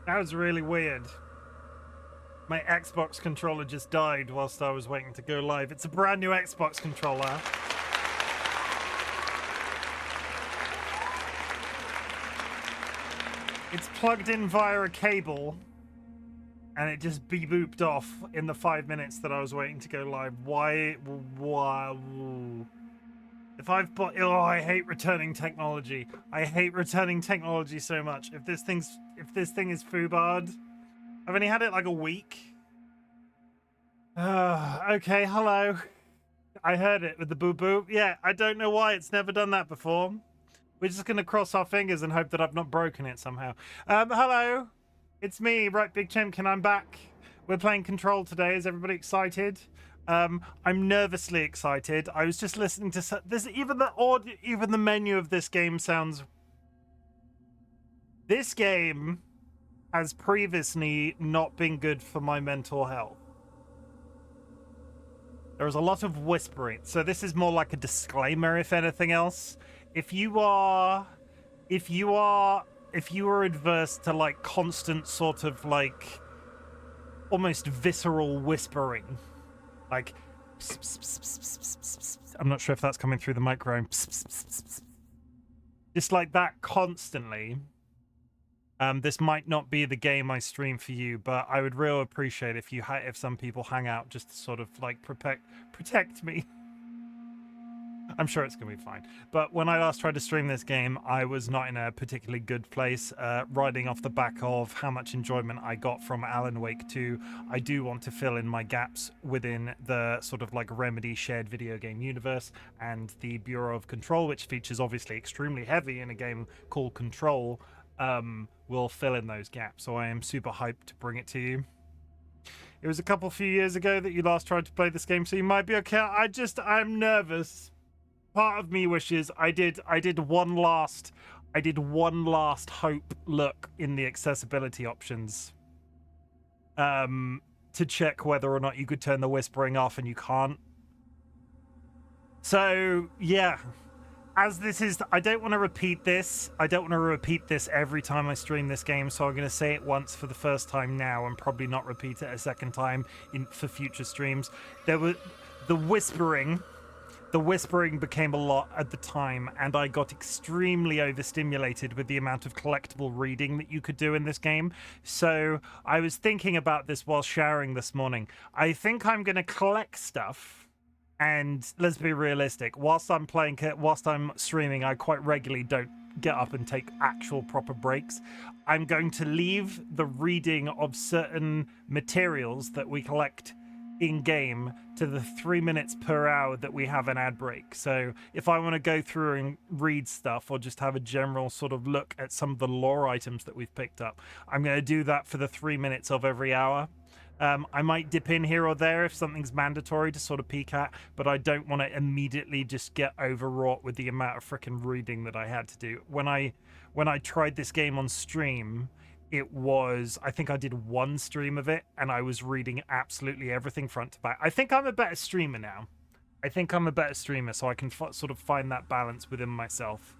That was really weird. My Xbox controller just died whilst I was waiting to go live. It's a brand new Xbox controller. It's plugged in via a cable, and it just beep-booped off in the 5 minutes that I was waiting to go live. Why? If I've bought... Oh, I hate returning technology. I hate returning technology so much. If this thing is foobarred... I've only had it like a week. Okay, hello. I heard it with the boo-boo. Yeah, I don't know why it's never done that before. We're just going to cross our fingers and hope that I've not broken it somehow. Hello. It's me, RightBigChimken. I'm back. We're playing Control today. Is everybody excited? I'm nervously excited. I was just listening to this. Even the menu of this game sounds... This game has previously not been good for my mental health. There is a lot of whispering. So this is more like a disclaimer, if anything else. If you are adverse to like constant sort of like almost visceral whispering, like pss, pss, pss, pss, pss, pss, pss. I'm not sure if that's coming through the microphone. Pss, pss, pss, pss, pss. Just like that constantly. This might not be the game I stream for you, but I would really appreciate if if some people hang out just to sort of like protect me. I'm sure it's gonna be fine. But when I last tried to stream this game, I was not in a particularly good place. Riding off the back of how much enjoyment I got from Alan Wake 2, I do want to fill in my gaps within the sort of like Remedy shared video game universe, and the Bureau of Control, which features obviously extremely heavy in a game called Control, will fill in those gaps. So I am super hyped to bring it to you. It was a few years ago that you last tried to play this game, so you might be okay. I'm nervous. Part of me wishes I did one last hope look in the accessibility options to check whether or not you could turn the whispering off, and you can't. So yeah, as this is, I don't want to repeat this. I don't want to repeat this every time I stream this game, so I'm going to say it once for the first time now and probably not repeat it a second time for future streams. There were the whispering became a lot at the time, and I got extremely overstimulated with the amount of collectible reading that you could do in this game. So I was thinking about this while showering this morning. I think I'm going to collect stuff. And let's be realistic, whilst I'm streaming, I quite regularly don't get up and take actual proper breaks. I'm going to leave the reading of certain materials that we collect in-game to the 3 minutes per hour that we have an ad break. So if I want to go through and read stuff, or just have a general sort of look at some of the lore items that we've picked up, I'm going to do that for the 3 minutes of every hour. I might dip in here or there if something's mandatory to sort of peek at, but I don't want to immediately just get overwrought with the amount of freaking reading that I had to do. When I tried this game on stream, it was, I think I did one stream of it, and I was reading absolutely everything front to back. I think I'm a better streamer now. So I can sort of find that balance within myself.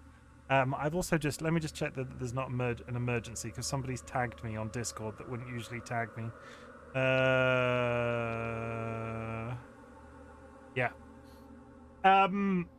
I've also let me just check that there's not an emergency, because somebody's tagged me on Discord that wouldn't usually tag me. Yeah.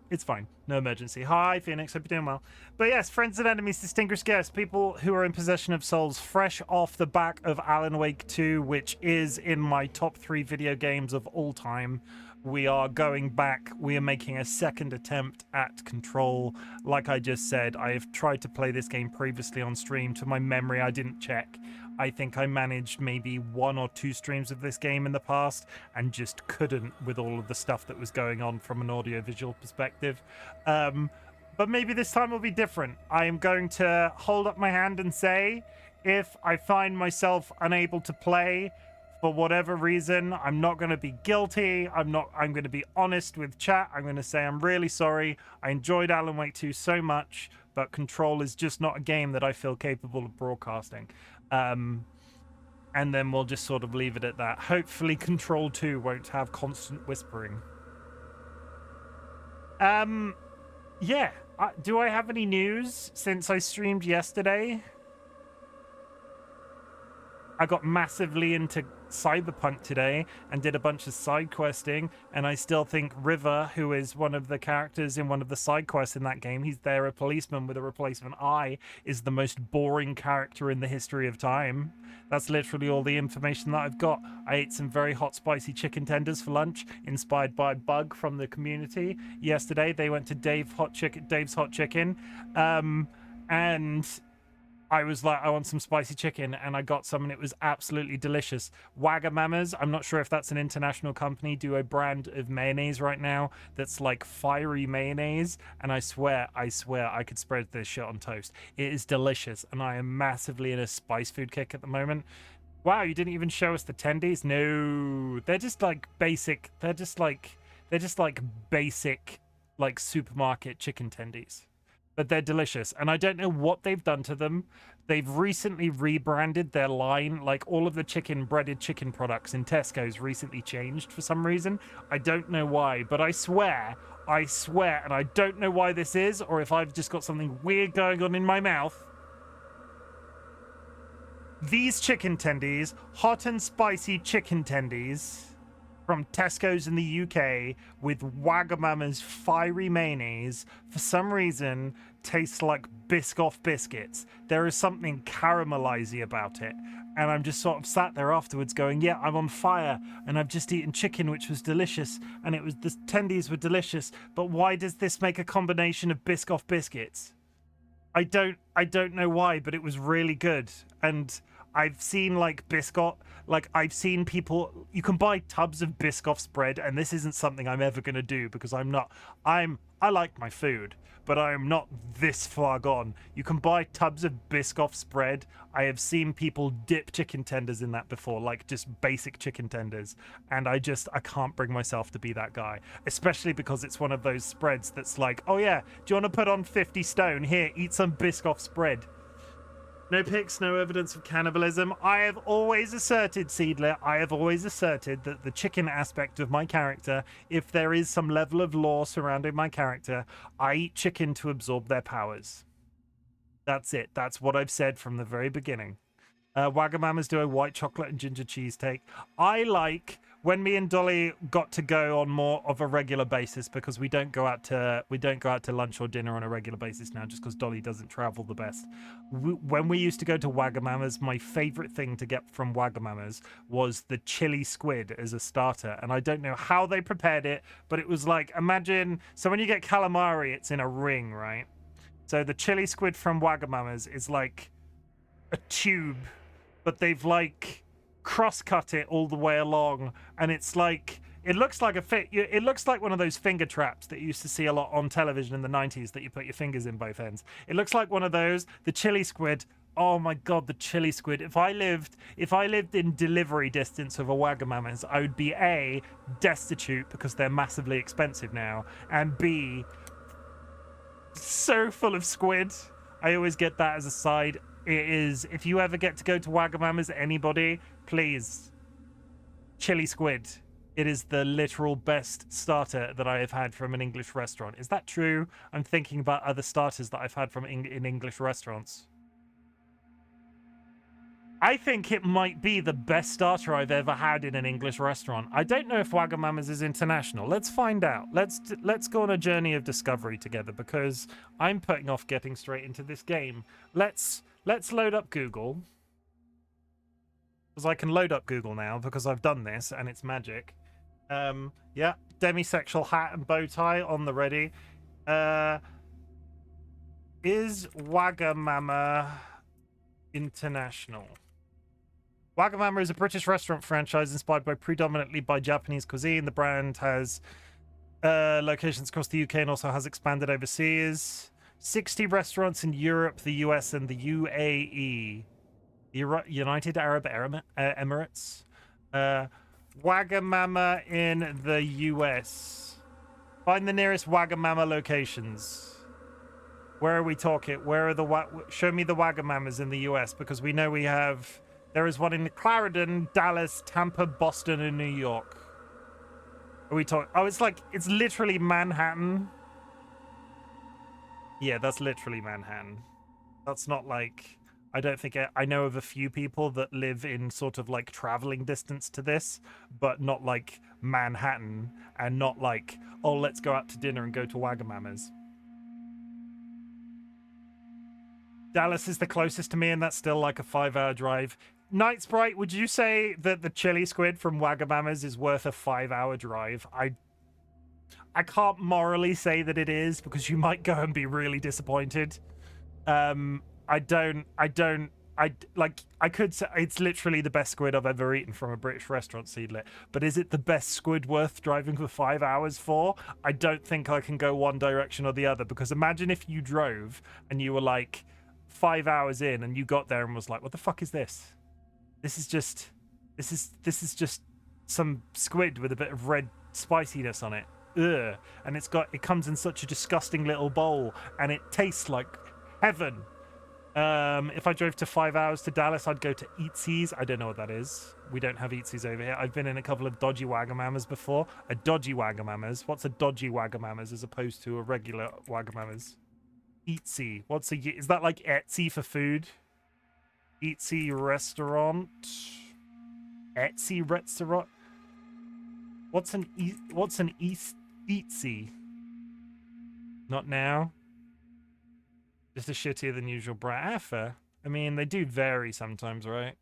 It's fine. No emergency. Hi, Phoenix. Hope you're doing well. But yes, friends and enemies, distinguished guests, people who are in possession of souls fresh off the back of Alan Wake 2, which is in my top 3 video games of all time. We are going back. We are making a second attempt at Control. Like I just said, I have tried to play this game previously on stream. To my memory, I didn't check. I think I managed maybe 1 or 2 streams of this game in the past, and just couldn't with all of the stuff that was going on from an audiovisual perspective. But maybe this time will be different. I am going to hold up my hand and say, if I find myself unable to play for whatever reason, I'm not going to be guilty. I'm going to be honest with chat. I'm going to say I'm really sorry. I enjoyed Alan Wake 2 so much, but Control is just not a game that I feel capable of broadcasting. And then we'll just sort of leave it at that. Hopefully Control 2 won't have constant whispering. Yeah. Do I have any news since I streamed yesterday? I got massively into Cyberpunk today and did a bunch of side questing, and I still think River, who is one of the characters in one of the side quests in that game, he's there, a policeman with a replacement eye, is the most boring character in the history of time. That's literally all the information that I've got. I ate some very hot spicy chicken tenders for lunch, inspired by Bug from the community. Yesterday they went to Dave's Hot Chicken, and I was like, I want some spicy chicken, and I got some, and it was absolutely delicious. Wagamama's, I'm not sure if that's an international company, do a brand of mayonnaise right now that's like fiery mayonnaise, and I swear I could spread this shit on toast. It is delicious, and I am massively in a spice food kick at the moment. Wow, you didn't even show us the tendies? No, they're just like basic. They're just like basic, like supermarket chicken tendies. But they're delicious, and I don't know what they've done to them. They've recently rebranded their line, like all of the breaded chicken products in Tesco's recently changed for some reason. I don't know why, but I swear, and I don't know why this is, or if I've just got something weird going on in my mouth. These chicken tendies, hot and spicy chicken tendies from Tesco's in the UK with Wagamama's fiery mayonnaise, for some reason tastes like Biscoff biscuits. There is something caramelizey about it, and I'm just sort of sat there afterwards going, yeah, I'm on fire, and I've just eaten chicken, which was delicious, and the tendies were delicious, but why does this make a combination of Biscoff biscuits? I don't know why, but it was really good. And I've seen like Biscoff, like I've seen people, you can buy tubs of Biscoff's bread, and this isn't something I'm ever going to do because I like my food, but I am not this far gone. You can buy tubs of Biscoff's bread. I have seen people dip chicken tenders in that before, like just basic chicken tenders, and I can't bring myself to be that guy, especially because it's one of those spreads that's like, oh yeah, do you want to put on 50 stone? Here, eat some Biscoff's bread. No pics, no evidence of cannibalism. I have always asserted, Seedler, that the chicken aspect of my character, if there is some level of lore surrounding my character, I eat chicken to absorb their powers. That's it. That's what I've said from the very beginning. Wagamama's do a white chocolate and ginger cheese take. I like when me and Dolly got to go on more of a regular basis, because we don't go out to lunch or dinner on a regular basis now, just because Dolly doesn't travel the best. When we used to go to Wagamama's, my favorite thing to get from Wagamama's was the chili squid as a starter, and I don't know how they prepared it, but it was like, imagine, so when you get calamari, it's in a ring, right? So the chili squid from Wagamama's is like a tube, but they've like cross-cut it all the way along, and it's like, it looks like one of those finger traps that you used to see a lot on television in the 90s that you put your fingers in both ends. It looks like one of those. The chili squid, oh my god, the chili squid. If I lived in delivery distance of a Wagamama's, I would be A, destitute because they're massively expensive now, and B, so full of squid. I always get that as a side. It is, if you ever get to go to Wagamama's, anybody, please, chili squid. It is the literal best starter that I have had from an English restaurant. Is that true? I'm thinking about other starters that I've had from in English restaurants. I think it might be the best starter I've ever had in an English restaurant. I don't know if Wagamama's is international. Let's find out. Let's go on a journey of discovery together, because I'm putting off getting straight into this game. Let's load up Google, because I can load up Google now because I've done this and it's magic. Yeah, demisexual hat and bow tie on the ready. Is Wagamama international? Wagamama is a British restaurant franchise inspired predominantly by Japanese cuisine. The brand has locations across the UK and also has expanded overseas. 60 restaurants in Europe, the US, and the UAE. United Arab Emirates. Wagamama in the US. Find the nearest Wagamama locations. Where are we talking? Where are show me the Wagamamas in the US, because we know we have... There is one in Clarendon, Dallas, Tampa, Boston, and New York. Are we talking... Oh, it's literally Manhattan. Yeah, that's literally Manhattan. That's not like... I don't think I know of a few people that live in sort of like traveling distance to this, but not like Manhattan, and not like, oh, let's go out to dinner and go to Wagamama's. Dallas is the closest to me, and that's still like a 5-hour drive. Night Sprite, would you say that the chili squid from Wagamama's is worth a 5-hour drive? I can't morally say that it is, because you might go and be really disappointed. I could say it's literally the best squid I've ever eaten from a British restaurant, Seedlit. But is it the best squid worth driving for 5 hours for? I don't think I can go one direction or the other, because imagine if you drove and you were like 5 hours in and you got there and was like, what the fuck is this? This is just some squid with a bit of red spiciness on it. Ugh. And it comes in such a disgusting little bowl, and it tastes like heaven. If I drove to 5 hours to Dallas, I'd go to Eatsy's. I don't know what that is. We don't have Eatsy's over here. I've been in a couple of dodgy Wagamama's before. A dodgy Wagamama's. What's a dodgy Wagamama's as opposed to a regular Wagamama's? Eatsy. Is that like Etsy for food? Eatsy restaurant. Etsy restaurant. What's an Eatsy? Not now. Just a shittier than usual brand. Fair. I mean, they do vary sometimes, right?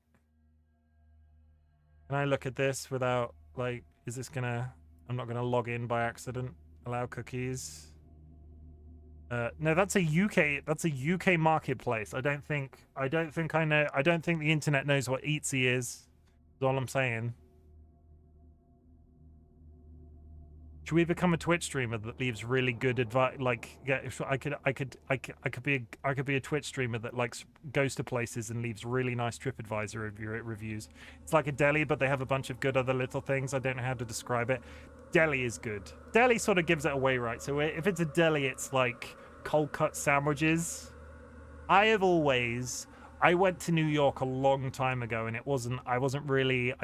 Can I look at this without, like, is this gonna... I'm not gonna log in by accident. Allow cookies. No, that's a UK marketplace. I don't think the internet knows what Eatsy is. That's all I'm saying. Should we become a Twitch streamer that leaves really good advice? Like, yeah, I could be a Twitch streamer that like goes to places and leaves really nice TripAdvisor reviews. It's like a deli, but they have a bunch of good other little things. I don't know how to describe it. Deli is good. Deli sort of gives it away, right? So if it's a deli, it's like cold cut sandwiches. I went to New York a long time ago, and I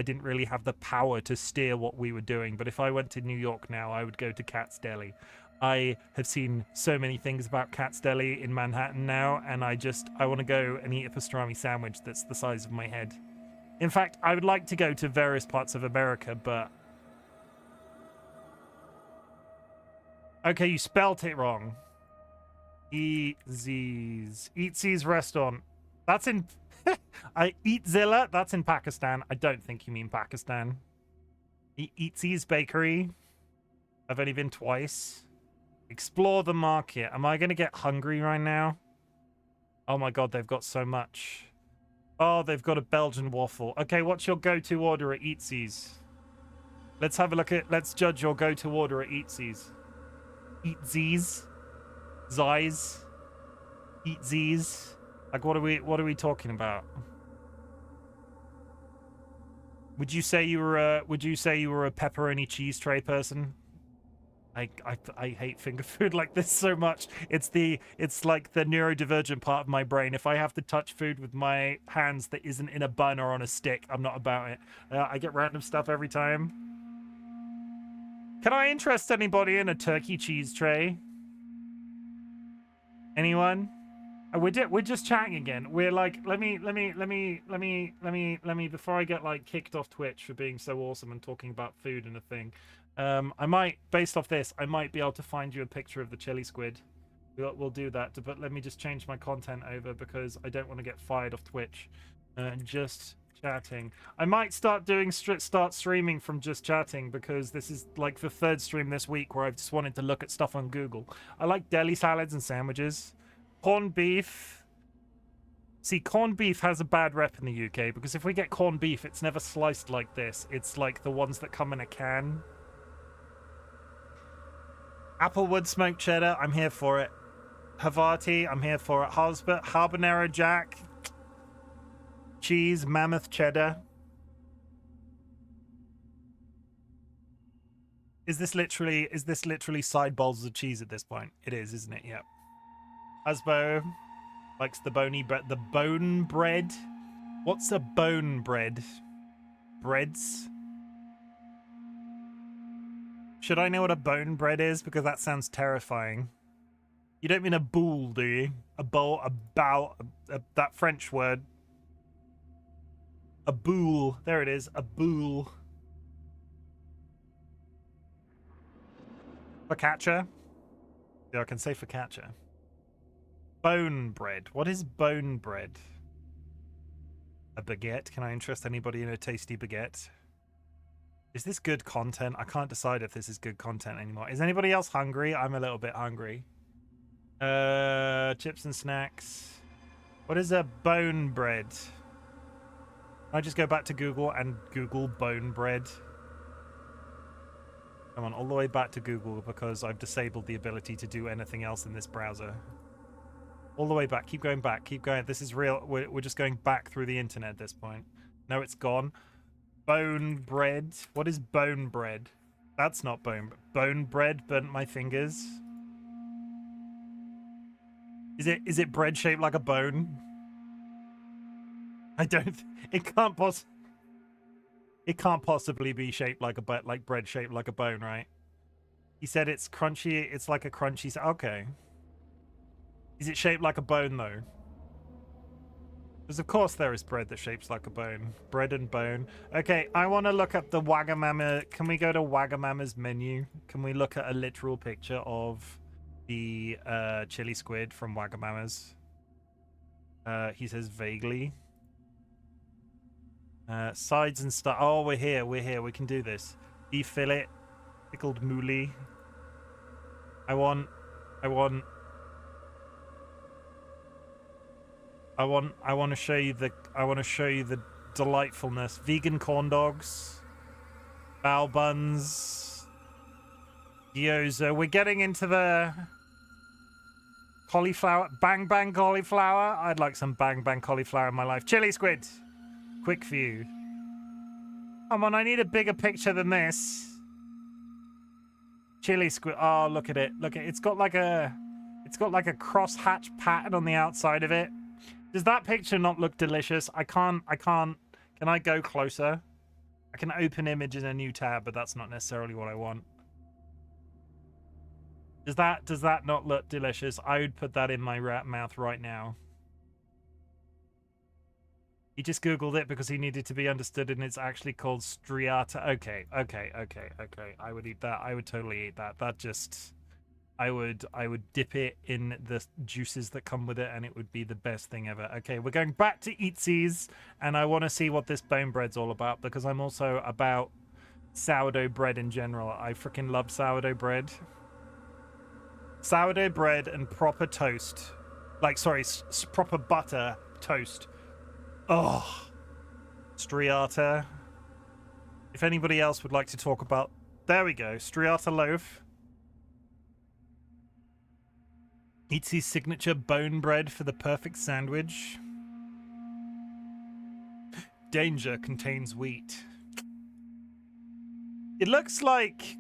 didn't really have the power to steer what we were doing. But if I went to New York now, I would go to Cat's Deli. I have seen so many things about Cat's Deli in Manhattan now, and I want to go and eat a pastrami sandwich that's the size of my head. In fact, I would like to go to various parts of America, but... Okay, you spelt it wrong. Eatsy's restaurant. That's in... Eatzilla, that's in Pakistan. I don't think you mean Pakistan. Eatsy's Bakery. I've only been twice. Explore the market. Am I going to get hungry right now? Oh my god, they've got so much. Oh, they've got a Belgian waffle. Okay, what's your go-to order at Eatsy's? Let's have a look at... Let's judge your go-to order at Eatsy's. Eatsy's? Zeiss? Eatsy's? Like, what are we talking about? Would you say you were a pepperoni cheese tray person? I hate finger food like this so much. It's like the neurodivergent part of my brain. If I have to touch food with my hands that isn't in a bun or on a stick, I'm not about it. I get random stuff every time. Can I interest anybody in a turkey cheese tray? Anyone? We're just chatting again. We're like, let me before I get like kicked off Twitch for being so awesome and talking about food and a thing. I might, based off this, I might be able to find you a picture of the chili squid. We'll do that, but let me just change my content over because I don't want to get fired off Twitch. Just chatting. I might start streaming from just chatting because this is like the third stream this week where I've just wanted to look at stuff on Google. I like deli salads and sandwiches. Corned beef. See, corned beef has a bad rep in the UK because if we get corned beef, it's never sliced like this. It's like the ones that come in a can. Applewood smoked cheddar, I'm here for it. Havarti, I'm here for it. Habanero Jack. Cheese, mammoth cheddar. Is this literally side bowls of cheese at this point? It is, isn't it? Yep. Asbo likes the bony bread. The bone bread? What's a bone bread? Breads? Should I know what a bone bread is? Because that sounds terrifying. You don't mean a boule, do you? A bowl, a bow, that French word. A boule. There it is. A boule. Focaccia. Yeah, I can say focaccia. Bone bread. What is bone bread? A baguette. Can I interest anybody in a tasty baguette? Is this good content? I can't decide if this is good content anymore. Is anybody else hungry? I'm a little bit hungry. Chips and snacks. What is a bone bread? I just go back to Google and Google bone bread. Come on, all the way back to Google because I've disabled the ability to do anything else in this browser. All the way back. Keep going back. Keep going. This is real. We're just going back through the internet at this point. No, it's gone. Bone bread. What is bone bread? That's not bone. Bone bread burnt my fingers. Is it bread shaped like a bone? I don't. It can't possibly be shaped like bread shaped like a bone, right? He said it's crunchy. It's like a crunchy. Okay. Is it shaped like a bone though? Because of course there is bread that shapes like a bone. Bread and bone. Okay, I want to look up the Wagamama. Can we go to Wagamama's menu? Can we look at a literal picture of the chili squid from Wagamama's? He says vaguely. Sides and stuff. Oh, we're here. We're here. We can do this. Beef fillet, pickled mouli. I want to show you the delightfulness. Vegan corn dogs, bao buns, gyoza. We're getting into the cauliflower, bang bang cauliflower. I'd like some bang bang cauliflower in my life. Chili squid. Quick view. Come on, I need a bigger picture than this. Chili squid. Oh, look at it. Look at it. It's got like a cross-hatch pattern on the outside of it. Does that picture not look delicious? I can't. Can I go closer? I can open image in a new tab, but that's not necessarily what I want. Does that not look delicious? I would put that in my mouth right now. He just Googled it because he needed to be understood, and it's actually called striata. Okay. I would eat that. I would totally eat that. That just... I would dip it in the juices that come with it, and it would be the best thing ever. Okay, we're going back to Eatsies, and I want to see what this bone bread's all about, because I'm also about sourdough bread in general. I freaking love sourdough bread. Sourdough bread and proper toast. Like, sorry, proper butter toast. Oh, striata. If anybody else would like to talk about... There we go, striata loaf. Eatsy's signature bone bread for the perfect sandwich. Danger contains wheat. It looks like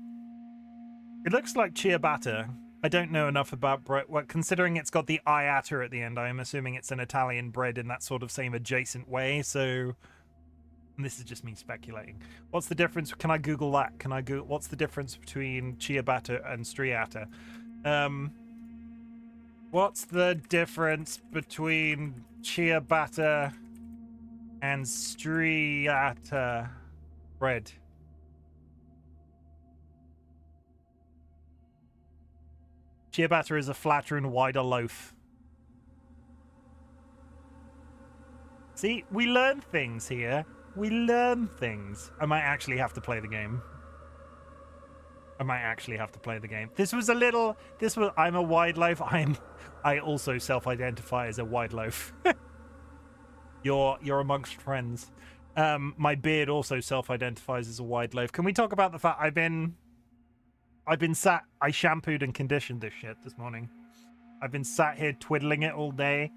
ciabatta. I don't know enough about bread. Well, considering it's got the iata at the end, I am assuming it's an Italian bread in that sort of same adjacent way. So, and this is just me speculating. What's the difference? Can I Google that? Can I Google what's the difference between ciabatta and striata? What's the difference between ciabatta and striata bread? Ciabatta is a flatter and wider loaf. See, we learn things here. We learn things. I might actually have to play the game. I'm a wide loaf. I also self-identify as a wide loaf. You're amongst friends. My beard also self-identifies as a wide loaf. Can we talk about the fact I've been sat... I shampooed and conditioned this shit this morning. I've been sat here twiddling it all day.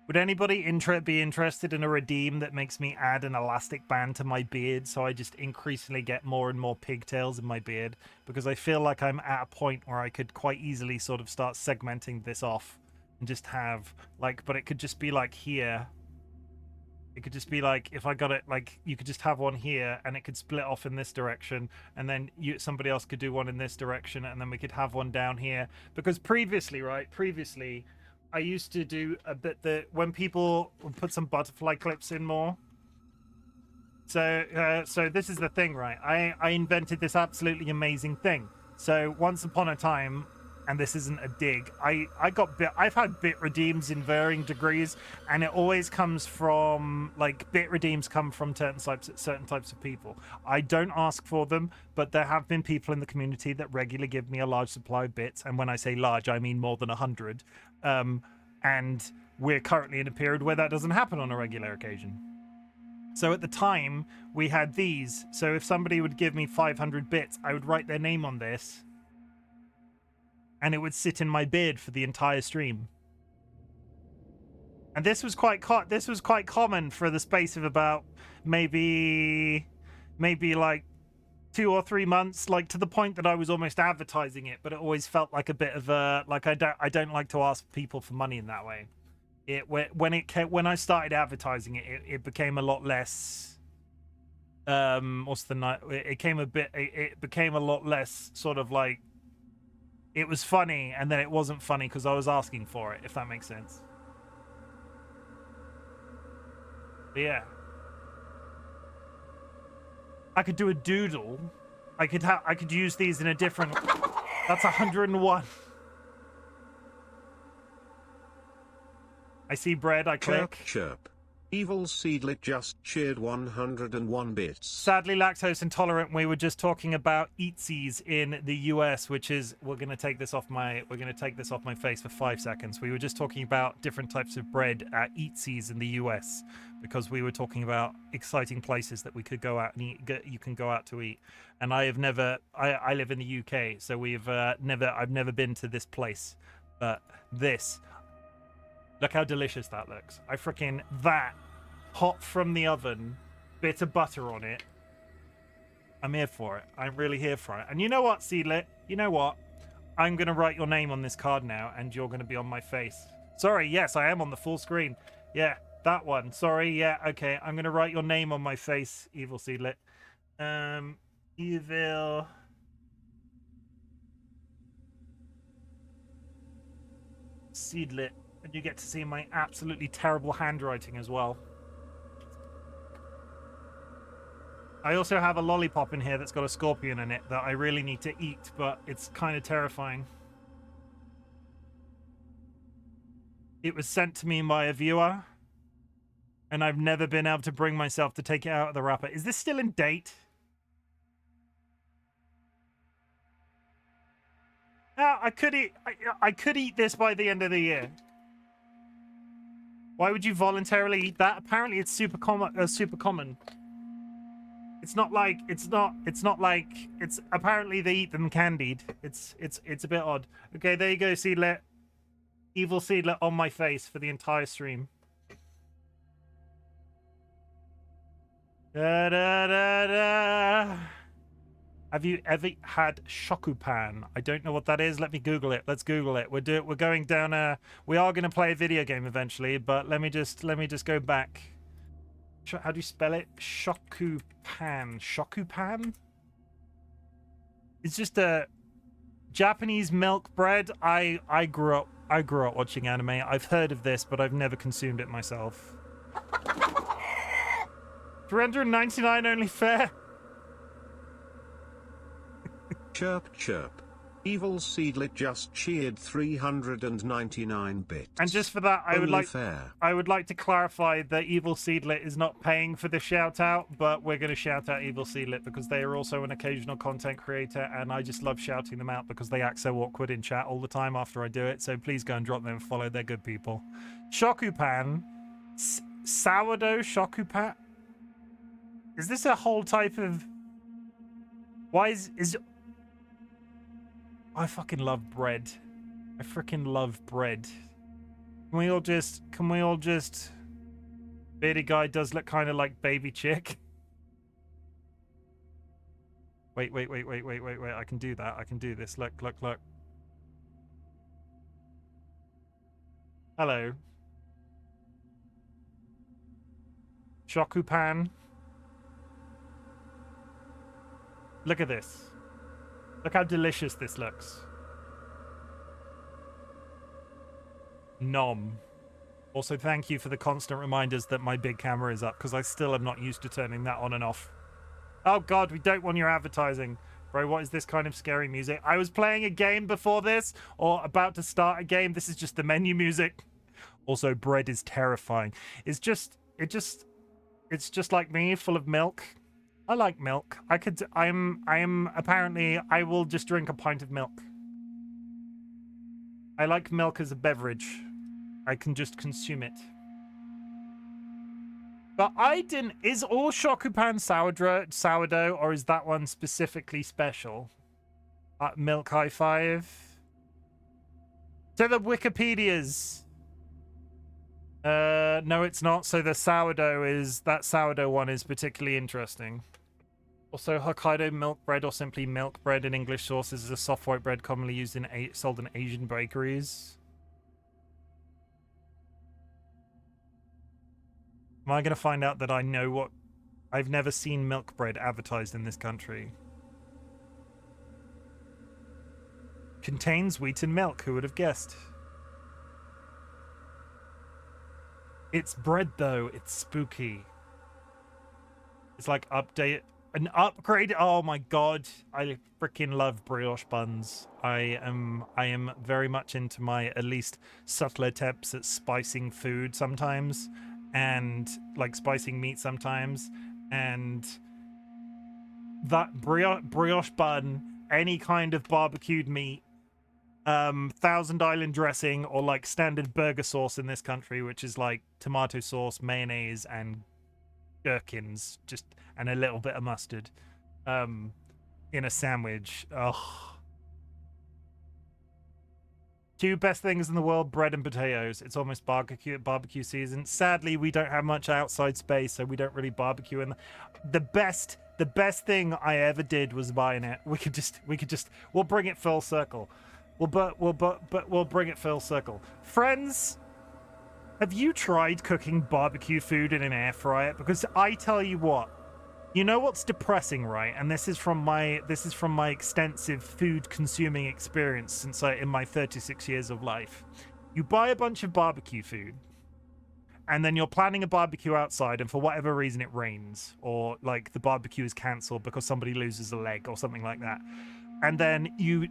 Would anybody be interested in a redeem that makes me add an elastic band to my beard so I just increasingly get more and more pigtails in my beard? Because I feel like I'm at a point where I could quite easily sort of start segmenting this off and just have, like, but it could just be like here. It could just be like, if I got it, like, you could just have one here and it could split off in this direction, and then somebody else could do one in this direction, and then we could have one down here. Because previously, right, I used to do a bit that when people would put some butterfly clips in more. So this is the thing, right? I invented this absolutely amazing thing. So once upon a time, and this isn't a dig, I've had bit redeems in varying degrees, and it always comes from, like, bit redeems come from certain types of people. I don't ask for them, but there have been people in the community that regularly give me a large supply of bits, and when I say large, I mean more than 100. And we're currently in a period where that doesn't happen on a regular occasion. So at the time, we had these. So if somebody would give me 500 bits, I would write their name on this, and it would sit in my beard for the entire stream. And this was quite common for the space of about maybe like 2 or 3 months, like to the point that I was almost advertising it, but it always felt like a bit of a, like, I don't like to ask people for money in that way. When I started advertising it, it became a lot less. It became a lot less sort of like, it was funny, and then it wasn't funny because I was asking for it, if that makes sense. But yeah, I could do a doodle. I could use these in a different. That's 101. I see bread, I click. Chirp. Evil Seedlet just cheered 101 bits. Sadly lactose intolerant. We were just talking about Eatsies in the US, which is, we're going to take this off my face for 5 seconds. We were just talking about different types of bread at Eatsies in the US, because we were talking about exciting places that we could go out and eat. You can go out to eat. And I live in the UK, so I've never been to this place, but this. Look how delicious that looks. That hot from the oven, bit of butter on it. I'm here for it. I'm really here for it. And you know what, Seedlet? You know what? I'm going to write your name on this card now, and you're going to be on my face. Sorry, yes, I am on the full screen. Yeah, that one. Sorry, yeah, okay. I'm going to write your name on my face, Evil Seedlet. Evil Seedlet. And you get to see my absolutely terrible handwriting as well. I also have a lollipop in here that's got a scorpion in it that I really need to eat, but it's kind of terrifying. It was sent to me by a viewer, and I've never been able to bring myself to take it out of the wrapper. Is this still in date? I could eat this by the end of the year. Why would you voluntarily eat that? Apparently, it's super common. It's not like it's. Apparently, they eat them candied. It's a bit odd. Okay, there you go, Seedlet. Evil Seedlet on my face for the entire stream. Da da da da. Have you ever had shokupan? I don't know what that is. Let me Google it. Let's Google it. We're going down a. We are going to play a video game eventually, but let me just go back. How do you spell it? Shokupan. Shokupan? It's just a Japanese milk bread. I grew up watching anime. I've heard of this, but I've never consumed it myself. 399 only fair. Chirp chirp. Evil Seedlet just cheered 399 bits. And just for that, I would like to clarify that Evil Seedlet is not paying for the shout out, but we're going to shout out Evil Seedlet because they are also an occasional content creator, and I just love shouting them out because they act so awkward in chat all the time after I do it. So please go and drop them and follow. They're good people. Shokupan, sourdough shokupan. Is this a whole type of? Why is? I fucking love bread. I freaking love bread. Can we all just... Bearded guy does look kind of like baby chick. Wait. I can do that. I can do this. Look. Hello. Shokupan. Look at this. Look how delicious this looks. Nom. Also, thank you for the constant reminders that my big camera is up, because I still am not used to turning that on and off. Oh god, we don't want your advertising. Bro, what is this kind of scary music? I was playing a game before this, or about to start a game. This is just the menu music. Also, bread is terrifying. It's just like me, full of milk. I like milk. I will just drink a pint of milk. I like milk as a beverage. I can just consume it. But I didn't... Is all Shokupan sourdough, or is that one specifically special? Milk high five. To the Wikipedias. No, it's not. So the sourdough is... That sourdough one is particularly interesting. Also, Hokkaido milk bread, or simply milk bread in English sources, is a soft white bread commonly used sold in Asian bakeries. Am I going to find out that I know what... I've never seen milk bread advertised in this country. Contains wheat and milk. Who would have guessed? It's bread, though. It's spooky. It's like an upgrade. Oh my god. I freaking love brioche buns. I am very much into my, at least, subtle attempts at spicing food sometimes. And like spicing meat sometimes, and that brioche bun, any kind of barbecued meat, Thousand Island dressing, or like standard burger sauce in this country, which is like tomato sauce, mayonnaise, and gherkins, just and a little bit of mustard, in a sandwich. Oh. Two best things in the world, bread and potatoes. It's almost barbecue season. Sadly, we don't have much outside space, so we don't really barbecue. And the best thing I ever did was buying it. We'll bring it full circle. We'll bring it full circle. Friends, have you tried cooking barbecue food in an air fryer? Because I tell you what, you know what's depressing, right? And this is from my extensive food consuming experience in my 36 years of life. You buy a bunch of barbecue food, and then you're planning a barbecue outside, and for whatever reason it rains, or like the barbecue is cancelled because somebody loses a leg or something like that. And then you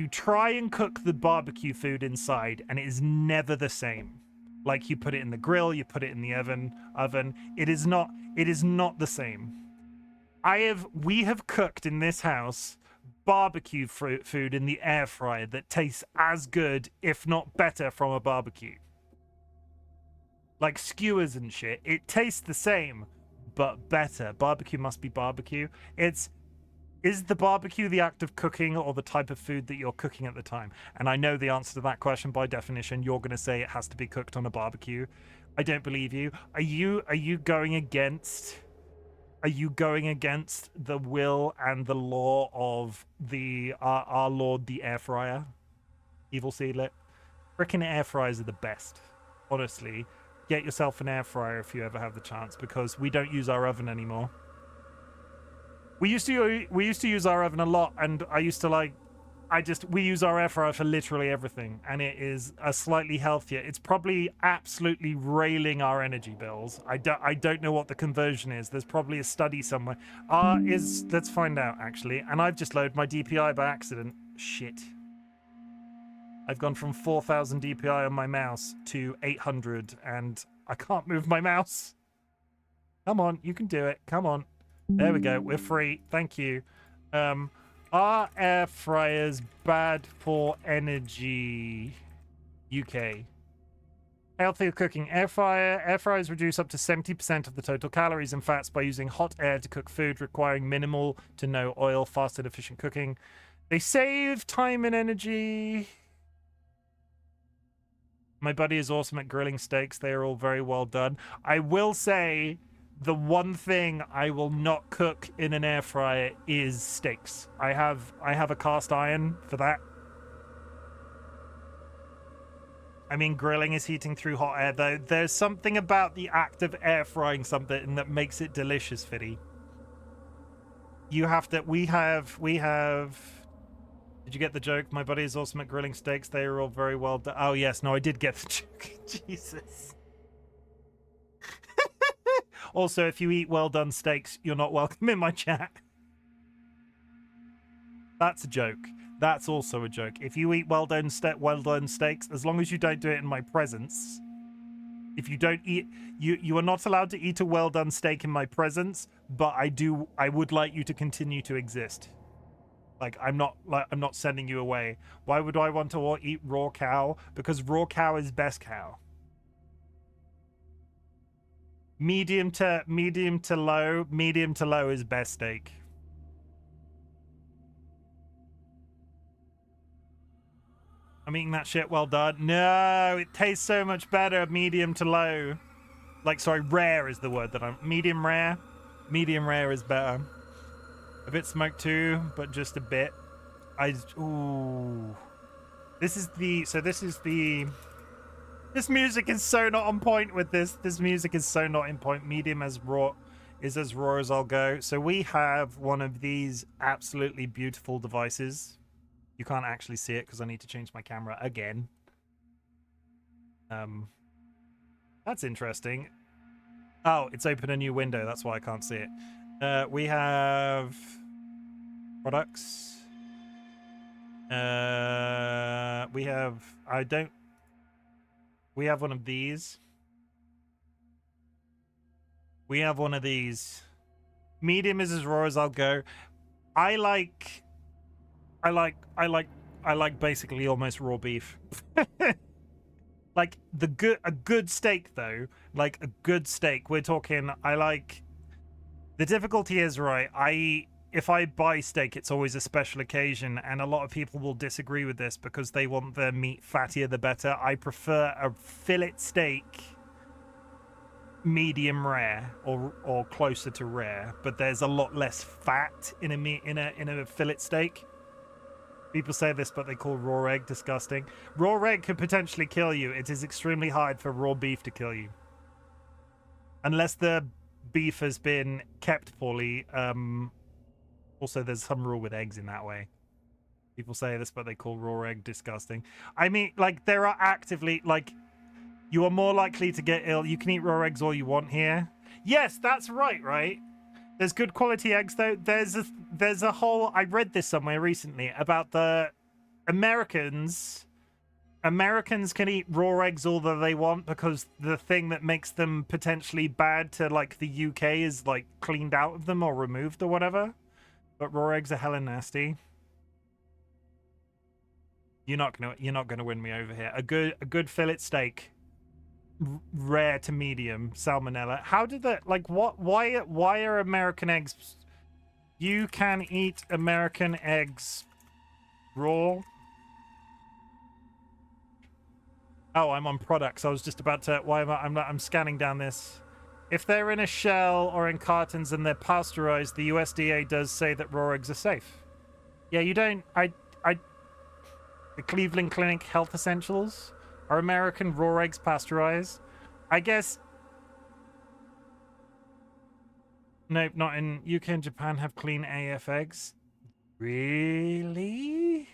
try and cook the barbecue food inside, and it is never the same. Like, you put it in the grill, you put it in the oven. It is not the same. We have cooked in this house barbecue food in the air fryer that tastes as good, if not better, from a barbecue. Like skewers and shit. It tastes the same, but better. Barbecue must be barbecue. Is the barbecue the act of cooking, or the type of food that you're cooking at the time? And I know the answer to that question. By definition, you're going to say it has to be cooked on a barbecue. I don't believe you. Are you going against the will and the law of our Lord, the air fryer? Evil Seedlet. Frickin' air fryers are the best. Honestly, get yourself an air fryer if you ever have the chance, because we don't use our oven anymore. We used to use our oven a lot, and we use our air fryer for literally everything, and it is a slightly healthier. It's probably absolutely railing our energy bills. I don't know what the conversion is. There's probably a study somewhere. Let's find out, actually. And I've just loaded my DPI by accident. Shit. I've gone from 4,000 DPI on my mouse to 800, and I can't move my mouse. Come on, you can do it. Come on. There we go. We're free. Thank you. Are air fryers bad for energy? UK. Healthier cooking. Air fryers reduce up to 70% of the total calories and fats by using hot air to cook food, requiring minimal to no oil, fast and efficient cooking. They save time and energy. My buddy is awesome at grilling steaks. They are all very well done. I will say, the one thing I will not cook in an air fryer is steaks. I have a cast iron for that. I mean, grilling is heating through hot air, though. There's something about the act of air frying something that makes it delicious, Fiddy. You have to... We have... Did you get the joke? My buddy is awesome at grilling steaks. They are all very well done. Oh, yes. No, I did get the joke. Jesus. Also, if you eat well-done steaks, you're not welcome in my chat. That's a joke. That's also a joke. If you eat well-done steaks, as long as you don't do it in my presence... If you don't eat... You are not allowed to eat a well-done steak in my presence, but I would like you to continue to exist. Like, I'm not sending you away. Why would I want to eat raw cow? Because raw cow is best cow. Medium to low is best steak. I'm eating that shit well done. No, it tastes so much better medium to low. Like, sorry, rare is the word that I'm... Medium rare. Medium rare is better. A bit smoked too, but just a bit. Ooh. This music is so not on point with this. This music is so not in point. Medium as raw is as raw as I'll go. So we have one of these absolutely beautiful devices. You can't actually see it because I need to change my camera again. That's interesting. Oh, it's opened a new window. That's why I can't see it. We have products. We have one of these. We have one of these. Medium is as raw as I'll go. I like basically almost raw beef. Like a good steak though, like a good steak. We're talking. The difficulty is, right, if I buy steak, it's always a special occasion, and a lot of people will disagree with this because they want their meat fattier the better. I prefer a fillet steak medium rare or closer to rare, but there's a lot less fat in a fillet steak. People say this, but they call raw egg disgusting. Raw egg could potentially kill you. It is extremely hard for raw beef to kill you. Unless the beef has been kept poorly. Also, there's some rule with eggs in that way. People say this, but they call raw egg disgusting. I mean, like, there are actively, like, you are more likely to get ill. You can eat raw eggs all you want here. Yes, that's right? There's good quality eggs, though. There's a whole... I read this somewhere recently about the Americans. Americans can eat raw eggs all that they want because the thing that makes them potentially bad to, like, the UK is, like, cleaned out of them or removed or whatever. But raw eggs are hella nasty. You're not gonna win me over here. A good fillet steak. Rare to medium salmonella. How did that, like, why are American eggs... You can eat American eggs raw? Oh, I'm on products. I was just about to... Why am I'm scanning down this. If they're in a shell or in cartons and they're pasteurized, the USDA does say that raw eggs are safe. Yeah, you don't... The Cleveland Clinic Health Essentials. Are American raw eggs pasteurized? I guess... Nope, not in... UK and Japan have clean AF eggs. Really?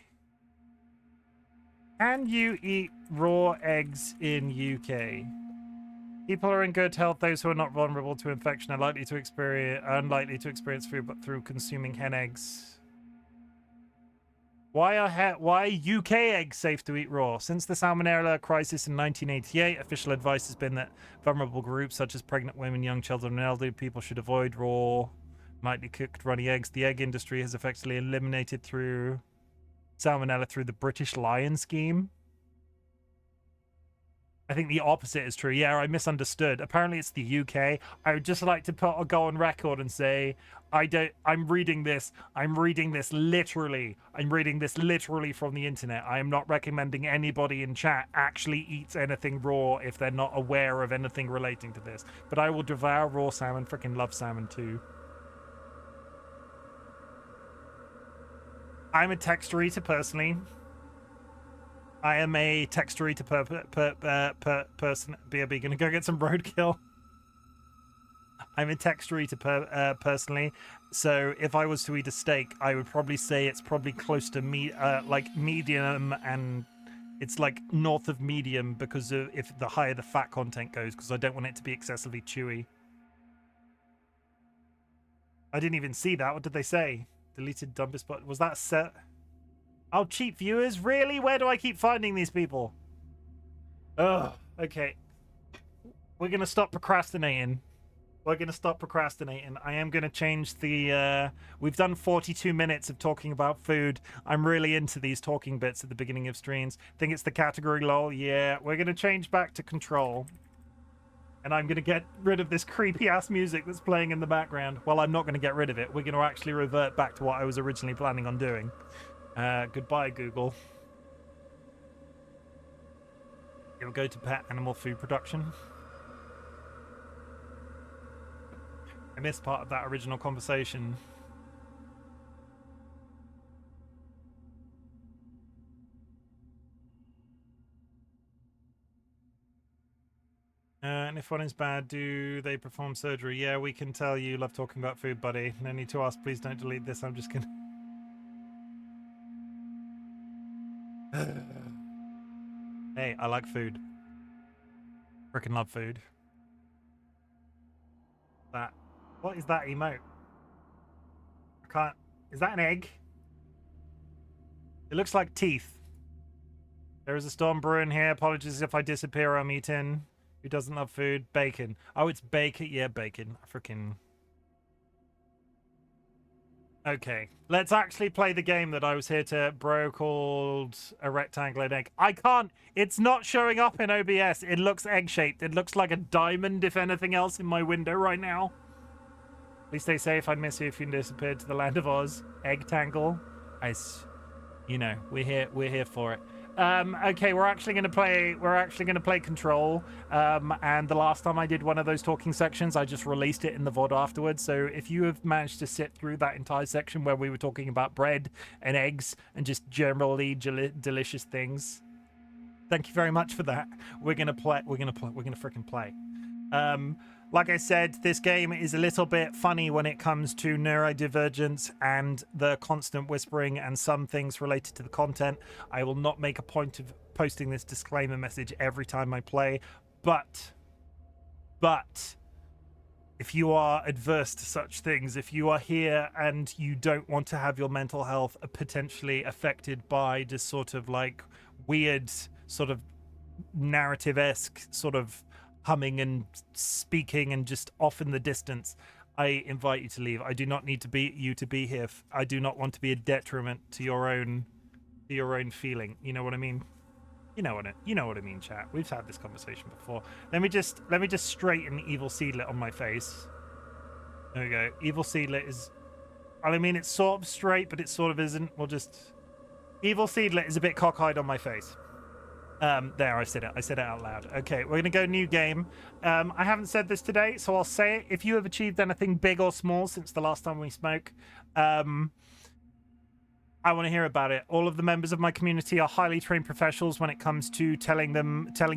Can you eat raw eggs in UK? People are in good health. Those who are not vulnerable to infection are unlikely to experience food but through consuming hen eggs. Why are UK eggs safe to eat raw? Since the salmonella crisis in 1988, official advice has been that vulnerable groups such as pregnant women, young children, and elderly people should avoid raw, lightly cooked runny eggs. The egg industry has effectively eliminated through salmonella through the British Lion Scheme. I think the opposite is true. Yeah, I misunderstood. Apparently it's the UK. I would just like to go on record and say I'm reading this literally. I'm reading this literally from the internet. I am not recommending anybody in chat actually eats anything raw if they're not aware of anything relating to this. But I will devour raw salmon. Freaking love salmon too. I'm a texture eater personally. I am a texture eater person. BRB, gonna go get some roadkill. I'm a texture eater personally, so if I was to eat a steak, I would probably say it's probably close to like medium, and it's like north of medium because of if the higher the fat content goes, because I don't want it to be excessively chewy. I didn't even see that. What did they say? Deleted dumbest spot. Was that set? Oh, cheap viewers, really? Where do I keep finding these people? Ugh. Okay. We're gonna stop procrastinating. We're going to stop procrastinating. I am going to change the... we've done 42 minutes of talking about food. I'm really into these talking bits at the beginning of streams. Think it's the category lol. Yeah, we're going to change back to control. And I'm going to get rid of this creepy-ass music that's playing in the background. Well, I'm not going to get rid of it. We're going to actually revert back to what I was originally planning on doing. Goodbye, Google. You'll go to pet animal food production. I missed part of that original conversation. And if one is bad, do they perform surgery? Yeah, we can tell you love talking about food, buddy. No need to ask. Please don't delete this. I'm just gonna... Hey, I like food. Frickin' love food. That... What is that emote? I can't... Is that an egg? It looks like teeth. There is a storm brewing here. Apologies if I disappear or I'm eating. Who doesn't love food? Bacon. Oh, it's bacon. Yeah, bacon. Freaking... Okay. Let's actually play the game that I was here to bro called a rectangle and egg. I can't... It's not showing up in OBS. It looks egg-shaped. It looks like a diamond, if anything else, in my window right now. Please stay safe. I'd miss you if you disappeared to the land of Oz. Egg-tangle. You know, we're here for it. Okay, we're actually going to play Control. And the last time I did one of those talking sections, I just released it in the VOD afterwards. So if you have managed to sit through that entire section where we were talking about bread and eggs and just generally delicious things, thank you very much for that. We're going to freaking play. Like I said, this game is a little bit funny when it comes to neurodivergence and the constant whispering and some things related to the content. I will not make a point of posting this disclaimer message every time I play, but if you are adverse to such things, if you are here and you don't want to have your mental health potentially affected by this sort of like weird sort of narrative-esque sort of humming and speaking and just off in the distance, I invite you to leave. I do not need you to be here. I do not want to be a detriment to your own feeling. You know what I mean? You know what I mean, chat. We've had this conversation before. Let me just straighten Evil Seedlet on my face. There we go. Evil Seedlet is... I mean, it's sort of straight, but it sort of isn't. We'll just... Evil Seedlet is a bit cockeyed on my face. There, I said it out loud. Okay, we're gonna go new game. I haven't said this today, so I'll say it. If you have achieved anything big or small since the last time we spoke, I want to hear about it. All of the members of my community are highly trained professionals when it comes to telling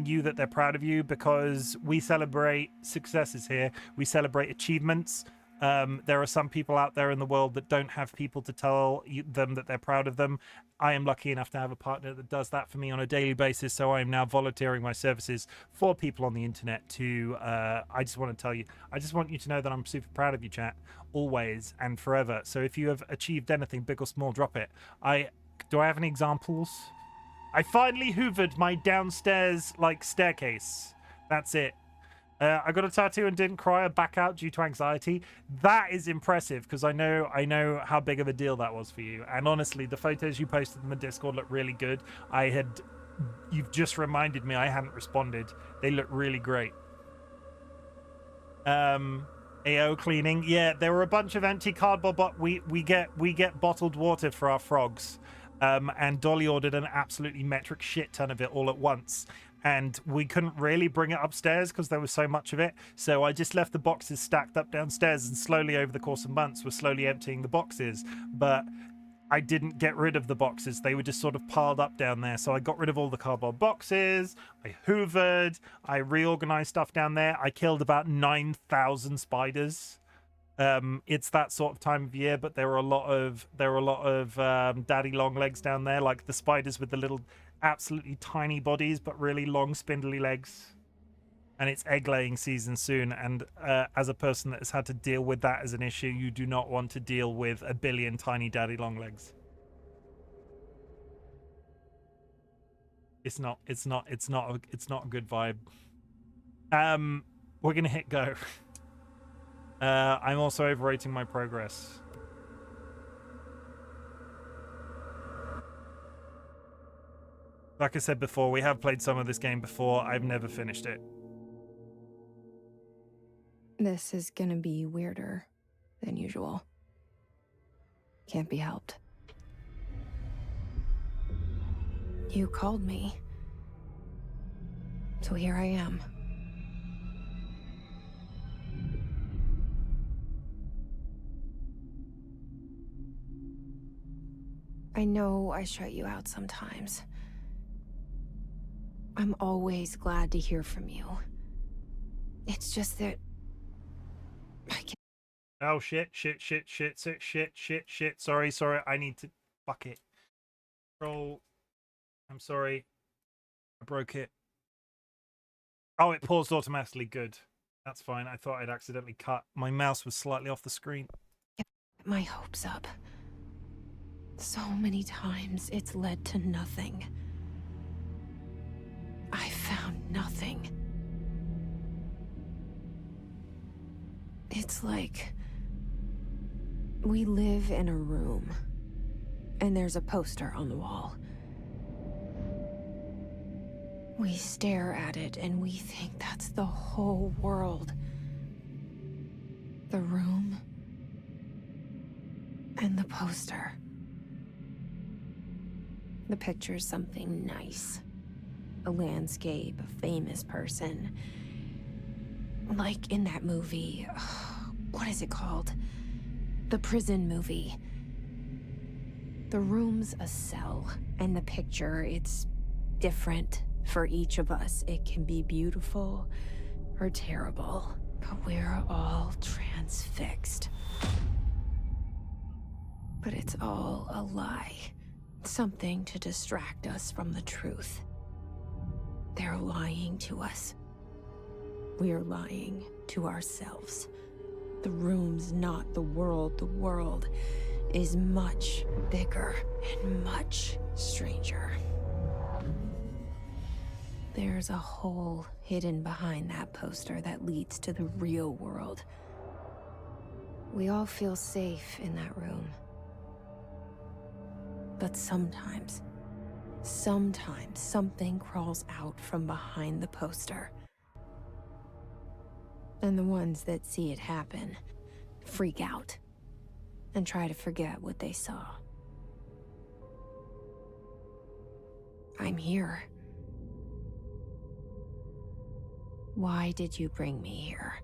you that they're proud of you, because we celebrate successes here. We celebrate achievements. There are some people out there in the world that don't have people to tell them that they're proud of them. I am lucky enough to have a partner that does that for me on a daily basis, so I am now volunteering my services for people on the internet to... I just want to tell you, I just want you to know that I'm super proud of you, chat, always and forever. So if you have achieved anything, big or small, drop it. Do I have any examples? I finally hoovered my downstairs, like, staircase. That's it. I got a tattoo and didn't cry or back out due to anxiety. That is impressive, because I know how big of a deal that was for you. And honestly, the photos you posted in the Discord look really good. You've just reminded me I hadn't responded. They look really great. AO cleaning. Yeah, there were a bunch of empty cardboard, but we get bottled water for our frogs. And Dolly ordered an absolutely metric shit ton of it all at once. And we couldn't really bring it upstairs because there was so much of it. So I just left the boxes stacked up downstairs, and slowly over the course of months, we're slowly emptying the boxes. But I didn't get rid of the boxes. They were just sort of piled up down there. So I got rid of all the cardboard boxes. I hoovered. I reorganized stuff down there. I killed about 9,000 spiders. It's that sort of time of year, but there were a lot of daddy long legs down there, like the spiders with the little absolutely tiny bodies but really long spindly legs. And it's egg laying season soon, and as a person that has had to deal with that as an issue, you do not want to deal with a billion tiny daddy long legs. It's not a good vibe. We're gonna hit go. I'm also overrating my progress. Like I said before, we have played some of this game before. I've never finished it. This is gonna be weirder than usual. Can't be helped. You called me. So here I am. I know I shut you out sometimes. I'm always glad to hear from you. It's just that I can't. Oh shit. Sorry. I need to fuck it. Roll. I'm sorry. I broke it. Oh, it paused automatically. Good. That's fine. I thought I'd accidentally cut. My mouse was slightly off the screen. Get my hopes up. So many times it's led to nothing. I found nothing. It's like we live in a room, and there's a poster on the wall. We stare at it, and we think that's the whole world. The room and the poster. The picture's something nice. A landscape, a famous person. Like in that movie, what is it called? The prison movie. The room's a cell, and the picture, it's different for each of us. It can be beautiful or terrible, but we're all transfixed. But it's all a lie. Something to distract us from the truth. They're lying to us. We're lying to ourselves. The room's not the world. The world is much bigger and much stranger. There's a hole hidden behind that poster that leads to the real world. We all feel safe in that room. But sometimes something crawls out from behind the poster. And the ones that see it happen freak out and try to forget what they saw. I'm here. Why did you bring me here?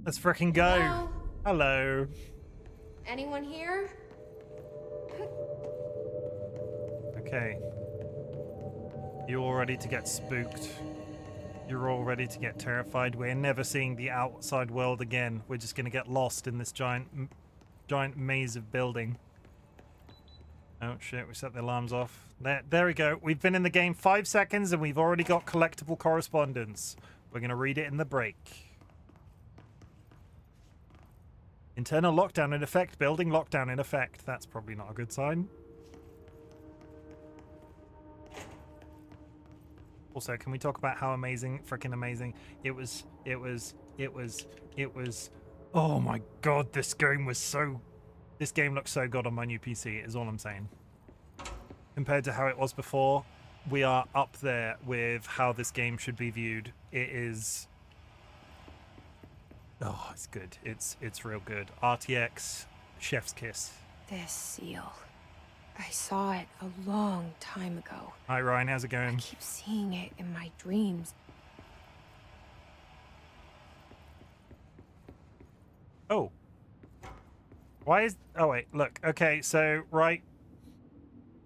Let's frickin' go. Hello? Hello. Anyone here? Okay. You all ready to get spooked? You're all ready to get terrified? We're never seeing the outside world again. We're just gonna get lost in this giant maze of building. Oh shit, we set the alarms off. There we go. We've been in the game 5 seconds and we've already got collectible correspondence. We're gonna read it in the break. Internal lockdown in effect. Building lockdown in effect. That's probably not a good sign. Also, can we talk about how amazing, freaking amazing it was? Oh my god, this game looks so good on my new PC, is all I'm saying. Compared to how it was before, we are up there with how this game should be viewed. It is... Oh, it's good. It's real good. RTX, chef's kiss. This seal. I saw it a long time ago. Hi Ryan, how's it I going? keep seeing it in my dreams. Oh, Why is... Oh, wait, look. Okay, so, right.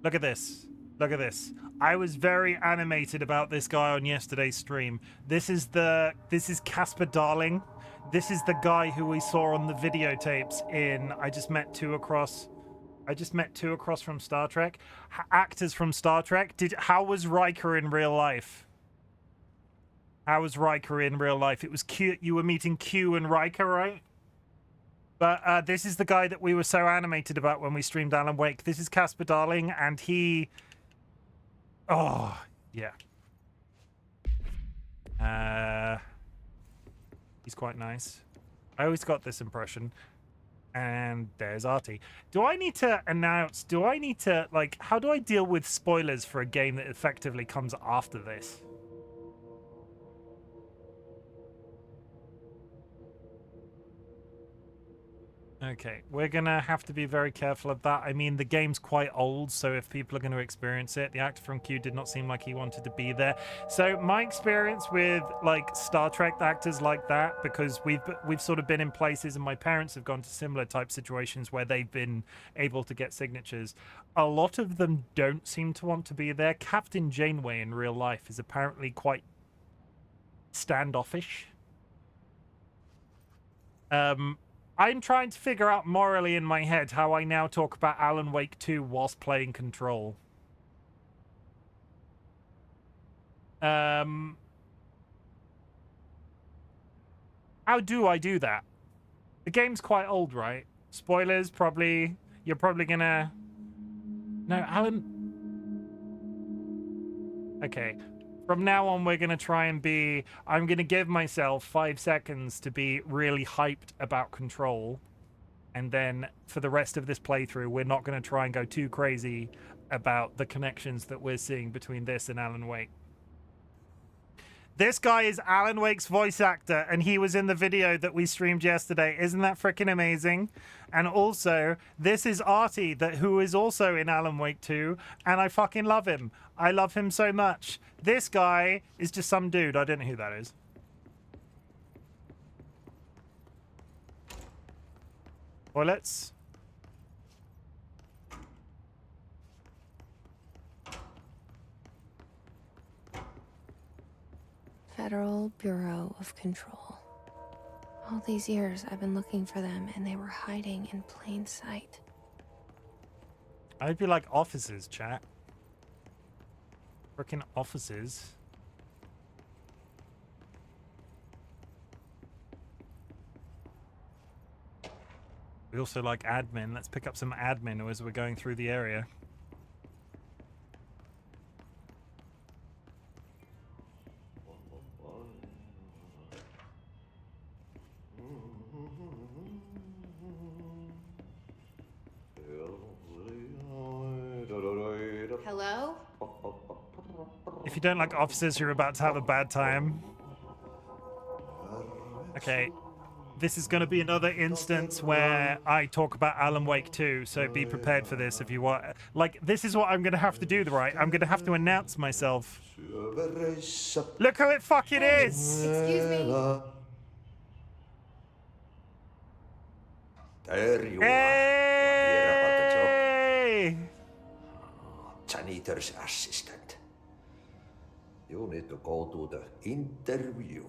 Look at this. Look at this. I was very animated about this guy on yesterday's stream. This is Casper Darling. This is the guy who we saw on the videotapes in I Just Met Two Across from Star Trek. Actors from Star Trek. How was Riker in real life? How was Riker in real life? It was Q. You were meeting Q and Riker, right? But this is the guy that we were so animated about when we streamed Alan Wake. This is Casper Darling, and he... Oh, yeah. He's quite nice. I always got this impression. And there's Artie. Do I need to, like, how do I deal with spoilers for a game that effectively comes after this? Okay, we're gonna have to be very careful of that. I mean, the game's quite old, so if people are going to experience it, the actor from Q did not seem like he wanted to be there. So my experience with like Star Trek actors like that, because we've sort of been in places, and my parents have gone to similar type situations where they've been able to get signatures. A lot of them don't seem to want to be there. Captain Janeway in real life is apparently quite standoffish. I'm trying to figure out morally in my head how I now talk about Alan Wake 2 whilst playing Control. How do I do that? The game's quite old, right? Spoilers, probably. You're probably gonna... No, Alan... Okay. From now on, we're going to try and be... I'm going to give myself 5 seconds to be really hyped about Control. And then for the rest of this playthrough, we're not going to try and go too crazy about the connections that we're seeing between this and Alan Wake. This guy is Alan Wake's voice actor, and he was in the video that we streamed yesterday. Isn't that freaking amazing? And also, this is Artie, who is also in Alan Wake 2, and I fucking love him. I love him so much. This guy is just some dude. I don't know who that is. Toilets. Federal Bureau of Control. All these years I've been looking for them, and they were hiding in plain sight. I'd be like officers, chat. Frickin' officers. We also like admin. Let's pick up some admin as we're going through the area. Hello? If you don't like officers, you're about to have a bad time. Okay. This is going to be another instance where I talk about Alan Wake 2, so be prepared for this if you want. Like, this is what I'm going to have to do, right? I'm going to have to announce myself. Look who it fucking is! Excuse me? There you Hey! Janitor's assistant. You need to go to the interview.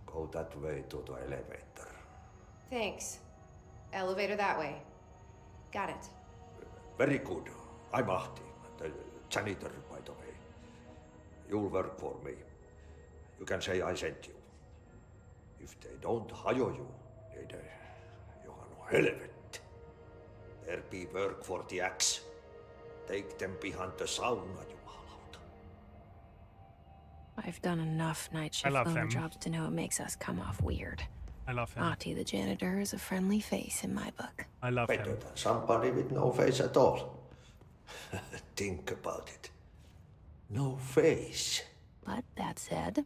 Go that way to the elevator. Thanks. Elevator that way. Got it. Very good. I'm Ahti, the janitor, by the way. You'll work for me. You can say I sent you. If they don't hire you, niin Johan helvet. There be work for the axe. Take them behind the sauna, jumalauta. I've done enough night shift loner jobs to know it makes us come off weird. I love him. Ahti the janitor is a friendly face in my book. I love Better him. than somebody with no face at all. Think about it. No face. But that said,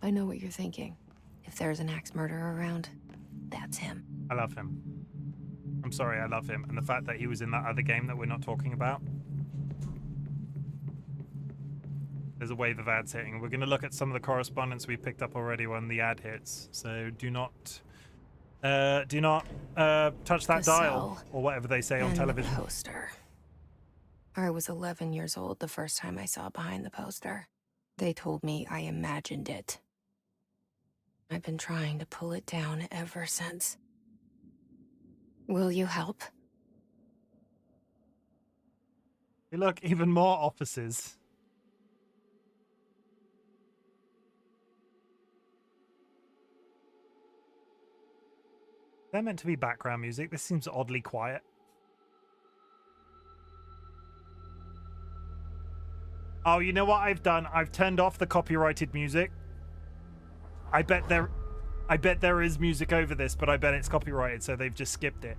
I know what you're thinking. If there's an axe murderer around, that's him. I love him. I'm sorry, I love him. And the fact that he was in that other game that we're not talking about. There's a wave of ads hitting. We're going to look at some of the correspondence we picked up already when the ad hits. So do not Do not touch that The dial, cell or whatever they say on and television. the poster. I was 11 years old the first time I saw behind the poster. They told me I imagined it. I've been trying to pull it down ever since. Will you help? Hey, look, even more offices. They're meant to be background music. This seems oddly quiet. Oh, you know what I've done? I've turned off the copyrighted music. I bet there is music over this, but I bet it's copyrighted, so they've just skipped it.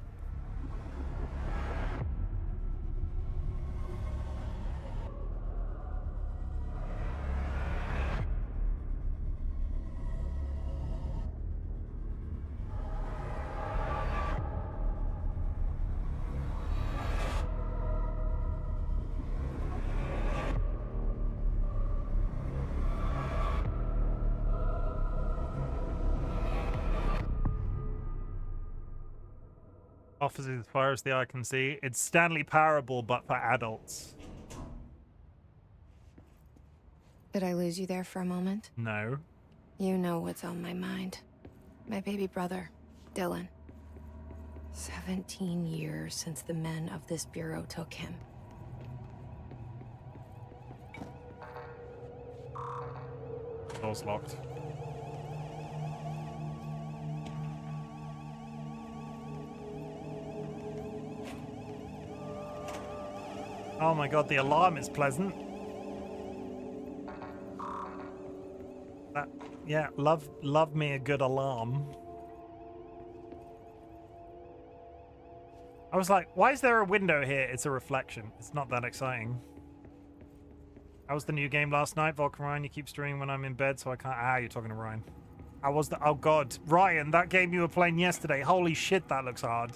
Offices as far as the eye can see. It's Stanley Parable, but for adults. Did I lose you there for a moment? No. You know what's on my mind. My baby brother, Dylan. 17 years since the men of this bureau took him. Door's locked. Oh my god, the alarm is pleasant. Yeah, love me a good alarm. I was like, why is there a window here? It's a reflection. It's not that exciting. How was the new game last night, Volk and Ryan? You keep streaming when I'm in bed, so I can't... Ah, you're talking to Ryan. How was the... Oh god, Ryan, that game you were playing yesterday. Holy shit, that looks hard.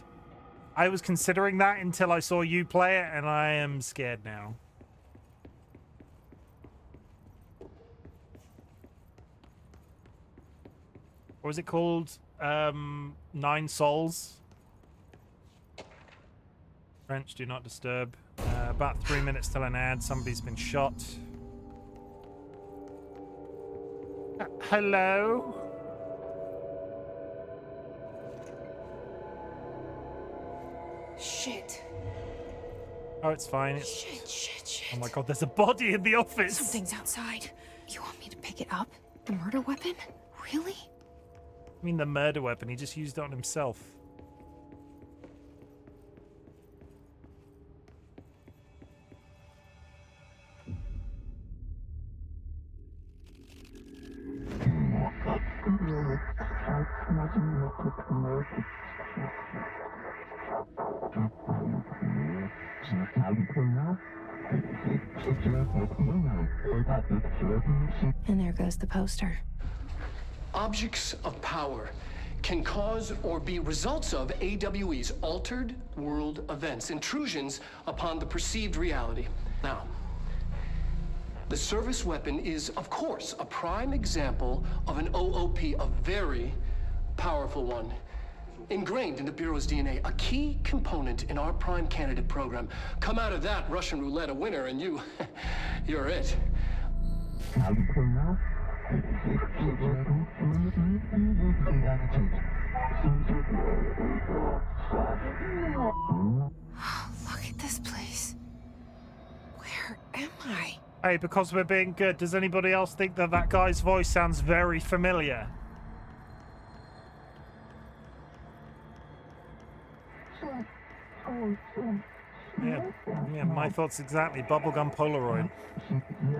I was considering that until I saw you play it, and I am scared now. What was it called? 9 Souls? French, do not disturb. About 3 minutes till an ad. Somebody's been shot. Hello? Shit. Oh, it's fine. It's... Shit. Oh my god, there's a body in the office. Something's outside. You want me to pick it up? The murder weapon? Really? I mean, the murder weapon. He just used it on himself. And there goes the poster. Objects of power can cause or be results of AWE's altered world events, intrusions upon the perceived reality. Now, the service weapon is, of course, a prime example of an OOP, a very powerful one. Ingrained in the Bureau's DNA, a key component in our prime candidate program. Come out of that Russian roulette a winner and you're it. Look at this place. Where am I? Hey, because we're being good, does anybody else think that that guy's voice sounds very familiar? Yeah, my thoughts exactly. Bubblegum Polaroid.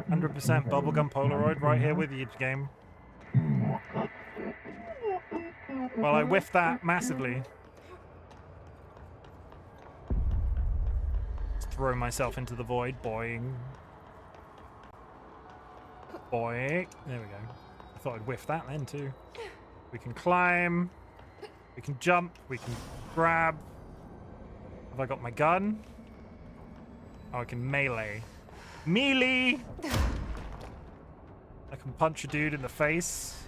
100% Bubblegum Polaroid right here with you, game. Well, I whiffed that massively. Just throw myself into the void. Boing. Boing. There we go. I thought I'd whiff that then, too. We can climb. We can jump. We can grab. Have I got my gun? Oh, I can melee. Melee! I can punch a dude in the face.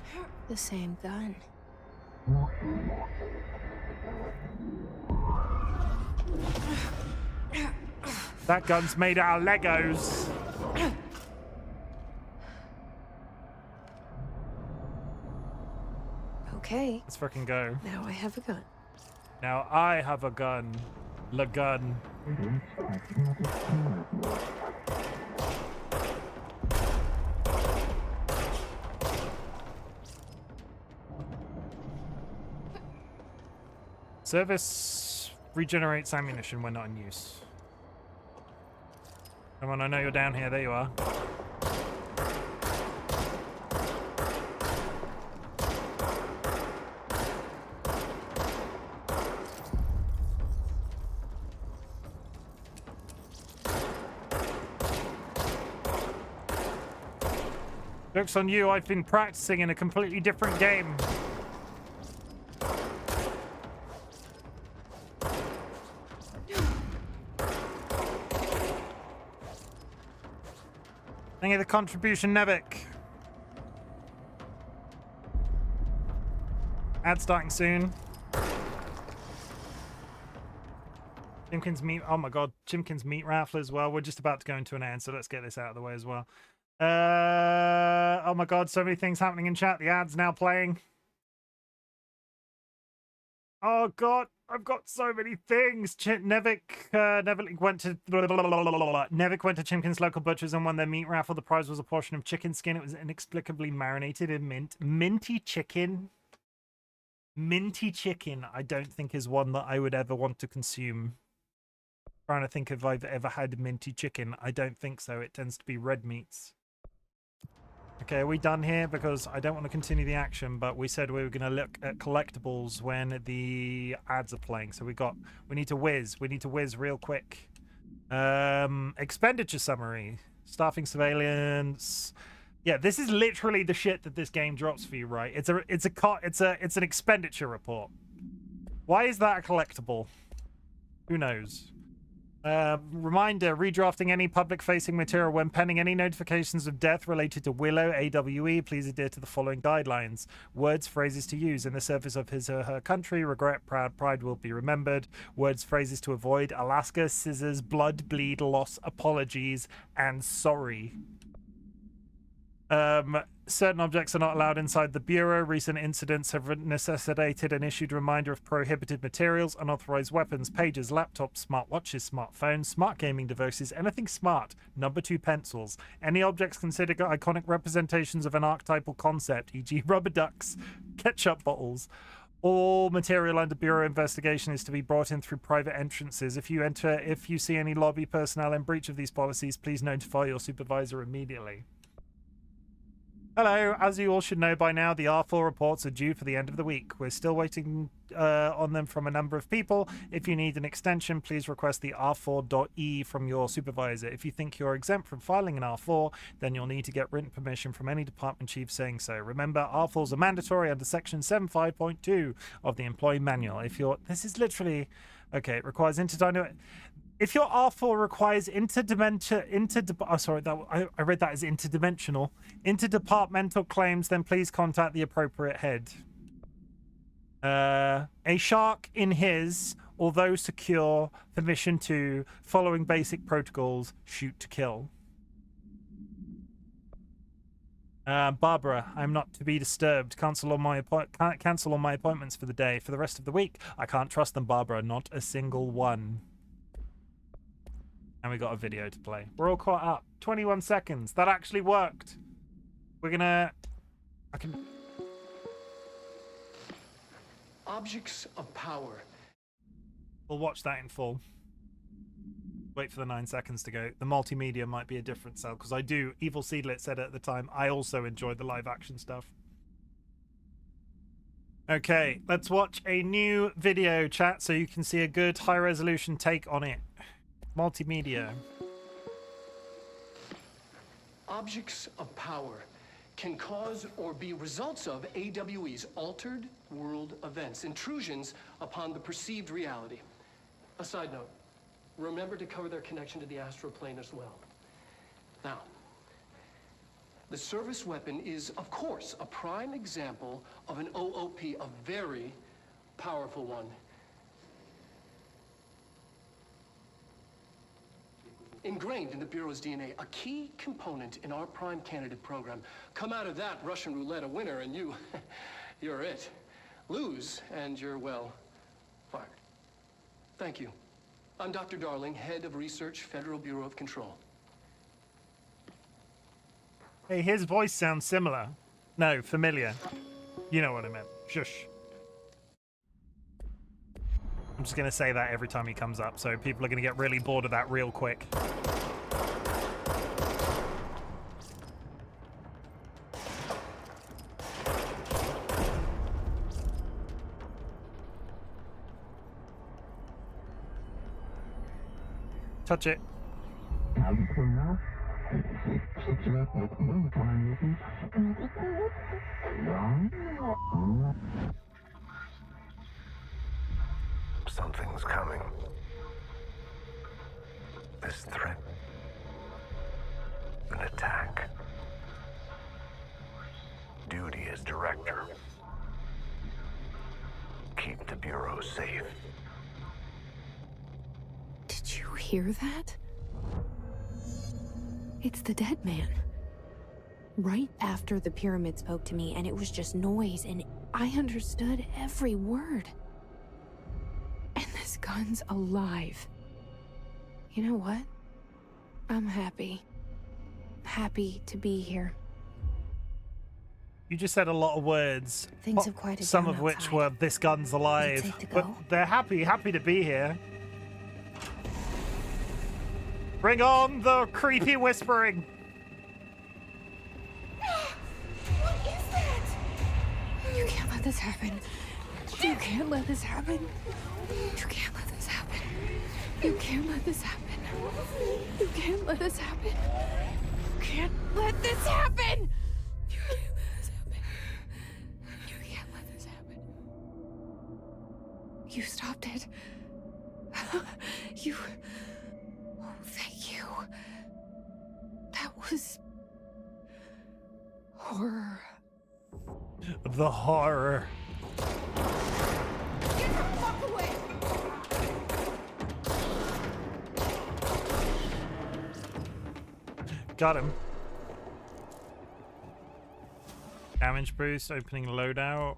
The same gun. That gun's made out of Legos. Okay, Let's fucking go. now I have a gun. Now I have a gun. La gun. Service regenerates ammunition when not in use. Come on, I know you're down here. There you are. Joke's on you, I've been practicing in a completely different game. Thank you for the contribution, Nevik. Ad starting soon. Chimken's meat. Oh my god, Chimken's meat raffle as well. We're just about to go into an ad, so let's get this out of the way as well. Oh my god, so many things happening in chat. The ad's now playing. Oh god, I've got so many things. Nevik went to Chimken's local butchers and won their meat raffle. The prize was a portion of chicken skin. It was inexplicably marinated in mint. Minty chicken. Minty chicken, I don't think is one that I would ever want to consume. Trying to think if I've ever had minty chicken. I don't think so. It tends to be red meats. Okay, are we done here? Because I don't want to continue the action, but we said we were going to look at collectibles when the ads are playing. So we need to whiz. We need to whiz real quick. Expenditure summary. Staffing surveillance. Yeah, this is literally the shit that this game drops for you, right? It's an expenditure report. Why is that a collectible? Who knows? Reminder, redrafting any public-facing material when pending any notifications of death related to Willow, AWE, please adhere to the following guidelines. Words, phrases to use in the service of his or her country. Regret, proud, pride will be remembered. Words, phrases to avoid. Alaska, scissors, blood, bleed, loss, apologies, and sorry. Certain objects are not allowed inside the Bureau. Recent incidents have necessitated an issued reminder of prohibited materials, unauthorized weapons, pages, laptops, smartwatches, smartphones, smart gaming devices, anything smart, number 2 pencils, any objects considered iconic representations of an archetypal concept, e.g. rubber ducks, ketchup bottles. All material under Bureau investigation is to be brought in through private entrances. If you see any lobby personnel in breach of these policies, please notify your supervisor immediately. Hello, as you all should know by now, the R4 reports are due for the end of the week. We're still waiting on them from a number of people. If you need an extension, please request the R4.E from your supervisor. If you think you're exempt from filing an R4, then you'll need to get written permission from any department chief saying so. Remember, R4s are mandatory under section 75.2 of the employee manual. This is literally, okay, it requires if your R4 requires I read that as interdepartmental claims, then please contact the appropriate head. A shark in his, although secure, permission to, following basic protocols, shoot to kill. Barbara, I'm not to be disturbed. Cancel all my appointments for the day. For the rest of the week, I can't trust them, Barbara. Not a single one. And we got a video to play. We're all caught up. 21 seconds. That actually worked. Objects of power. We'll watch that in full. Wait for the 9 seconds to go. The multimedia might be a different sell, because Evil Seedlit said at the time, I also enjoyed the live action stuff. Okay, let's watch a new video, chat, so you can see a good high resolution take on it. Multimedia. Objects of power can cause or be results of AWE's altered world events, intrusions upon the perceived reality. A side note, remember to cover their connection to the astral plane as well. Now, The service weapon is, of course, a prime example of an OOP, a very powerful one. Ingrained in the Bureau's DNA, a key component in our prime candidate program. Come out of that Russian roulette a winner and you're it. Lose and you're, well, fired. Thank you. I'm Dr. Darling, head of research, Federal Bureau of Control. Hey, his voice sounds similar. No, familiar. You know what I meant. Shush. I'm just going to say that every time he comes up, so people are going to get really bored of that real quick. Touch it. Something's coming. This threat. An attack. Duty as director. Keep the Bureau safe. Did you hear that? It's the dead man. Right after the pyramid spoke to me, and it was just noise, and I understood every word. And this gun's alive. You know what? I'm happy. Happy to be here. You just said a lot of words. Things have quieted some down of which outside. were "this gun's alive," safe to but go? they're happy to be here. Bring on the creepy whispering. What is that? You can't let this happen. You can't let this happen. You can't let this happen. You can't let this happen. You can't let this happen. You can't let this happen. You can't let this happen. You can't let this happen. You stopped it. You... Oh, thank you. That was... horror. The horror. Get the fuck away! Got him. Damage boost, opening loadout.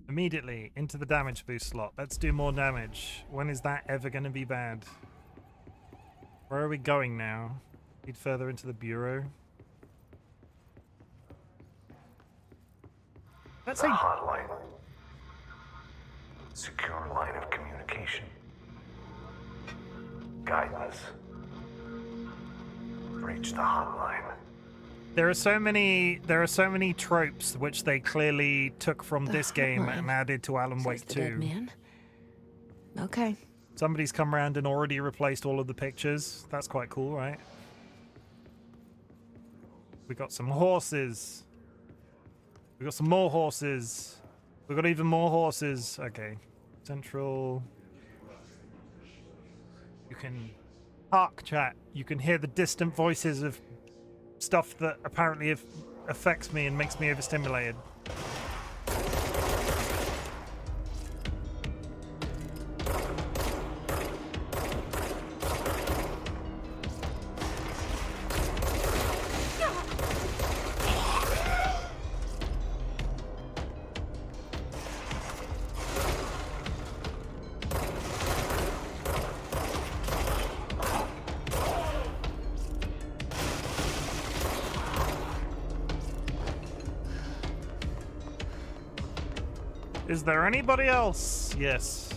Immediately into the damage boost slot. Let's do more damage. When is that ever going to be bad? Where are we going now? Need further into the Bureau. Let's The say hotline. Secure line of communication. Guidance. Reach the hotline. there are so many tropes which they clearly took from The this game hotline. and added to Alan Says Wake the dead 2. man. Okay. Somebody's come around and already replaced all of the pictures. That's quite cool, right? We got some horses. We got some more horses. We got even more horses. Okay. Central. You can hark, chat. You can hear the distant voices of stuff that apparently affects me and makes me overstimulated. Is there anybody else? Yes.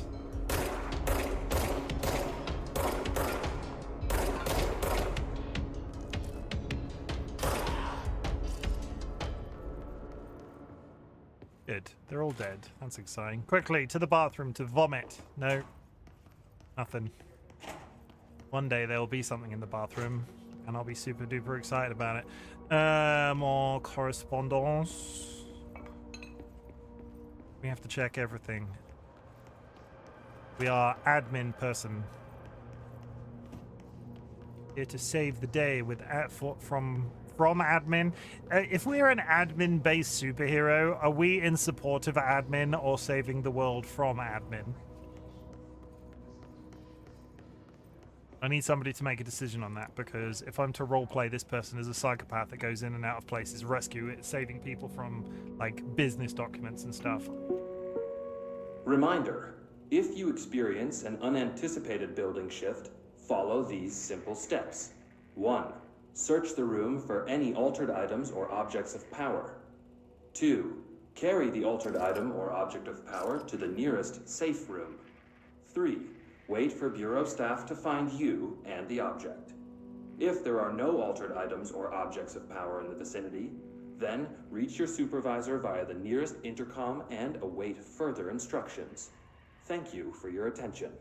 Good. They're all dead. That's exciting. Quickly, to the bathroom to vomit. No. Nothing. One day there will be something in the bathroom, and I'll be super duper excited about it. More correspondence. We have to check everything. We are admin person. Here to save the day with from admin. If we're an admin-based superhero, are we in support of admin or saving the world from admin? I need somebody to make a decision on that, because if I'm to roleplay this person as a psychopath that goes in and out of places, saving people from, like, business documents and stuff. Reminder, if you experience an unanticipated building shift, follow these simple steps. 1. Search the room for any altered items or objects of power. 2. Carry the altered item or object of power to the nearest safe room. 3. Wait for Bureau staff to find you and the object. If there are no altered items or objects of power in the vicinity, then reach your supervisor via the nearest intercom and await further instructions. Thank you for your attention.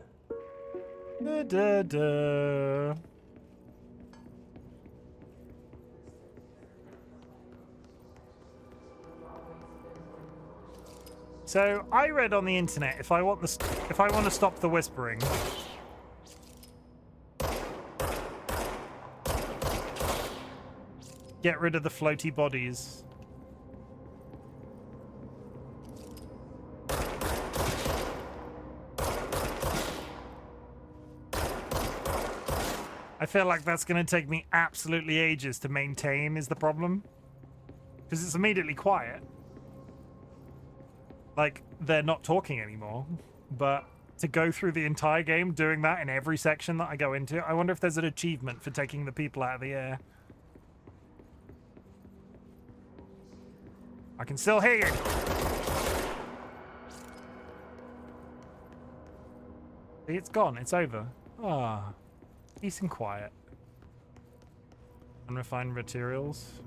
So I read on the internet, if I want to stop the whispering, get rid of the floaty bodies. I feel like that's going to take me absolutely ages to maintain is the problem. Because it's immediately quiet. Like, they're not talking anymore. But to go through the entire game doing that in every section that I go into, I wonder if there's an achievement for taking the people out of the air. I can still hear you. See, it's gone. It's over. Ah, peace and quiet. Unrefined materials.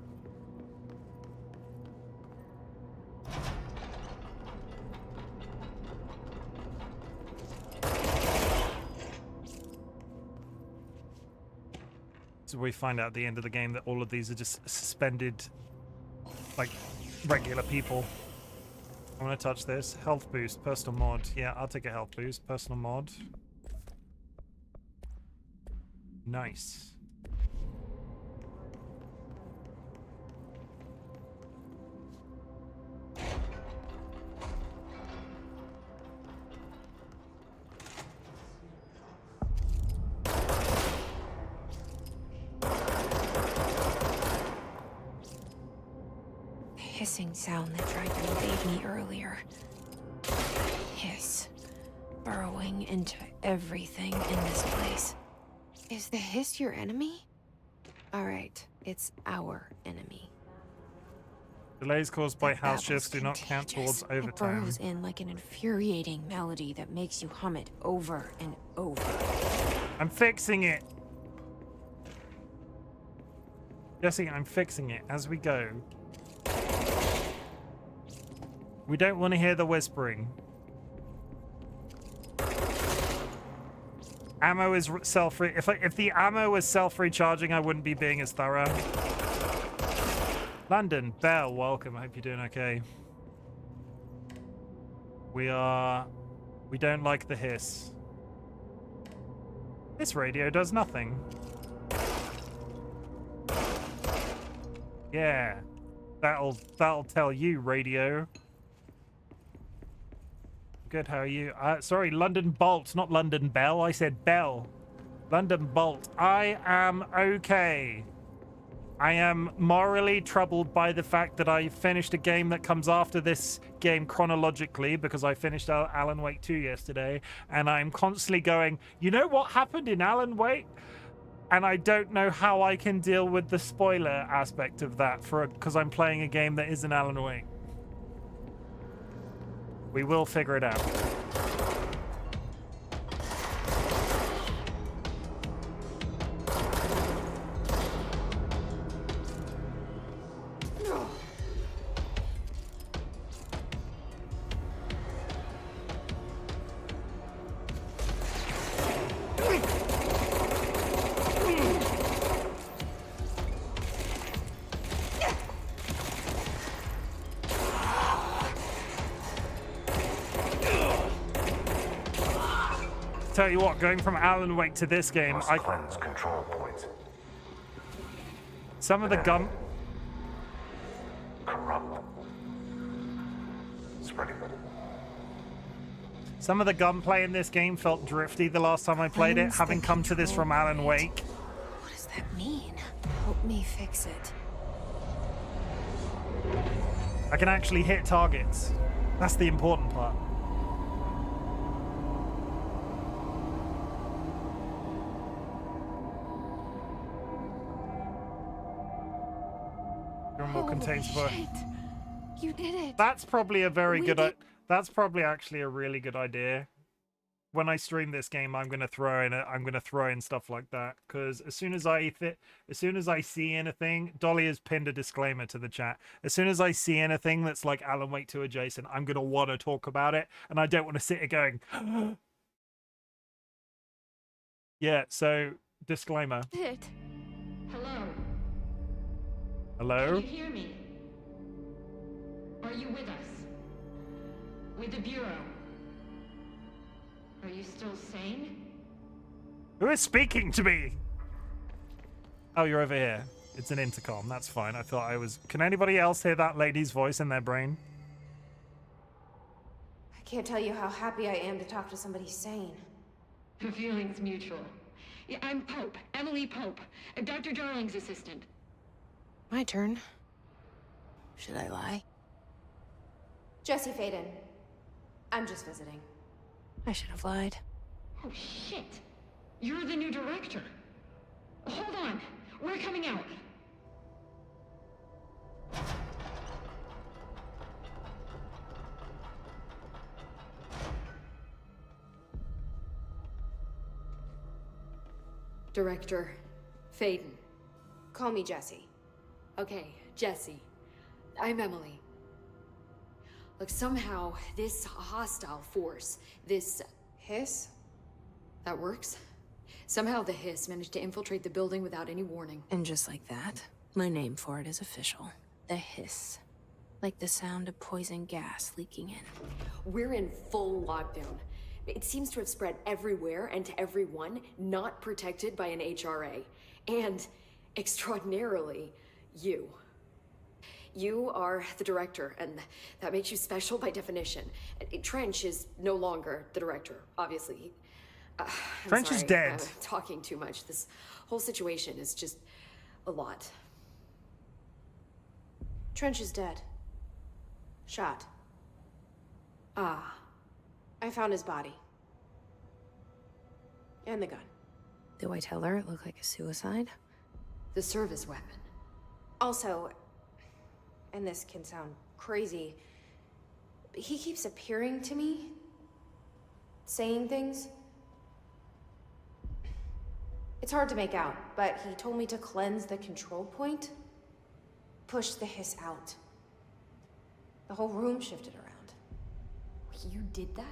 So we find out at the end of the game that all of these are just suspended, like, regular people. I want to touch this. Health boost, personal mod. Yeah, I'll take a health boost. Personal mod. Nice. Hissing sound that tried to invade me earlier. Hiss. Burrowing into everything in this place. Is the hiss your enemy? Alright, it's our enemy. Delays caused by That house babble's shifts do not count contagious. towards It overtime. burrows in like an infuriating melody that makes you hum it over and over. I'm fixing it. Jesse, I'm fixing it as we go. We don't want to hear the whispering. Ammo is self-re- if the ammo was self-recharging, I wouldn't be being as thorough. London, Belle, welcome. I hope you're doing okay. We don't like the hiss. This radio does nothing. Yeah. That'll tell you, radio. Good, how are you? Sorry, London Bolt, not London Bell. I said Bell. London Bolt. I am okay. I am morally troubled by the fact that I finished a game that comes after this game chronologically, because I finished Alan Wake 2 yesterday, and I'm constantly going, you know what happened in Alan Wake? And I don't know how I can deal with the spoiler aspect of that because I'm playing a game that isn't Alan Wake. We will figure it out. Tell you what, going from Alan Wake to this game, Must cleanse control points. Some of the gun... Corrupt. Spreading them. Some of the gunplay in this game felt drifty the last time I played it, having come to this from Alan Wake. What does that mean? Help me fix it. I can actually hit targets. That's the important part. Contains both. You did it. That's probably a very good. did- That's probably actually a really good idea. When I stream this game, I'm gonna throw in stuff like that, because as soon as I see anything, Dolly has pinned a disclaimer to the chat. As soon as I see anything that's like Alan Wake 2 adjacent, I'm gonna want to talk about it, and I don't want to sit here going. Yeah. So disclaimer. It. Hello? Hello. Can you hear me? Are you with us? With the Bureau? Are you still sane? Who is speaking to me? Oh, you're over here. It's an intercom. That's fine. I thought I was... Can anybody else hear that lady's voice in their brain? I can't tell you how happy I am to talk to somebody sane. The feeling's mutual. Yeah, I'm Pope, Emily Pope, Dr. Darling's assistant. My turn. Should I lie? Jesse Faden. I'm just visiting. I should have lied. Oh, shit. You're the new director. Hold on. We're coming out. Director Faden. Call me Jesse. Okay, Jesse. I'm Emily. Look, somehow this hostile force, this Hiss? that works. Somehow the hiss managed to infiltrate the building without any warning. And just like that, my name for it is official. The hiss. Like the sound of poison gas leaking in. We're in full lockdown. It seems to have spread everywhere and to everyone not protected by an HRA. And, extraordinarily, you. You are the director, and that makes you special by definition. Trench is no longer the director, obviously. Trench is dead. I'm talking too much. This whole situation is just a lot. Trench is dead. Shot. Ah. I found his body. And the gun. Do I tell her it looked like a suicide? The service weapon. Also, and this can sound crazy, but he keeps appearing to me, saying things. It's hard to make out, but he told me to cleanse the control point, push the hiss out. The whole room shifted around. You did that?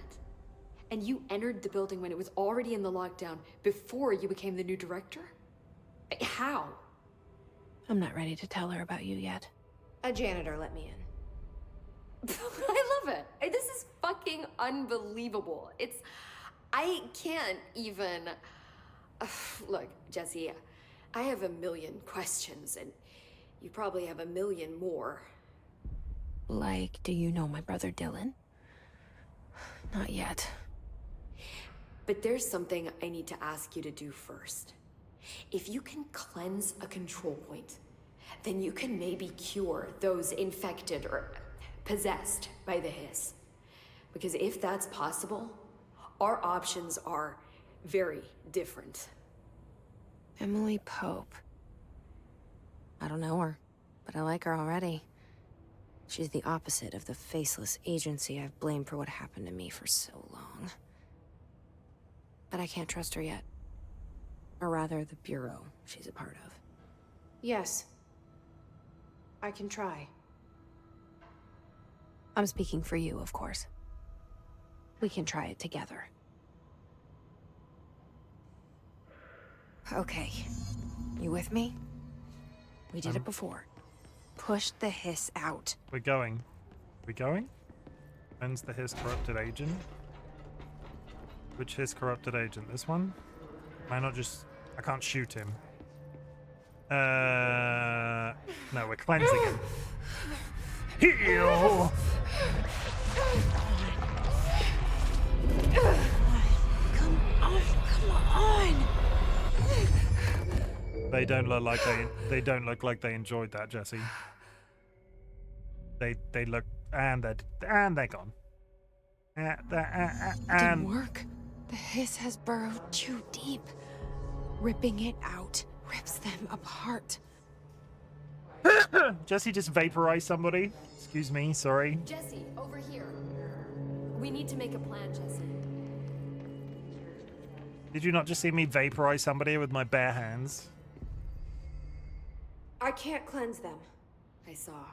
And you entered the building when it was already in the lockdown before you became the new director? How? I'm not ready to tell her about you yet. A janitor let me in. I love it. This is fucking unbelievable. I can't even... Look, Jesse, I have a million questions, and you probably have a million more. Like, do you know my brother Dylan? Not yet. But there's something I need to ask you to do first. If you can cleanse a control point, then you can maybe cure those infected or possessed by the hiss. Because if that's possible, our options are very different. Emily Pope. I don't know her, but I like her already. She's the opposite of the faceless agency I've blamed for what happened to me for so long. But I can't trust her yet. Or rather, the Bureau she's a part of. Yes. I can try. I'm speaking for you, of course. We can try it together. Okay. You with me? We did it before. Push the hiss out. We're going. We going? When's the hiss corrupted agent? Which hiss corrupted agent? This one? Am I not just... I can't shoot him. No, we're cleansing him. Heal! Come on. They don't look like they enjoyed that, Jesse. They look, and they're gone. It And didn't work. The hiss has burrowed too deep. Ripping it out rips them apart. Jesse just vaporized somebody. Excuse me, sorry. Jesse, over here. We need to make a plan, Jesse. Did you not just see me vaporize somebody with my bare hands? I can't cleanse them. I saw.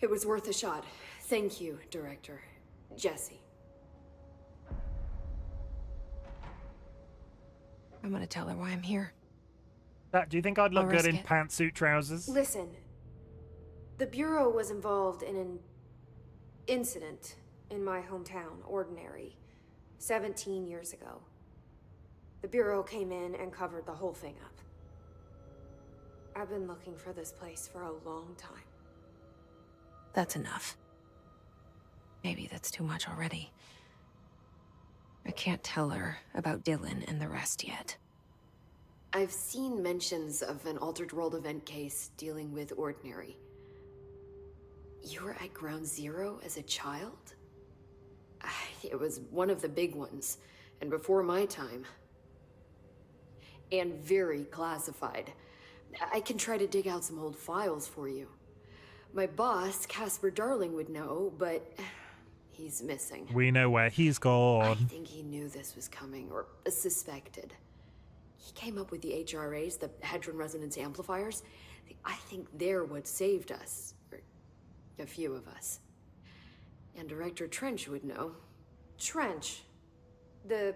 It was worth a shot. Thank you, Director. Jesse. I'm gonna tell her why I'm here. Do you think I'd look I'll good risk in it. pantsuit trousers? Listen, the Bureau was involved in an incident in my hometown, Ordinary, 17 years ago. The Bureau came in and covered the whole thing up. I've been looking for this place for a long time. That's enough. Maybe that's too much already. I can't tell her about Dylan and the rest yet. I've seen mentions of an Altered World event case dealing with Ordinary. You were at Ground Zero as a child? It was one of the big ones, and before my time. And very classified. I can try to dig out some old files for you. My boss, Casper Darling, would know, but he's missing. We know where he's I gone. think he knew this was coming, or suspected. He came up with the HRAs, the Hadron Resonance Amplifiers. I think they're what saved us. Or a few of us. And Director Trench would know. Trench, the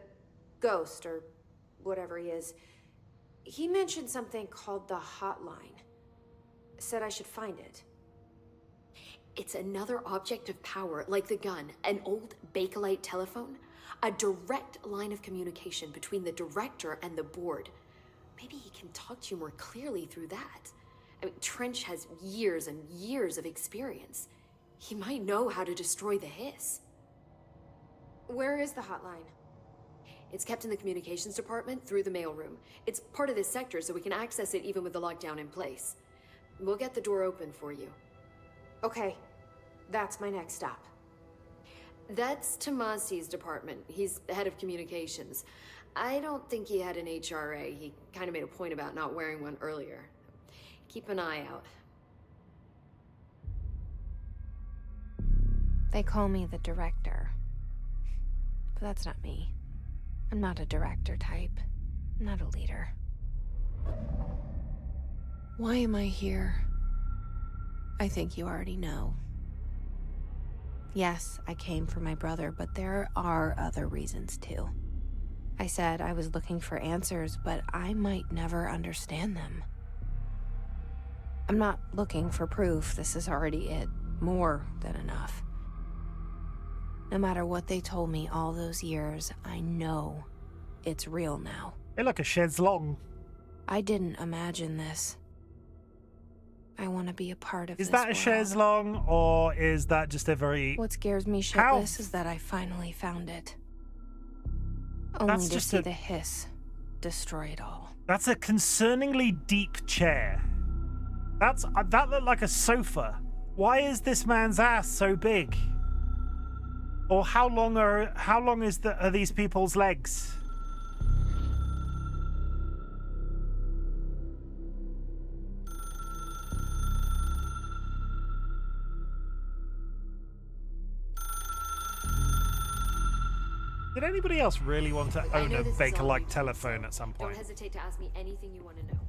ghost, or whatever he is, he mentioned something called the Hotline. Said I should find it. It's another object of power, like the gun, an old Bakelite telephone, a direct line of communication between the director and the board. Maybe he can talk to you more clearly through that. I mean, Trench has years and years of experience. He might know how to destroy the hiss. Where is the hotline? It's kept in the communications department through the mailroom. It's part of this sector, so we can access it even with the lockdown in place. We'll get the door open for you. Okay, that's my next stop. That's Tomasi's department. He's the head of communications. I don't think he had an HRA. He kind of made a point about not wearing one earlier. Keep an eye out. They call me the director. But that's not me. I'm not a director type. I'm not a leader. Why am I here? I think you already know. Yes, I came for my brother, but there are other reasons too. I said I was looking for answers, but I might never understand them. I'm not looking for proof. This is already it. More than enough. No matter what they told me all those years, I know it's real now. Hey, look, a chaise long. I didn't imagine this. I want to be a part of this Is that a world. chaise long, or is that just a very... What scares me How- shitless is that I finally found it. Only That's to just see a- the hiss destroy it all. That's a concerningly deep chair. That looked like a sofa. Why is this man's ass so big? Or how long are these people's legs? Did anybody else really want to I own know a this is all Baker-like you do, telephone so at some point? Don't hesitate to ask me anything you want to know.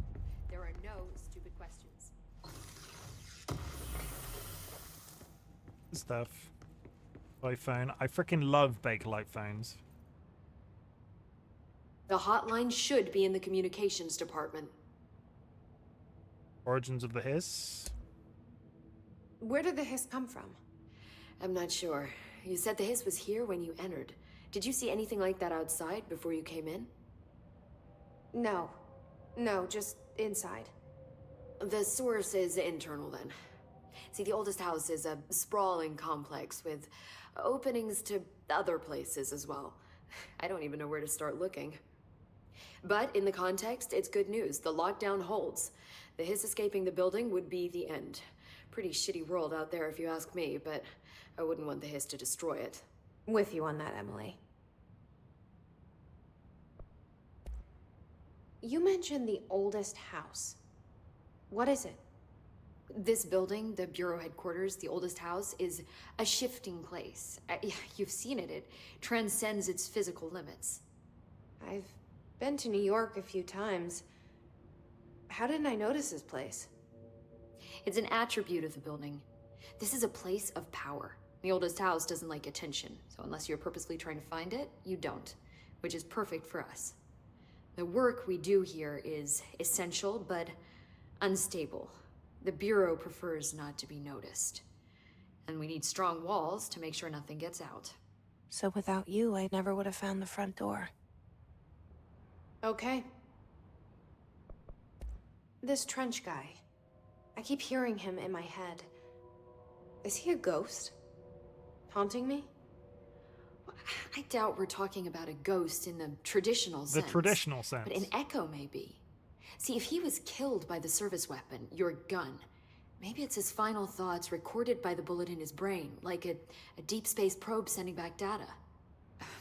There are no stupid questions. Stuff. iPhone. I freaking love Bakelite phones. The hotline should be in the communications department. Origins of the Hiss. Where did the hiss come from? I'm not sure. You said the hiss was here when you entered. Did you see anything like that outside before you came in? No, just inside? The source is internal then. See, the oldest house is a sprawling complex with openings to other places as well. I don't even know where to start looking. But in the context, it's good news. The lockdown holds. The hiss escaping the building would be the end. Pretty shitty world out there if you ask me, but I wouldn't want the hiss to destroy it. With you on that, Emily. You mentioned the oldest house. What is it? This building, the Bureau headquarters, the oldest house, is a shifting place. You've seen it. It transcends its physical limits. I've been to New York a few times. How didn't I notice this place? It's an attribute of the building. This is a place of power. The oldest house doesn't like attention, so unless you're purposely trying to find it, you don't, which is perfect for us. The work we do here is essential, but unstable. The Bureau prefers not to be noticed. And we need strong walls to make sure nothing gets out. So without you, I never would have found the front door. Okay. This Trench guy. I keep hearing him in my head. Is he a ghost? Haunting me? I doubt we're talking about a ghost in the traditional sense. The traditional sense. But an echo, maybe. See, if he was killed by the service weapon, your gun, maybe it's his final thoughts recorded by the bullet in his brain, like a deep space probe sending back data.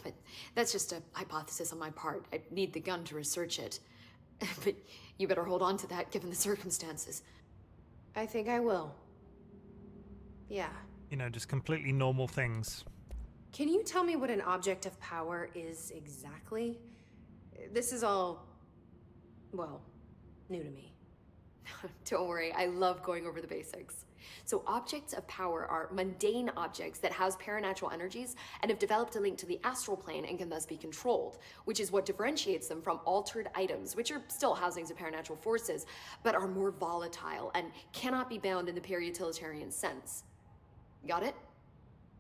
But that's just a hypothesis on my part. I'd need the gun to research it. But you better hold on to that given the circumstances. I think I will. Yeah. You know, just completely normal things. Can you tell me what an object of power is exactly? This is all, well, new to me. Don't worry, I love going over the basics. So objects of power are mundane objects that house paranatural energies and have developed a link to the astral plane and can thus be controlled, which is what differentiates them from altered items, which are still housings of paranatural forces, but are more volatile and cannot be bound in the peri-utilitarian sense. Got it?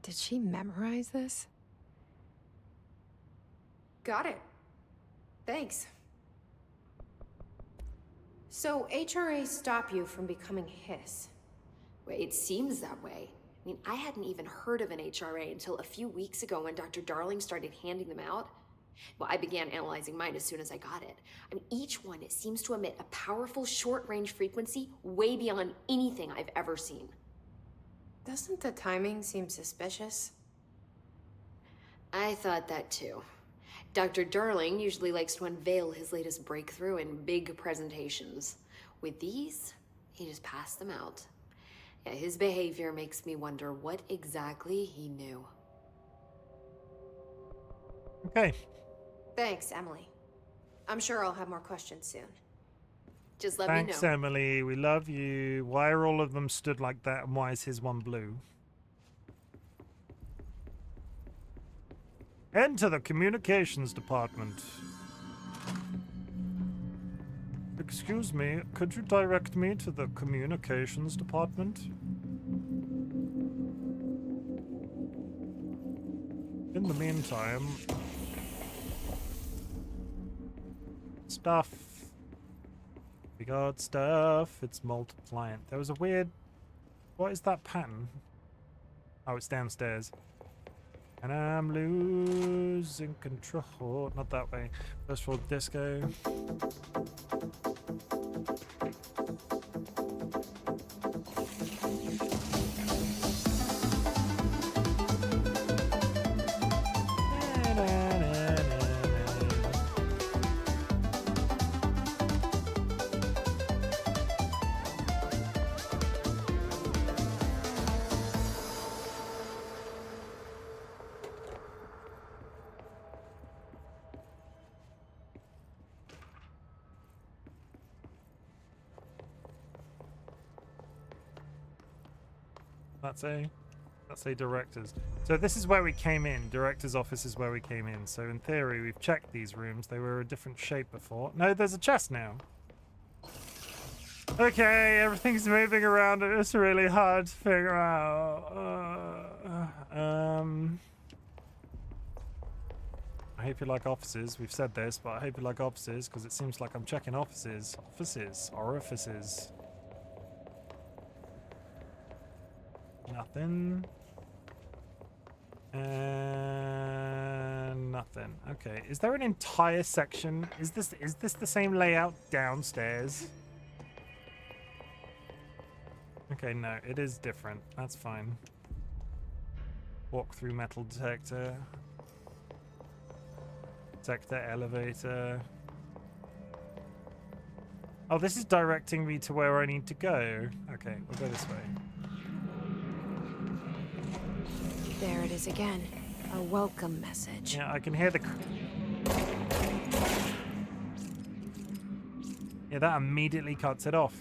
Did she memorize this? Got it. Thanks. So HRA stop you from becoming Hiss? Well, it seems that way. I mean, I hadn't even heard of an HRA until a few weeks ago when Dr. Darling started handing them out. Well, I began analyzing mine as soon as I got it. I mean, each one, it seems to emit a powerful short-range frequency way beyond anything I've ever seen. Doesn't the timing seem suspicious? I thought that too. Dr. Darling usually likes to unveil his latest breakthrough in big presentations. With these, he just passed them out. Yeah, his behavior makes me wonder what exactly he knew. Okay. Thanks, Emily. I'm sure I'll have more questions soon. Just let me know. Thanks, Emily. We love you. Why are all of them stood like that, and why is his one blue? Enter the communications department. Excuse me, could you direct me to the communications department? In the meantime... Stuff. We got stuff. It's multiplying. There was a weird... What is that pattern? Oh, it's downstairs. And I'm losing control. Not that way. First floor disco. That's a director's. So this is where we came in. Director's office is where we came in. So in theory, we've checked these rooms. They were a different shape before. No, there's a chest now. Okay, everything's moving around and it's really hard to figure out. I hope you like offices. We've said this, but I hope you like offices because it seems like I'm checking offices. Orifices. Nothing. And nothing. Okay. Is there an entire section? Is this the same layout downstairs? Okay, no, it is different. That's fine. Walk through metal detector. Sector elevator. Oh, this is directing me to where I need to go. Okay, we'll go this way. There it is again. A welcome message. Yeah, I can hear the... Yeah, that immediately cuts it off.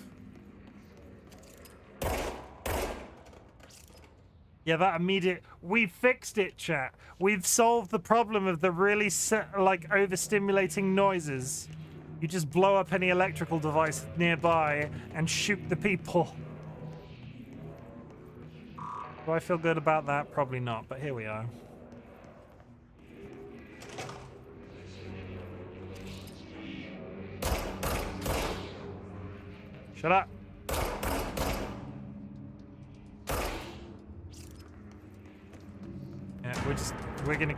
Yeah, that immediate... We fixed it, chat. We've solved the problem of the really, like, overstimulating noises. You just blow up any electrical device nearby and shoot the people. Do I feel good about that? Probably not, but here we are. Shut up. Yeah, we're gonna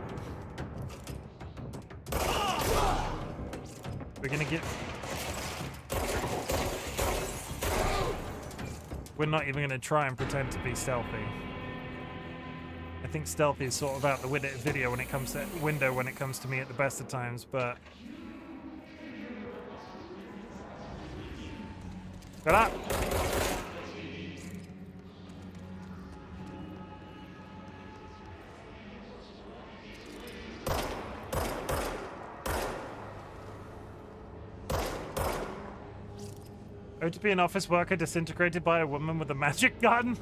get... We're not even gonna try and pretend to be stealthy. I think stealthy is sort of out the window when it comes to me at the best of times, but... Shut up! Oh, to be an office worker disintegrated by a woman with a magic gun?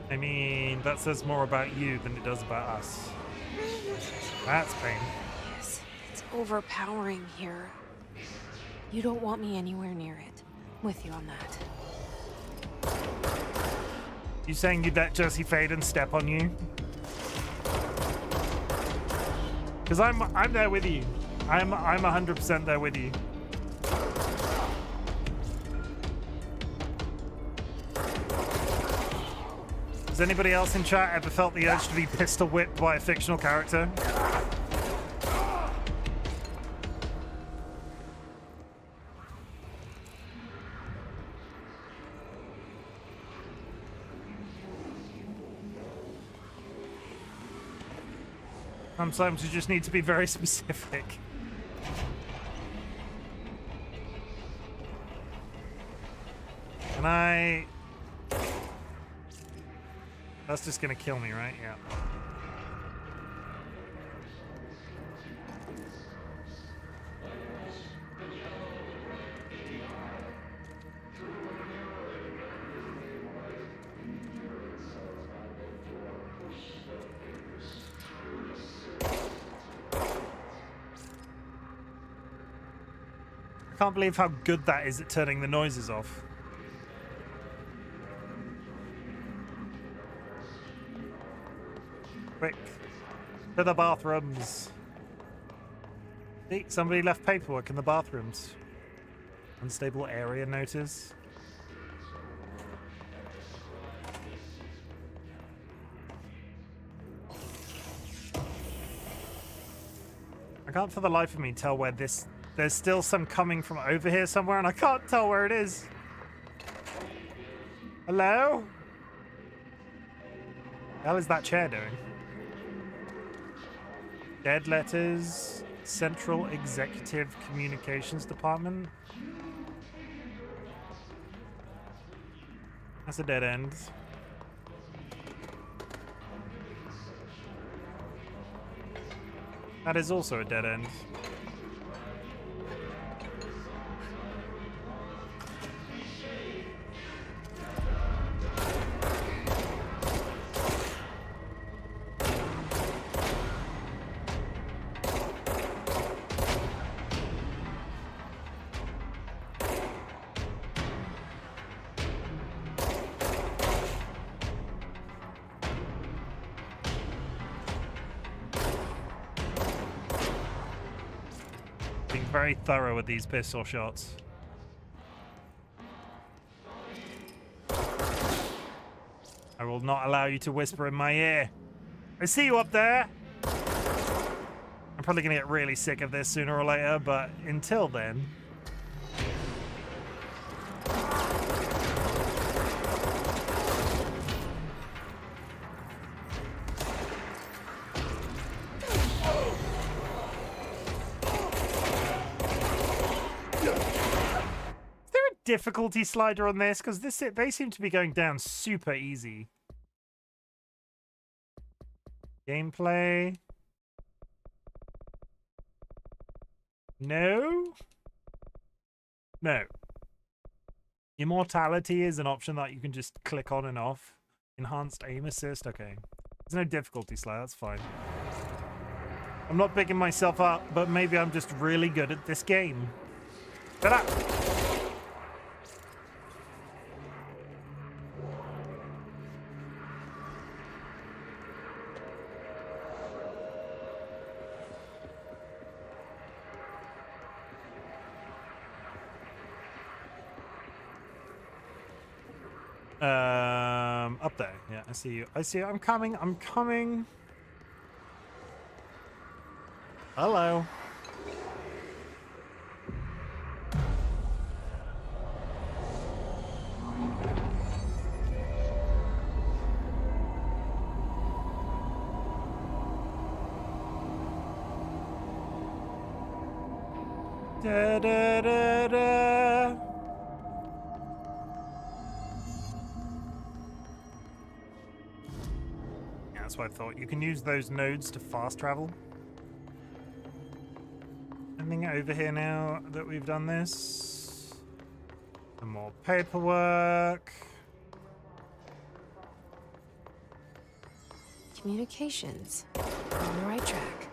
I mean, that says more about you than it does about us. That's pain. Yes, it's overpowering here. You don't want me anywhere near it. With you on that. You saying you'd let Josie Faden step on you? Because I'm there with you. I'm 100% there with you. Has anybody else in chat ever felt the urge to be pistol whipped by a fictional character? Sometimes you just need to be very specific. And that's just gonna kill me, right? Yeah. I can't believe how good that is at turning the noises off. Quick, to the bathrooms. See, somebody left paperwork in the bathrooms. Unstable area notice. I can't for the life of me tell where this... There's still some coming from over here somewhere, and I can't tell where it is. Hello? What the hell is that chair doing? Dead letters. Central Executive Communications Department. That's a dead end. That is also a dead end. very thorough with these pistol shots. I will not allow you to whisper in my ear. I see you up there. I'm probably going to get really sick of this sooner or later, but until then... difficulty slider on this, because they seem to be going down super easy. Gameplay. No. Immortality is an option that you can just click on and off. Enhanced aim assist. Okay, there's no difficulty slider. That's fine. I'm not picking myself up, but maybe I'm just really good at this game. Shut up. Up there. Yeah, I see you. I see you. I'm coming. I'm coming. Hello. Da da da da. That's what I thought. You can use those nodes to fast travel. Anything over here now that we've done this? Some more paperwork. Communications. On the right track.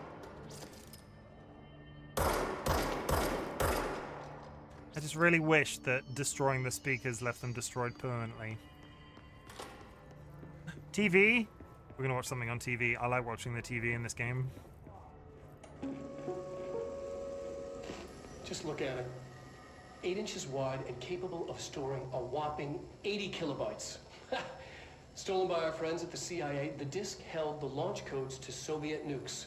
I just really wish that destroying the speakers left them destroyed permanently. TV? We're gonna watch something on TV. I like watching the TV in this game. Just look at it. 8 inches wide and capable of storing a whopping 80 kilobytes. Stolen by our friends at the CIA, the disk held the launch codes to Soviet nukes.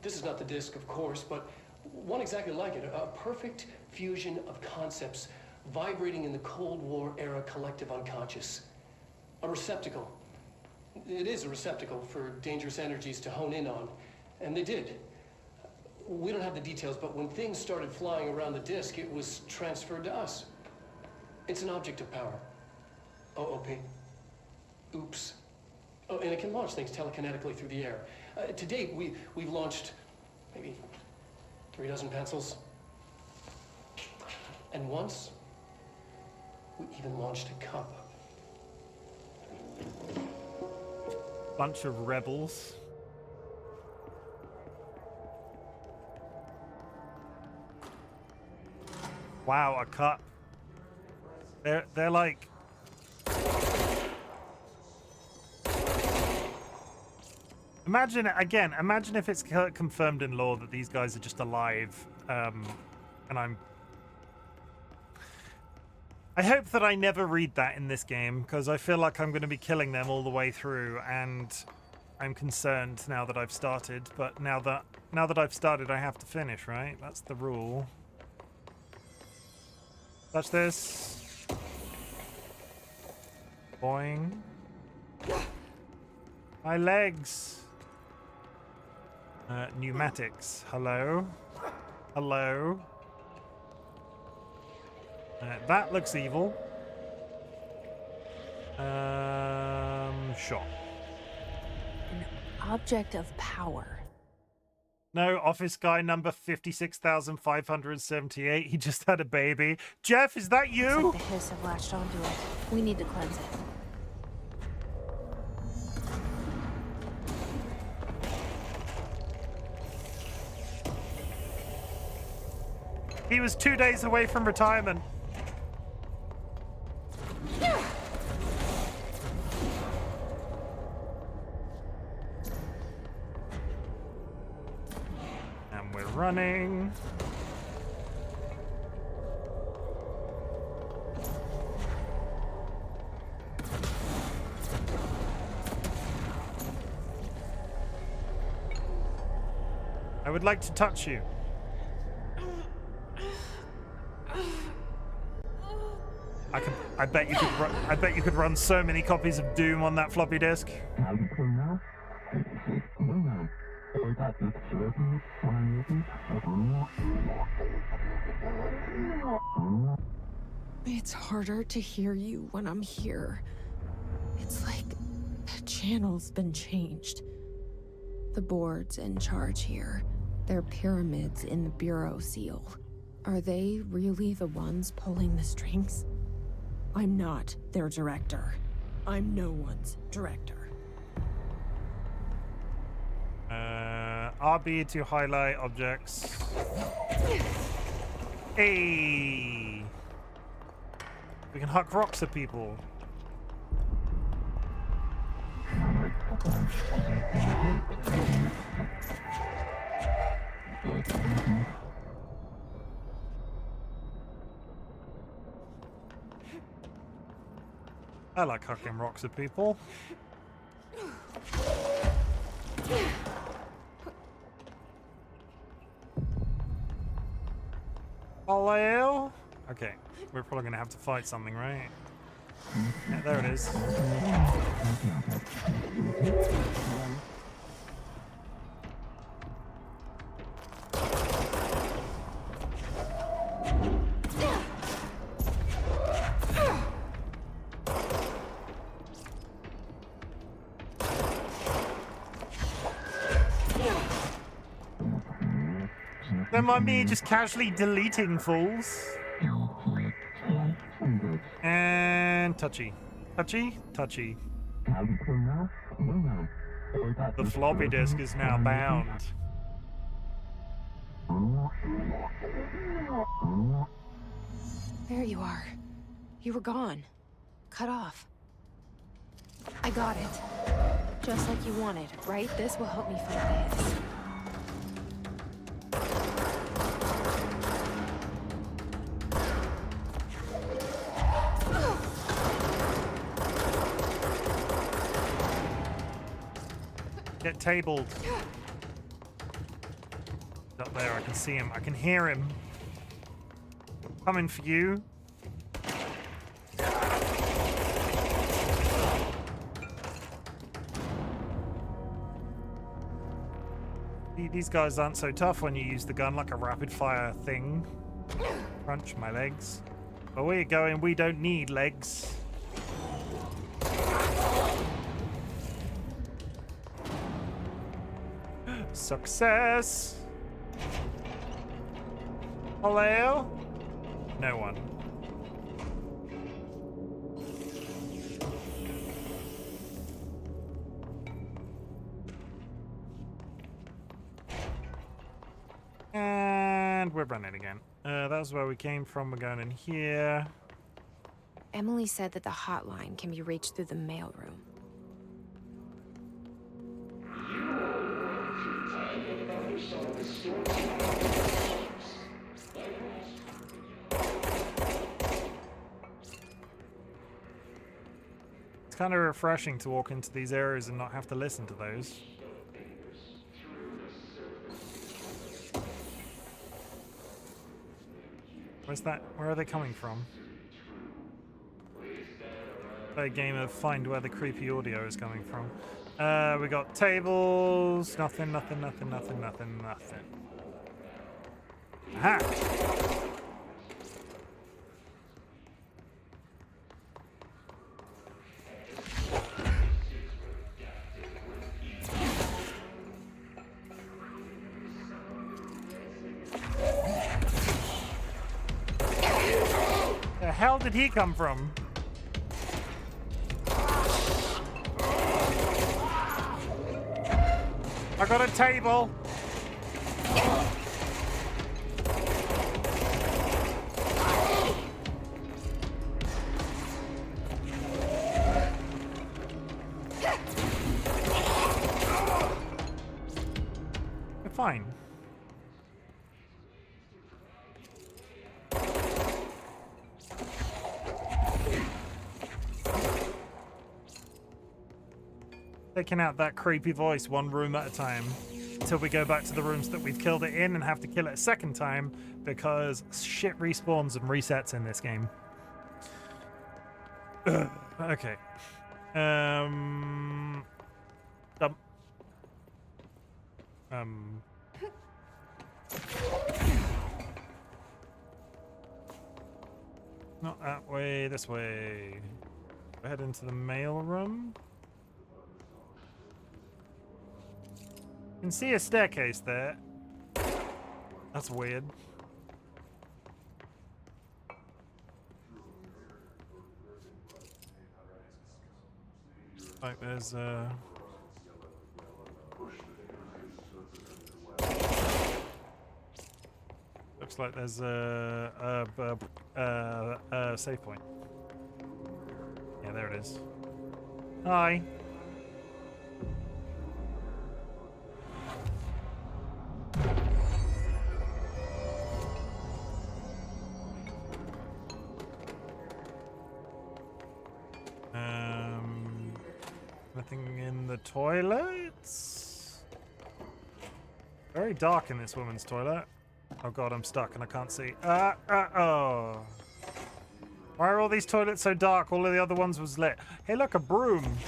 This is not the disk, of course, but one exactly like it. A perfect fusion of concepts vibrating in the Cold War era collective unconscious. A receptacle. It is a receptacle for dangerous energies to hone in on, and they did. We don't have the details, but when things started flying around the disk, it was transferred to us. It's an object of power. OOP. Oops. Oh, and it can launch things telekinetically through the air. To date, we've launched maybe 3 dozen pencils. And once, we even launched a cup. Bunch of rebels. Wow, a cup. They're like... Imagine if it's confirmed in law that these guys are just alive, and I hope that I never read that in this game, because I feel like I'm going to be killing them all the way through, and I'm concerned now that I've started. But now that I've started, I have to finish, right? That's the rule. Touch this. Boing. My legs. Pneumatics. Hello. Hello. That looks evil. Sure. An object of power. No, office guy number 56,578. He just had a baby. Jeff, is that you? Looks like the hiss have latched onto it. We need to cleanse it. He was 2 days away from retirement. running. I would like to touch you. I bet you could run. I bet you could run so many copies of Doom on that floppy disk. It's harder to hear you when I'm here. It's like the channel's been changed. The board's in charge here. They're pyramids in the Bureau seal. Are they really the ones pulling the strings? I'm not their director. I'm no one's director. RB to highlight objects. Hey! We can huck rocks at people. I like hucking rocks at people. Hello? Okay, we're probably gonna have to fight something, right? Yeah, there it is. Don't mind me just casually deleting fools. And touchy. Touchy? Touchy. The floppy disk is now bound. There you are. You were gone. Cut off. I got it. Just like you wanted, right? This will help me find this. Get tabled. Up there, I can see him. I can hear him. Coming for you. These guys aren't so tough when you use the gun like a rapid fire thing. Crunch my legs. But where you're going, we don't need legs. Success! Hello? No one. And we're running again. That's where we came from. We're going in here. Emily said that the hotline can be reached through the mailroom. It's kind of refreshing to walk into these areas and not have to listen to those. Where's that? Where are they coming from? Play a game of find where the creepy audio is coming from. We got tables. Nothing, nothing, nothing, nothing, nothing, nothing. Aha! The hell did he come from? I got a table. We're fine. clicking out that creepy voice one room at a time until we go back to the rooms that we've killed it in and have to kill it a second time because shit respawns and resets in this game. Okay. Dump. Not that way, this way. We'll head into the mail room. You can see a staircase there. That's weird. Like there's looks like there's a save point. Yeah, there it is. Hi. Nothing in the toilets. Very dark in this woman's toilet. Oh god, I'm stuck and I can't see. Oh. Why are all these toilets so dark? All of the other ones was lit. Hey, look, a broom.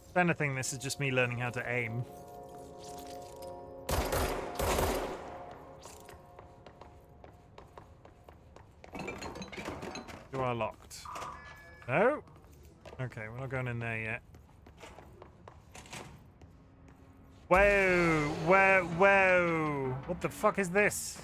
If anything, this is just me learning how to aim. You are locked. No? Okay, we're not going in there yet. Whoa! Whoa! Whoa! What the fuck is this?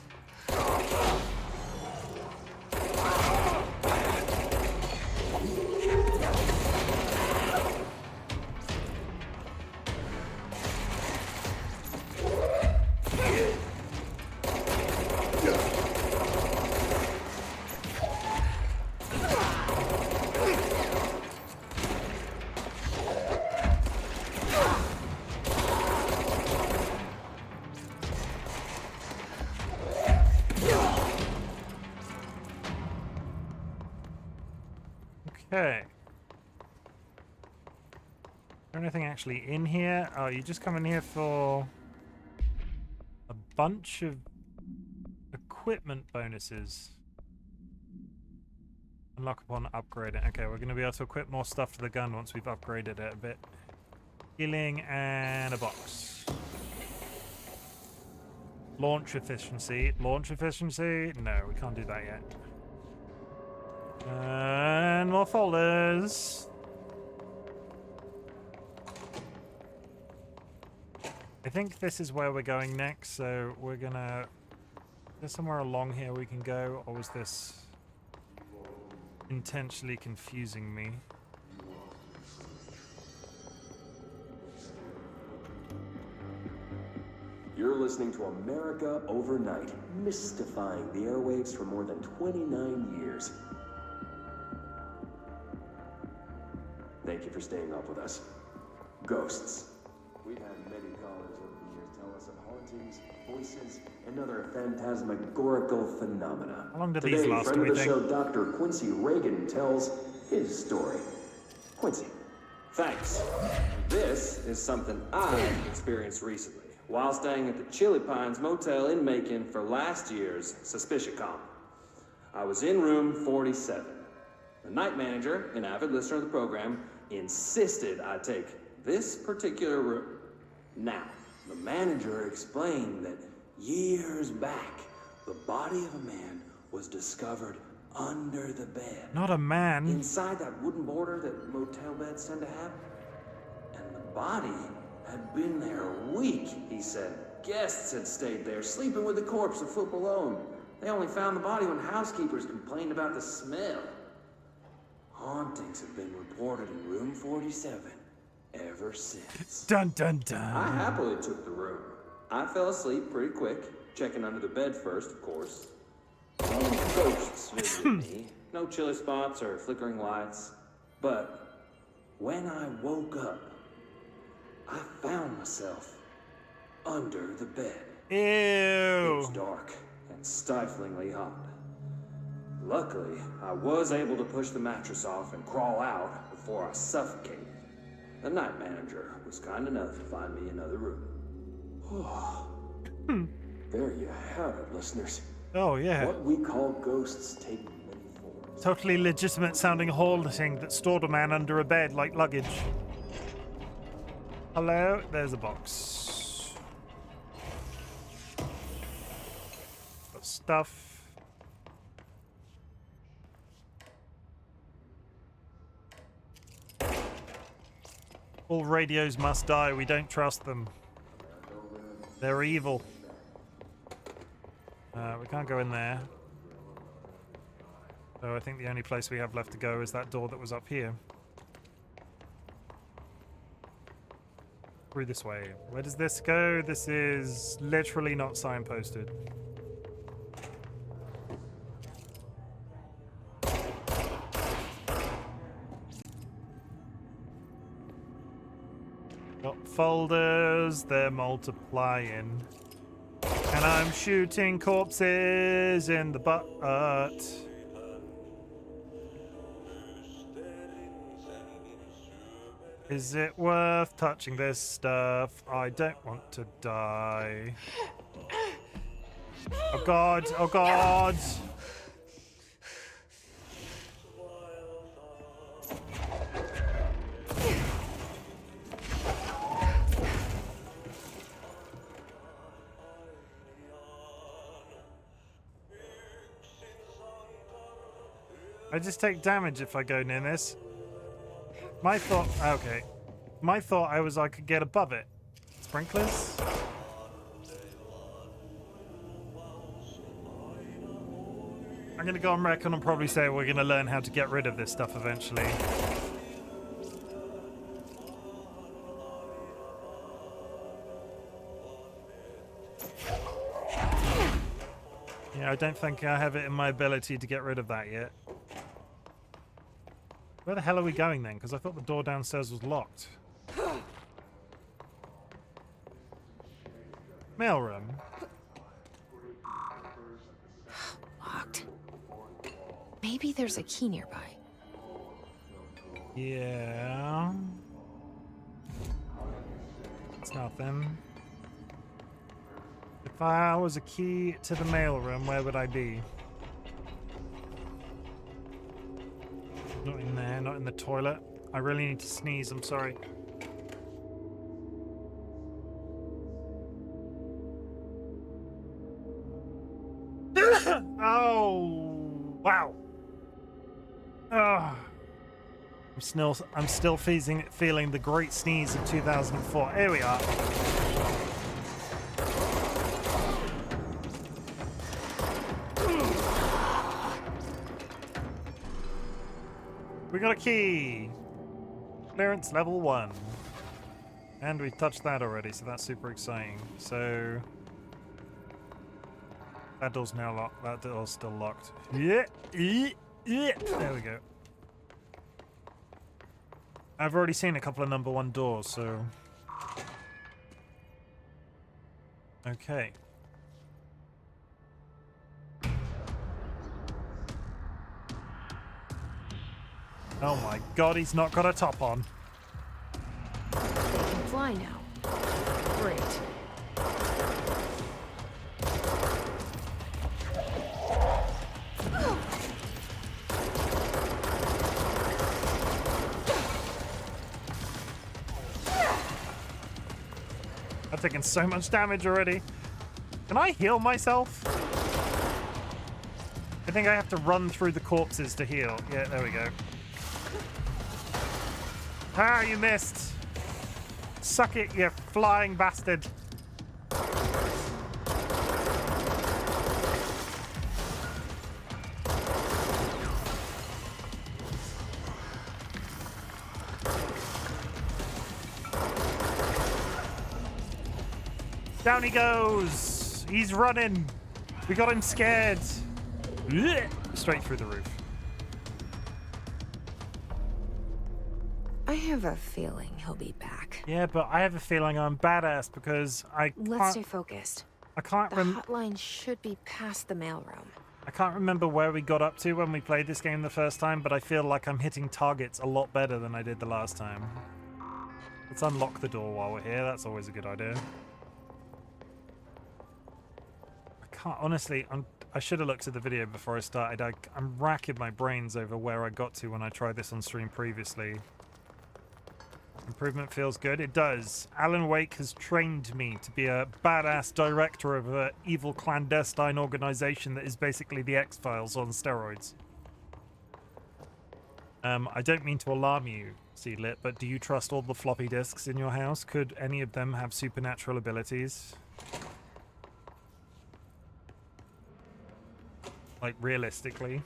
Okay. Is there anything actually in here? Oh, you just come in here for a bunch of equipment bonuses. Unlock upon upgrading. Okay, we're going to be able to equip more stuff to the gun once we've upgraded it a bit. Healing and a box. Launch efficiency. Launch efficiency? No, we can't do that yet. And more folders. I think this is where we're going next, so we're gonna... There's somewhere along here we can go, or was this intentionally confusing me? You're listening to America Overnight, mystifying the airwaves for more than 29 years. Thank you for staying up with us. Ghosts. We've had many callers over the years tell us of hauntings, voices, and other phantasmagorical phenomena. How long did Today, these last, friend do of we the think? show, Dr. Quincy Reagan, tells his story. Quincy. Thanks. This is something I've experienced recently while staying at the Chili Pines Motel in Macon for last year's SuspiciaCon. I was in room 47. The night manager, an avid listener of the program, insisted I take this particular room. Now, the manager explained that years back, the body of a man was discovered under the bed. Not a man. Inside that wooden border that motel beds tend to have. And the body had been there a week, he said. Guests had stayed there, sleeping with the corpse a foot below them. They only found the body when housekeepers complained about the smell. Hauntings have been reported in room 47 ever since. Dun dun dun. I happily took the room. I fell asleep pretty quick, checking under the bed first, of course. No ghosts visited me, no chilly spots or flickering lights. But when I woke up, I found myself under the bed. Ew. It was dark and stiflingly hot. Luckily, I was able to push the mattress off and crawl out before I suffocated. The night manager was kind enough to find me another room. There you have it, listeners. Oh, yeah. What we call ghosts take many forms. Totally legitimate sounding haunting that stored a man under a bed like luggage. Hello? There's a box. Got stuff. All radios must die. We don't trust them. They're evil. We can't go in there. So I think the only place we have left to go is that door that was up here. Through this way. Where does this go? This is literally not signposted. Got folders, they're multiplying. And I'm shooting corpses in the butt. Is it worth touching this stuff? I don't want to die. Oh god, oh god! I just take damage if I go near this. My thought... Okay. My thought I could get above it. Sprinklers? I'm gonna go on record and probably say we're gonna learn how to get rid of this stuff eventually. Yeah, I don't think I have it in my ability to get rid of that yet. Where the hell are we going then? Because I thought the door downstairs was locked. Mailroom. Locked. Maybe there's a key nearby. Yeah. It's nothing. If I was a key to the mailroom, where would I be? Not in there, not in the toilet. I really need to sneeze, I'm sorry. Oh, wow. I'm still feeling the great sneeze of 2004. Here we are. We got a key! Clearance level 1. And we've touched that already, so that's super exciting. So... that door's now locked. That door's still locked. Yeah! There we go. I've already seen a couple of number 1 doors, so... okay. Oh my god, he's not got a top on. They can fly now. Great. I've taken so much damage already. Can I heal myself? I think I have to run through the corpses to heal. Yeah, there we go. Ah, you missed. Suck it, you flying bastard. Down he goes. He's running. We got him scared. Blech. Straight through the roof. I have a feeling he'll be back. Yeah, but I have a feeling I'm badass because Let's stay focused. I can't The remember. hotline should be past the mailroom. I can't remember where we got up to when we played this game the first time, but I feel like I'm hitting targets a lot better than I did the last time. Let's unlock the door while we're here. That's always a good idea. I can't, honestly, I should have looked at the video before I started. I'm racking my brains over where I got to when I tried this on stream previously. Improvement feels good. It does. Alan Wake has trained me to be a badass director of an evil clandestine organization that is basically the X-Files on steroids. I don't mean to alarm you, Seedlit, but do you trust all the floppy disks in your house? Could any of them have supernatural abilities? Like, realistically?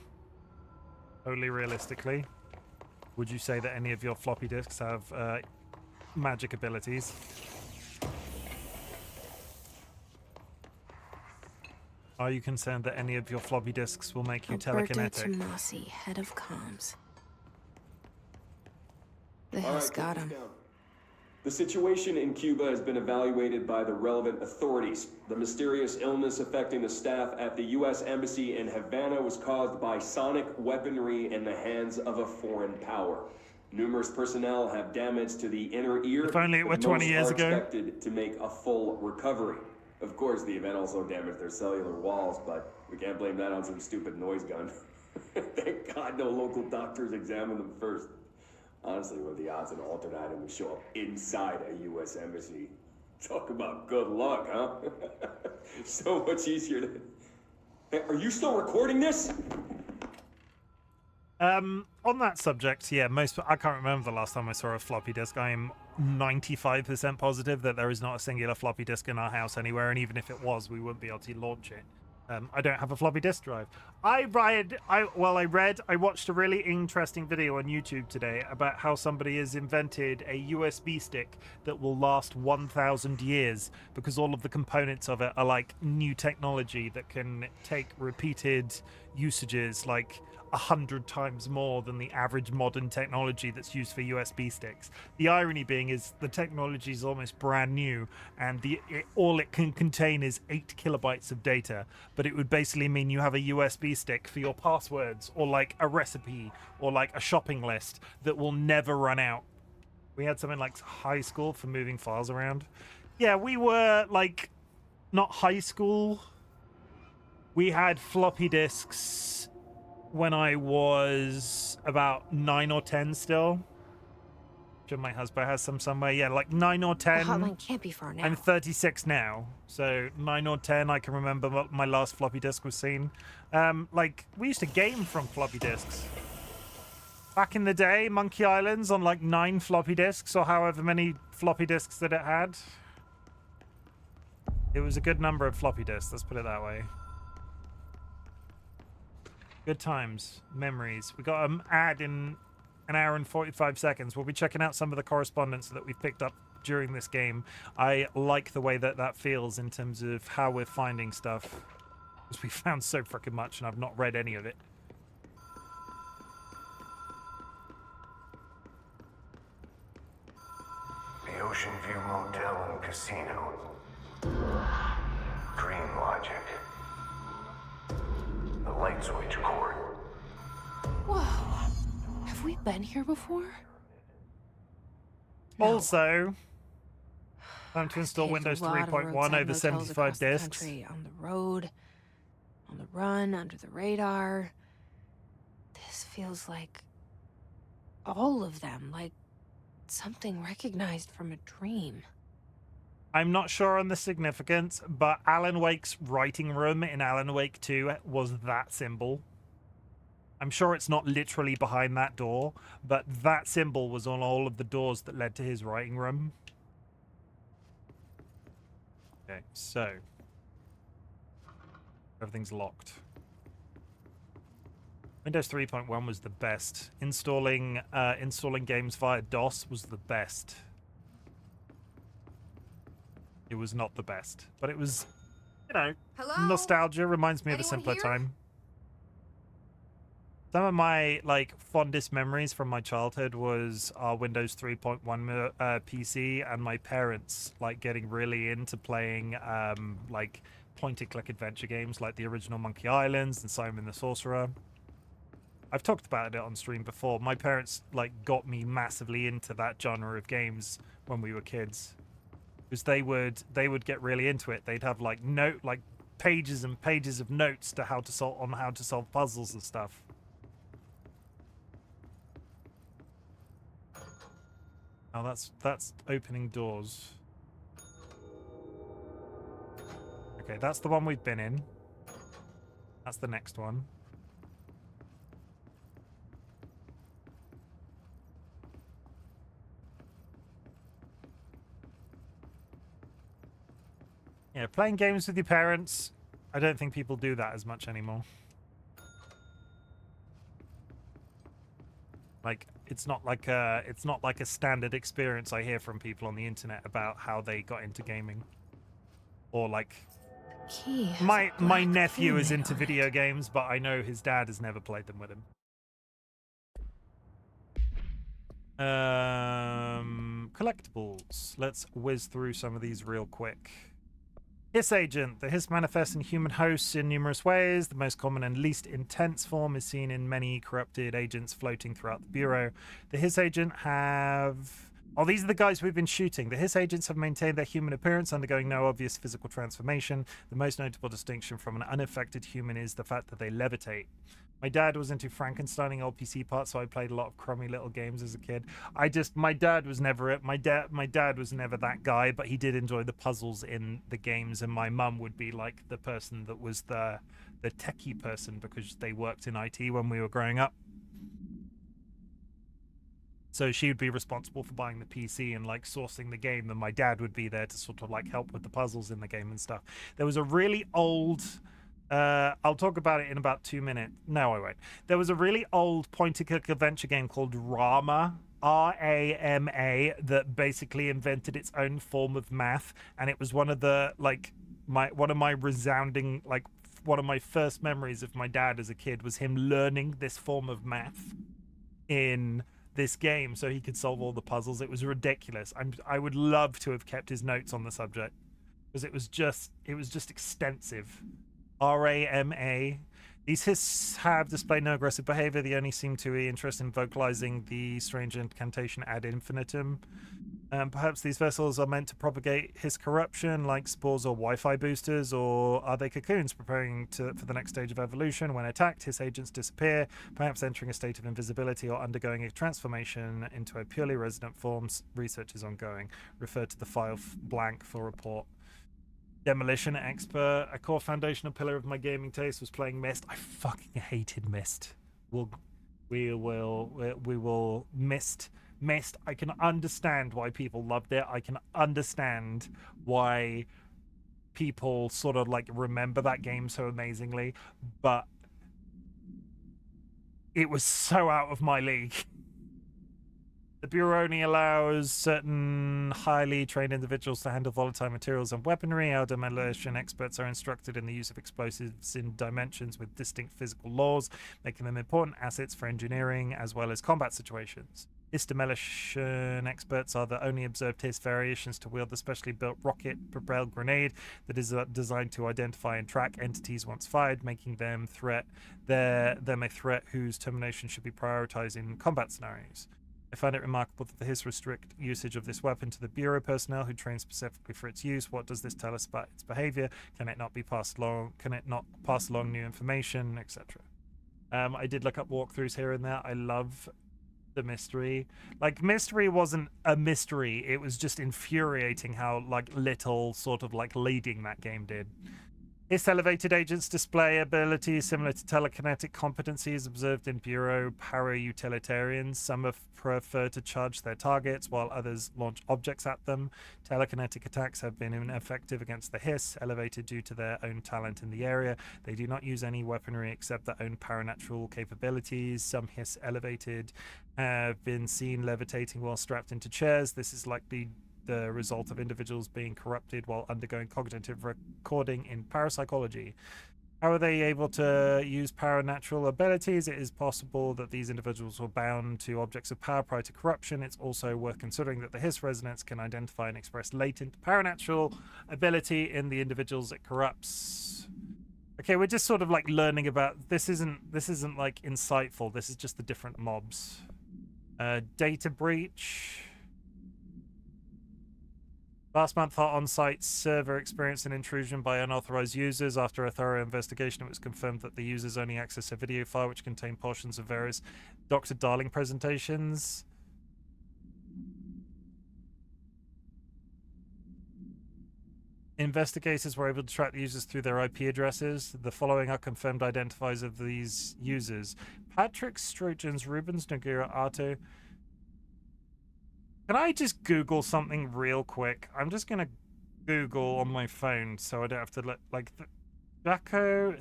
Totally realistically? Would you say that any of your floppy disks have magic abilities? Are you concerned that any of your floppy disks will make you telekinetic? Alberto Tomasi, head of comms. The hell's got him? The situation in Cuba has been evaluated by the relevant authorities. The mysterious illness affecting the staff at the U.S. Embassy in Havana was caused by sonic weaponry in the hands of a foreign power. Numerous personnel have damage to the inner ear. If only it were 20 years ago. Expected to make a full recovery. Of course, the event also damaged their cellular walls, but we can't blame that on some stupid noise gun. Thank God no local doctors examined them first. Honestly, what are the odds an alternate item would show up inside a U.S. embassy? Talk about good luck, huh? So much easier to... Hey, are you still recording this? On that subject, yeah, I can't remember the last time I saw a floppy disk. I am 95% positive that there is not a singular floppy disk in our house anywhere, and even if it was, we wouldn't be able to launch it. I don't have a floppy disk drive. I watched a really interesting video on YouTube today about how somebody has invented a USB stick that will last 1,000 years because all of the components of it are like new technology that can take repeated usages like 100 times more than the average modern technology that's used for USB sticks. The irony being is the technology is almost brand new, and all it can contain is 8 kilobytes of data, but it would basically mean you have a USB stick for your passwords, or like a recipe, or like a shopping list that will never run out. We had something like high school for moving files around. Yeah, we were like not high school. We had floppy disks when I was about 9 or 10 still. Sure, my husband has some somewhere. Yeah, like 9 or 10. The hotline can't be far now. I'm 36 now, so 9 or 10. I can remember what my last floppy disk was seen. Like we used to game from floppy disks back in the day. Monkey Islands on like 9 floppy disks or however many floppy disks that it had. It was a good number of floppy disks. Let's put it that way. Good times, memories. We got an ad in an hour and 45 seconds. We'll be checking out some of the correspondence that we've picked up during this game. I like the way that feels in terms of how we're finding stuff, because we found so freaking much and I've not read any of it. The Ocean View Motel and Casino. Dream Logic. The light switch cord. Whoa. Have we been here before? No. Also, time to install Windows 3.1 over 75 disks. On the road, on the run, under the radar. This feels like all of them, like something recognized from a dream. I'm not sure on the significance, but Alan Wake's writing room in Alan Wake 2 was that symbol. I'm sure it's not literally behind that door, but that symbol was on all of the doors that led to his writing room. Okay, so everything's locked. Windows 3.1 was the best. Installing games via DOS was the best. It was not the best, but it was, you know, Hello? nostalgia. Reminds me of a Anyone simpler here? time. Some of my like fondest memories from my childhood was our Windows 3.1 PC and my parents like getting really into playing like point-and-click adventure games like the original Monkey Islands and Simon the Sorcerer. I've talked about it on stream before. My parents like got me massively into that genre of games when we were kids, because they would get really into it. They'd have like pages and pages of notes to how to solve puzzles and stuff. Oh, that's opening doors. Okay, that's the one we've been in. That's the next one. Yeah, playing games with your parents. I don't think people do that as much anymore. Like, it's not like a standard experience I hear from people on the internet about how they got into gaming. Or like, Key has my a black nephew is payment into on video it. games, but I know his dad has never played them with him. Collectibles. Let's whiz through some of these real quick. Hiss agent. The hiss manifests in human hosts in numerous ways. The most common and least intense form is seen in many corrupted agents floating throughout the Bureau. The hiss agent have... Oh, these are the guys we've been shooting. The hiss agents have maintained their human appearance, undergoing no obvious physical transformation. The most notable distinction from an unaffected human is the fact that they levitate. My dad was into Frankensteining old PC parts, so I played a lot of crummy little games as a kid. My dad was never it. My dad was never that guy, but he did enjoy the puzzles in the games, and my mum would be like the person that was the techie person, because they worked in IT when we were growing up. So she would be responsible for buying the PC and like sourcing the game, and my dad would be there to sort of like help with the puzzles in the game and stuff. There was a really old... I'll talk about it in about 2 minutes. No, I won't. There was a really old point-and-click adventure game called Rama, R-A-M-A, that basically invented its own form of math, and it was one of the one of my first memories of my dad as a kid was him learning this form of math in this game so he could solve all the puzzles. It was ridiculous. I would love to have kept his notes on the subject, because it was just extensive. R-A-M-A. These hiss have displayed no aggressive behavior. They only seem to be interested in vocalizing the strange incantation ad infinitum. Perhaps these vessels are meant to propagate hiss corruption, like spores or Wi-Fi boosters, or are they cocoons preparing for the next stage of evolution? When attacked, hiss agents disappear, perhaps entering a state of invisibility or undergoing a transformation into a purely resident form. Research is ongoing. Refer to the file blank for report. Demolition expert. A core foundational pillar of my gaming taste was playing Myst. I fucking hated Myst. We will Myst. I can understand why people loved it. I can understand why people sort of like remember that game so amazingly, but it was so out of my league. The Bureau only allows certain highly trained individuals to handle volatile materials and weaponry. Our demolition experts are instructed in the use of explosives in dimensions with distinct physical laws, making them important assets for engineering as well as combat situations. Hiss demolition experts are the only observed hiss variations to wield the specially built rocket-propelled grenade that is designed to identify and track entities once fired, making them a threat whose termination should be prioritized in combat scenarios. I find it remarkable that the hiss restrict usage of this weapon to the Bureau personnel who train specifically for its use. What does this tell us about its behavior? Can it not pass along new information, etc.? I did look up walkthroughs here and there. I love the mystery. Like, mystery wasn't a mystery. It was just infuriating how like little sort of like leading that game did. Hiss elevated agents display abilities similar to telekinetic competencies observed in Bureau para-utilitarians. Some prefer to charge their targets, while others launch objects at them. Telekinetic attacks have been ineffective against the hiss, elevated due to their own talent in the area. They do not use any weaponry except their own paranatural capabilities. Some hiss elevated have been seen levitating while strapped into chairs. This is likely the result of individuals being corrupted while undergoing cognitive recording in parapsychology. How are they able to use paranatural abilities? It is possible that these individuals were bound to objects of power prior to corruption. It's also worth considering that the Hiss resonance can identify and express latent paranatural ability in the individuals it corrupts. Okay, we're just sort of like learning about this. Isn't like insightful. This is just the different mobs. Data breach. Last month, our on-site server experienced an intrusion by unauthorized users. After a thorough investigation, it was confirmed that the users only accessed a video file which contained portions of various Dr. Darling presentations. Investigators were able to track the users through their IP addresses. The following are confirmed identifiers of these users: Patrick Strogens, Rubens Noguera, Arto. Can I just Google something real quick? I'm just gonna Google on my phone so I don't have to let Jacko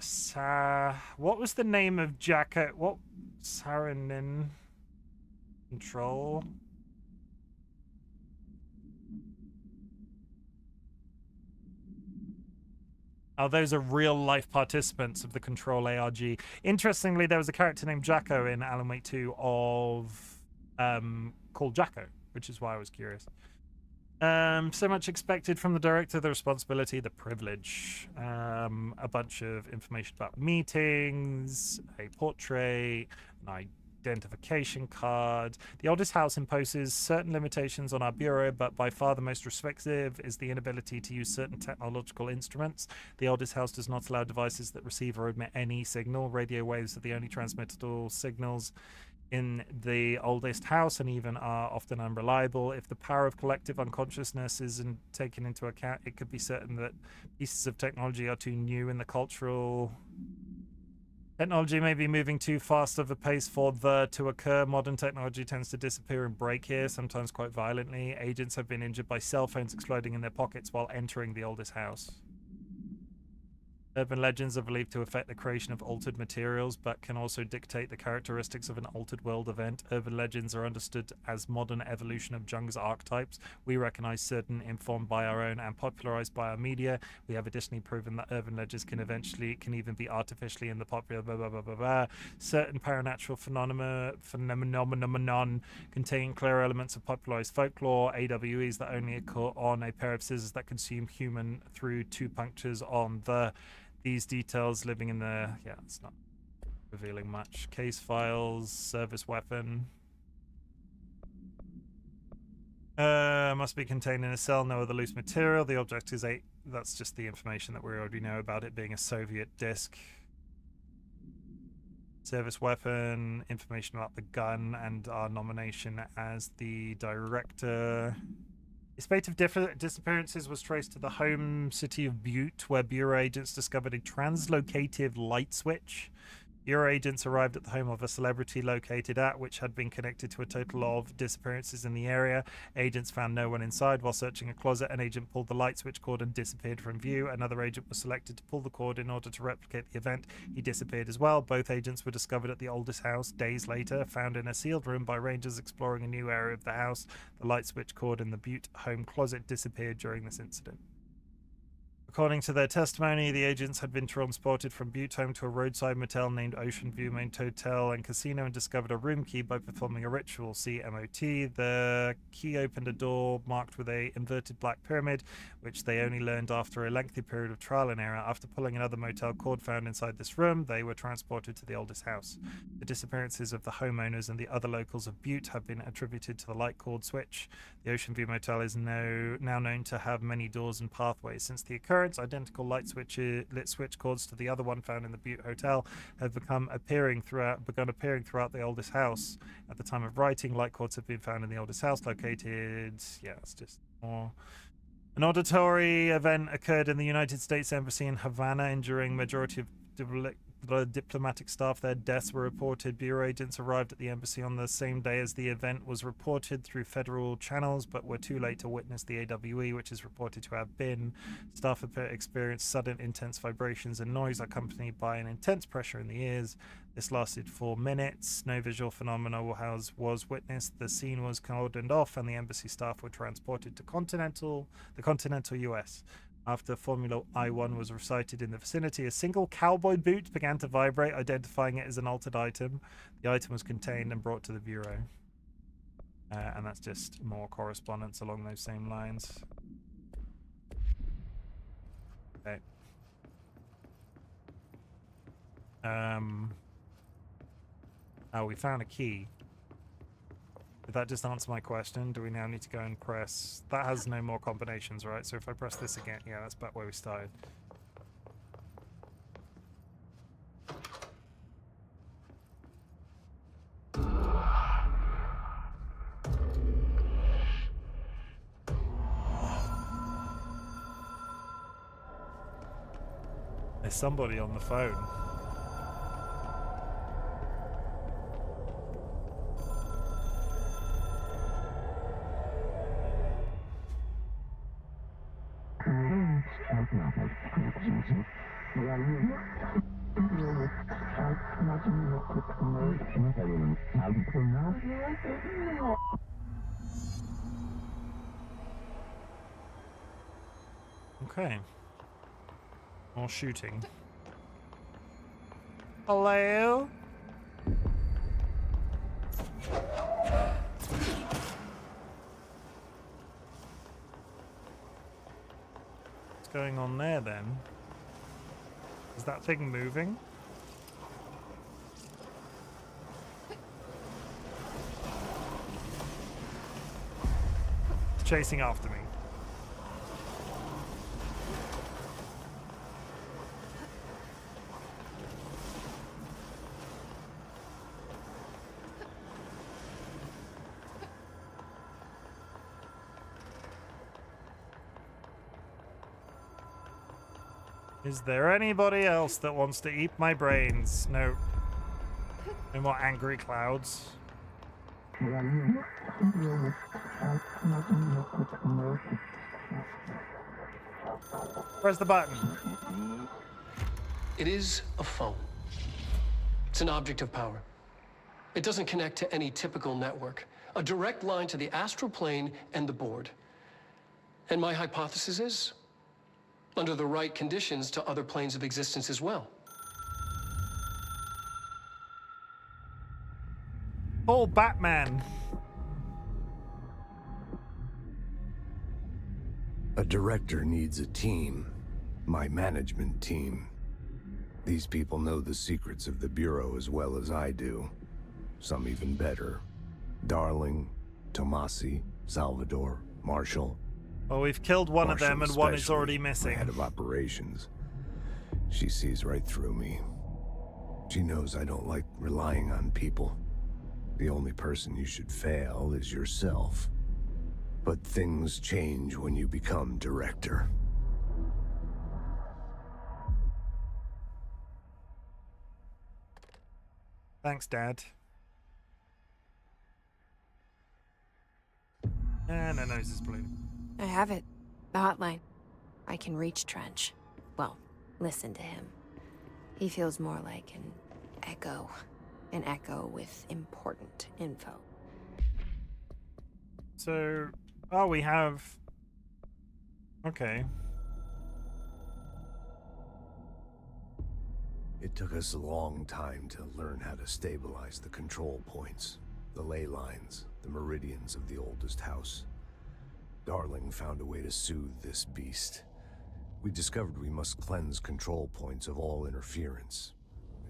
what was the name of Jacko? What Saarinen control? Oh, those are real life participants of the Control ARG. Interestingly, there was a character named Jacko in Alan Wake 2 of called Jacko, which is why I was curious. So much expected from the director: the responsibility, the privilege, a bunch of information about meetings, a portrait, an identification card. The oldest house imposes certain limitations on our bureau, but by far the most restrictive is the inability to use certain technological instruments. The oldest house does not allow devices that receive or emit any signal. Radio waves are the only transmittable signals in the oldest house, and even are often unreliable. If the power of collective unconsciousness isn't taken into account, it could be certain that pieces of technology are too new in the cultural. Technology may be moving too fast of a pace for to occur. Modern technology tends to disappear and break here, sometimes quite violently. Agents have been injured by cell phones exploding in their pockets while entering the oldest house. Urban legends are believed to affect the creation of altered materials, but can also dictate the characteristics of an altered world event. Urban legends are understood as modern evolution of Jung's archetypes. We recognize certain informed by our own and popularized by our media. We have additionally proven that urban legends can even be artificially in the popular blah blah blah blah blah. Certain paranatural phenomenon contain clear elements of popularized folklore. AWEs that only occur on a pair of scissors that consume human through two punctures on the. These details living in the... Yeah, it's not revealing much. Case files, service weapon. Must be contained in a cell, no other loose material. The object is a... That's just the information that we already know about it being a Soviet disc. Service weapon, information about the gun, and our nomination as the director. A spate of disappearances was traced to the home city of Butte, where Bureau agents discovered a translocative light switch. Bureau agents arrived at the home of a celebrity located at which had been connected to a total of disappearances in the area. Agents found no one inside. While searching a closet, an agent pulled the light switch cord and disappeared from view. Another agent was selected to pull the cord in order to replicate the event. He disappeared as well. Both agents were discovered at the oldest house days later, found in a sealed room by rangers exploring a new area of the house. The light switch cord in the Butte home closet disappeared during this incident. According to their testimony, the agents had been transported from Butte home to a roadside motel named Ocean View Main Hotel and Casino and discovered a room key by performing a ritual. See MOT. The key opened a door marked with a inverted black pyramid, which they only learned after a lengthy period of trial and error. After pulling another motel cord found inside this room, they were transported to the oldest house. The disappearances of the homeowners and the other locals of Butte have been attributed to the light cord switch. The Ocean View Motel is now known to have many doors and pathways. Since the occurrence, identical lit switch cords to the other one found in the Butte Hotel have begun appearing throughout the oldest house. At the time of writing, light cords have been found in the oldest house located. Yeah, it's just more. An auditory event occurred in the United States Embassy in Havana, injuring majority of The diplomatic staff, their deaths were reported. Bureau agents arrived at the embassy on the same day as the event was reported through federal channels, but were too late to witness the AWE, which is reported to have been. Staff experienced sudden intense vibrations and noise accompanied by an intense pressure in the ears. This lasted 4 minutes. No visual phenomena was witnessed. The scene was cordoned off, and the embassy staff were transported to the continental US. After Formula I-1 was recited in the vicinity, a single cowboy boot began to vibrate, identifying it as an altered item. The item was contained and brought to the Bureau. And that's just more correspondence along those same lines. Okay. Oh, we found a key. Did that just answer my question? Do we now need to go and press... That has no more combinations, right? So if I press this again... Yeah, that's back where we started. There's somebody on the phone. Okay. More shooting. Hello? What's going on there then? Is that thing moving? It's chasing after me. Is there anybody else that wants to eat my brains? No. No more angry clouds. Press the button. It is a phone. It's an object of power. It doesn't connect to any typical network. A direct line to the astral plane and the board. And my hypothesis is, under the right conditions, to other planes of existence as well. Oh, Batman. A director needs a team. My management team. These people know the secrets of the Bureau as well as I do. Some even better. Darling, Tomasi, Salvador, Marshall. Well, we've killed one of them and one is already missing. Head of operations. She sees right through me. She knows I don't like relying on people. The only person you should fail is yourself. But things change when you become director. Thanks, Dad. And her nose is blue. I have it. The hotline. I can reach Trench. Well, listen to him. He feels more like an echo. An echo with important info. So, oh, we have... Okay. It took us a long time to learn how to stabilize the control points, the ley lines, the meridians of the oldest house. Darling found a way to soothe this beast. We discovered we must cleanse control points of all interference.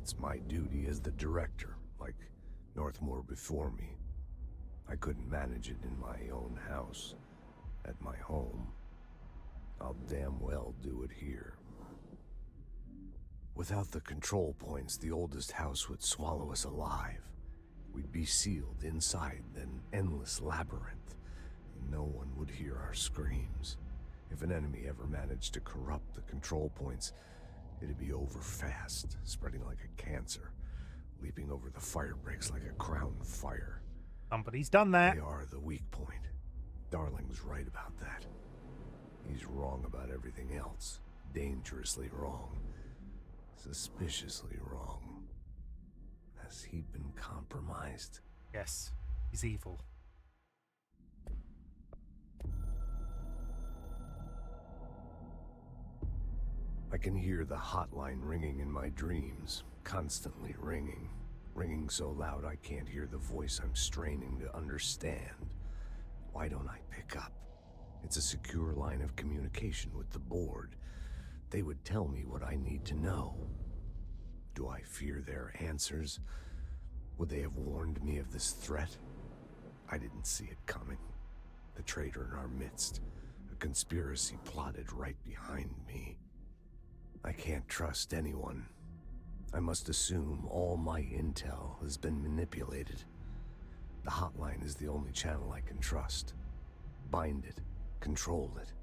It's my duty as the director, like Northmore before me. I couldn't manage it in my own house, at my home. I'll damn well do it here. Without the control points, the oldest house would swallow us alive. We'd be sealed inside an endless labyrinth. No one would hear our screams. If an enemy ever managed to corrupt the control points, It'd be over fast, spreading like a cancer, leaping over the fire breaks like a crown fire. Somebody's done that. They are the weak point. Darling's right about that. He's wrong about everything else. Dangerously wrong. Suspiciously wrong. Has he been compromised? Yes, he's evil. I can hear the hotline ringing in my dreams, constantly ringing. Ringing so loud I can't hear the voice I'm straining to understand. Why don't I pick up? It's a secure line of communication with the board. They would tell me what I need to know. Do I fear their answers? Would they have warned me of this threat? I didn't see it coming. The traitor in our midst. A conspiracy plotted right behind me. I can't trust anyone. I must assume all my intel has been manipulated. The hotline is the only channel I can trust. Bind it, control it.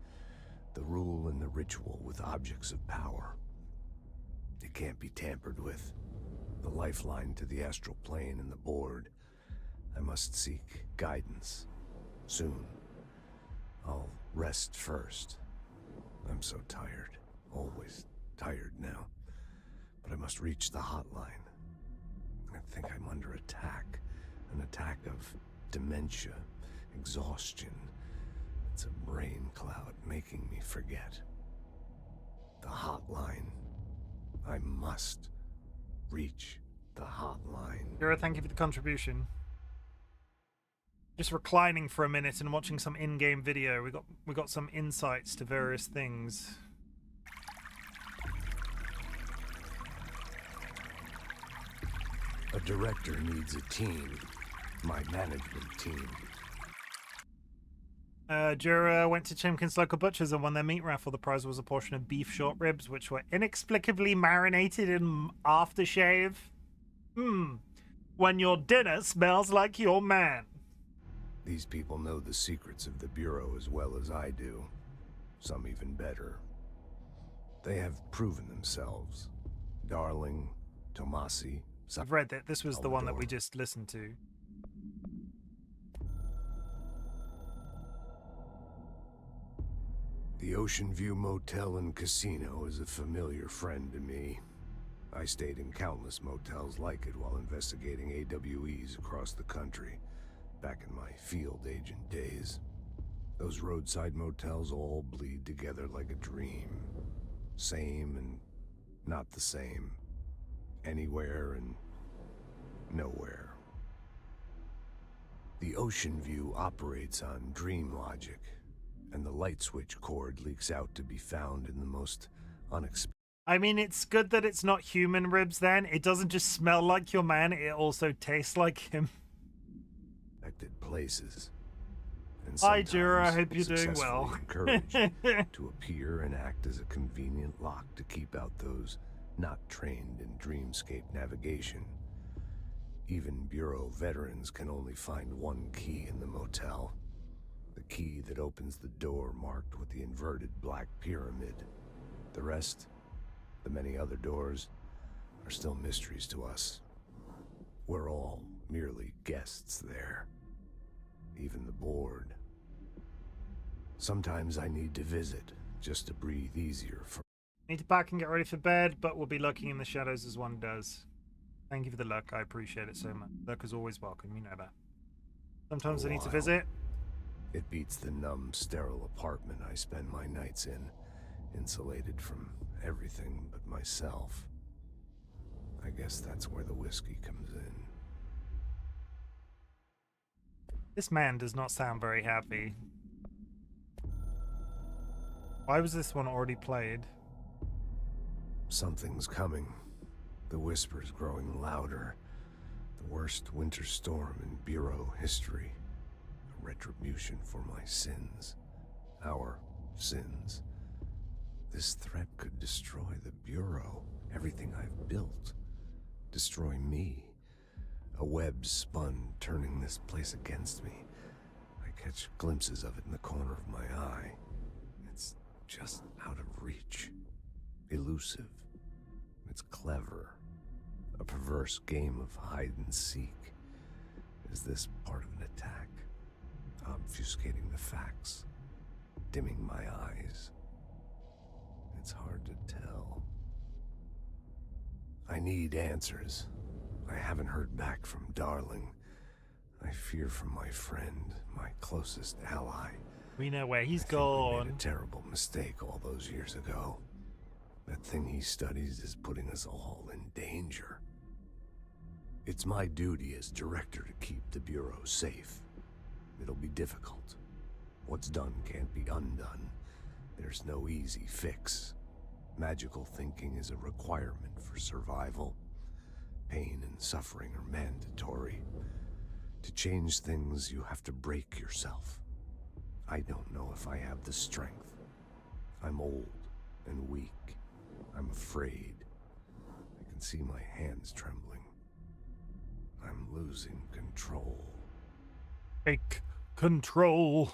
The rule and the ritual with objects of power. It can't be tampered with. The lifeline to the astral plane and the board. I must seek guidance. Soon. I'll rest first. I'm so tired. Always tired now. But I must reach the hotline. I think I'm under attack. An attack of dementia, exhaustion. It's a brain cloud making me forget. The hotline. I must reach the hotline. Jura, thank you for the contribution. Just reclining for a minute and watching some in-game video. We got some insights to various things. A director needs a team. My management team. Jura went to Chimken's local butchers and won their meat raffle. The prize was a portion of beef short ribs, which were inexplicably marinated in aftershave. When your dinner smells like your man. These people know the secrets of the Bureau as well as I do. Some even better. They have proven themselves. Darling, Tomasi. I've read that this was the one that we just listened to. The Ocean View Motel and Casino is a familiar friend to me. I stayed in countless motels like it while investigating AWEs across the country, back in my field agent days. Those roadside motels all bleed together like a dream. Same and not the same. Anywhere and nowhere. The Ocean View operates on dream logic, and the light switch cord leaks out to be found in the most unexpected. I mean, it's good that it's not human ribs then. It doesn't just smell like your man, it also tastes like him. Places. And hi, Jura, I hope you're doing successfully well. encouraged to appear and act as a convenient lock to keep out those not trained in dreamscape navigation. Even Bureau veterans can only find one key in the motel. The key that opens the door marked with the inverted black pyramid. The rest, the many other doors, are still mysteries to us. We're all merely guests there. Even the board. Sometimes I need to visit, just to breathe easier for... Need to pack and get ready for bed, but we'll be lurking in the shadows as one does. Thank you for the luck, I appreciate it so much. Luck is always welcome, you know that. Sometimes I need to visit. It beats the numb, sterile apartment I spend my nights in, insulated from everything but myself. I guess that's where the whiskey comes in. This man does not sound very happy. Why was this one already played? Something's coming. The whispers growing louder. The worst winter storm in Bureau history. A retribution for my sins. Our sins. This threat could destroy the Bureau. Everything I've built. Destroy me. A web spun, turning this place against me. I catch glimpses of it in the corner of my eye. It's just out of reach. Elusive. It's clever. A perverse game of hide and seek. Is this part of an attack? Obfuscating the facts? Dimming my eyes? It's hard to tell. I need answers. I haven't heard back from Darling. I fear for my friend, my closest ally. We know where he's We gone. made a terrible mistake all those years ago. That thing he studies is putting us all in danger. It's my duty as director to keep the Bureau safe. It'll be difficult. What's done can't be undone. There's no easy fix. Magical thinking is a requirement for survival. Pain and suffering are mandatory. To change things, you have to break yourself. I don't know if I have the strength. I'm old and weak. I'm afraid. I can see my hands trembling. I'm losing control. Take control.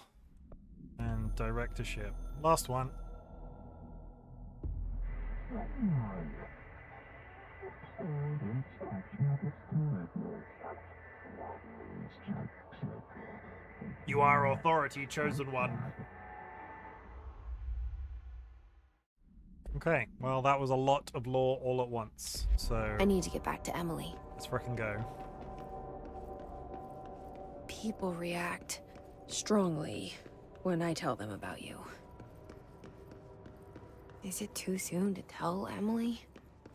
And directorship. Last one. You are authority, chosen one. Okay, well that was a lot of lore all at once, so I need to get back to Emily. let's frickin' go. People react strongly when I tell them about you. Is it too soon to tell Emily?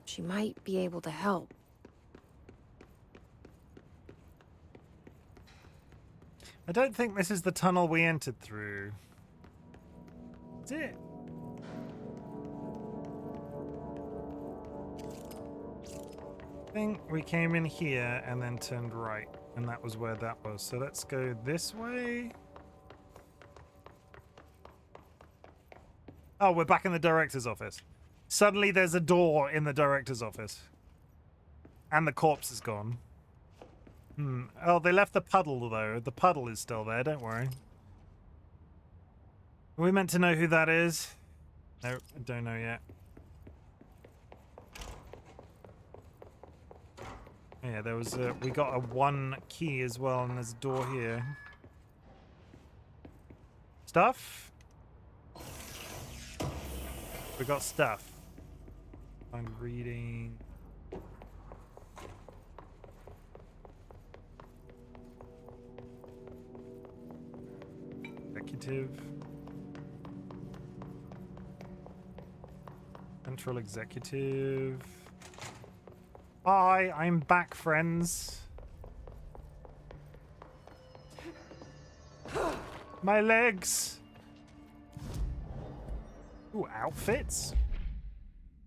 She might be able to help. I don't think this is the tunnel we entered through. Is it? I think we came in here and then turned right, and that was where that was. So let's go this way. Oh, we're back in the director's office. Suddenly there's a door in the director's office. And the corpse is gone. Oh, they left the puddle, though. The puddle is still there, don't worry. Are we meant to know who that is? No, I don't know yet. Yeah, there was a... We got a 1 key as well, and there's a door here. Stuff? We got stuff. I'm reading... Executive. Central executive. Hi, I'm back, friends. My legs. Ooh, outfits.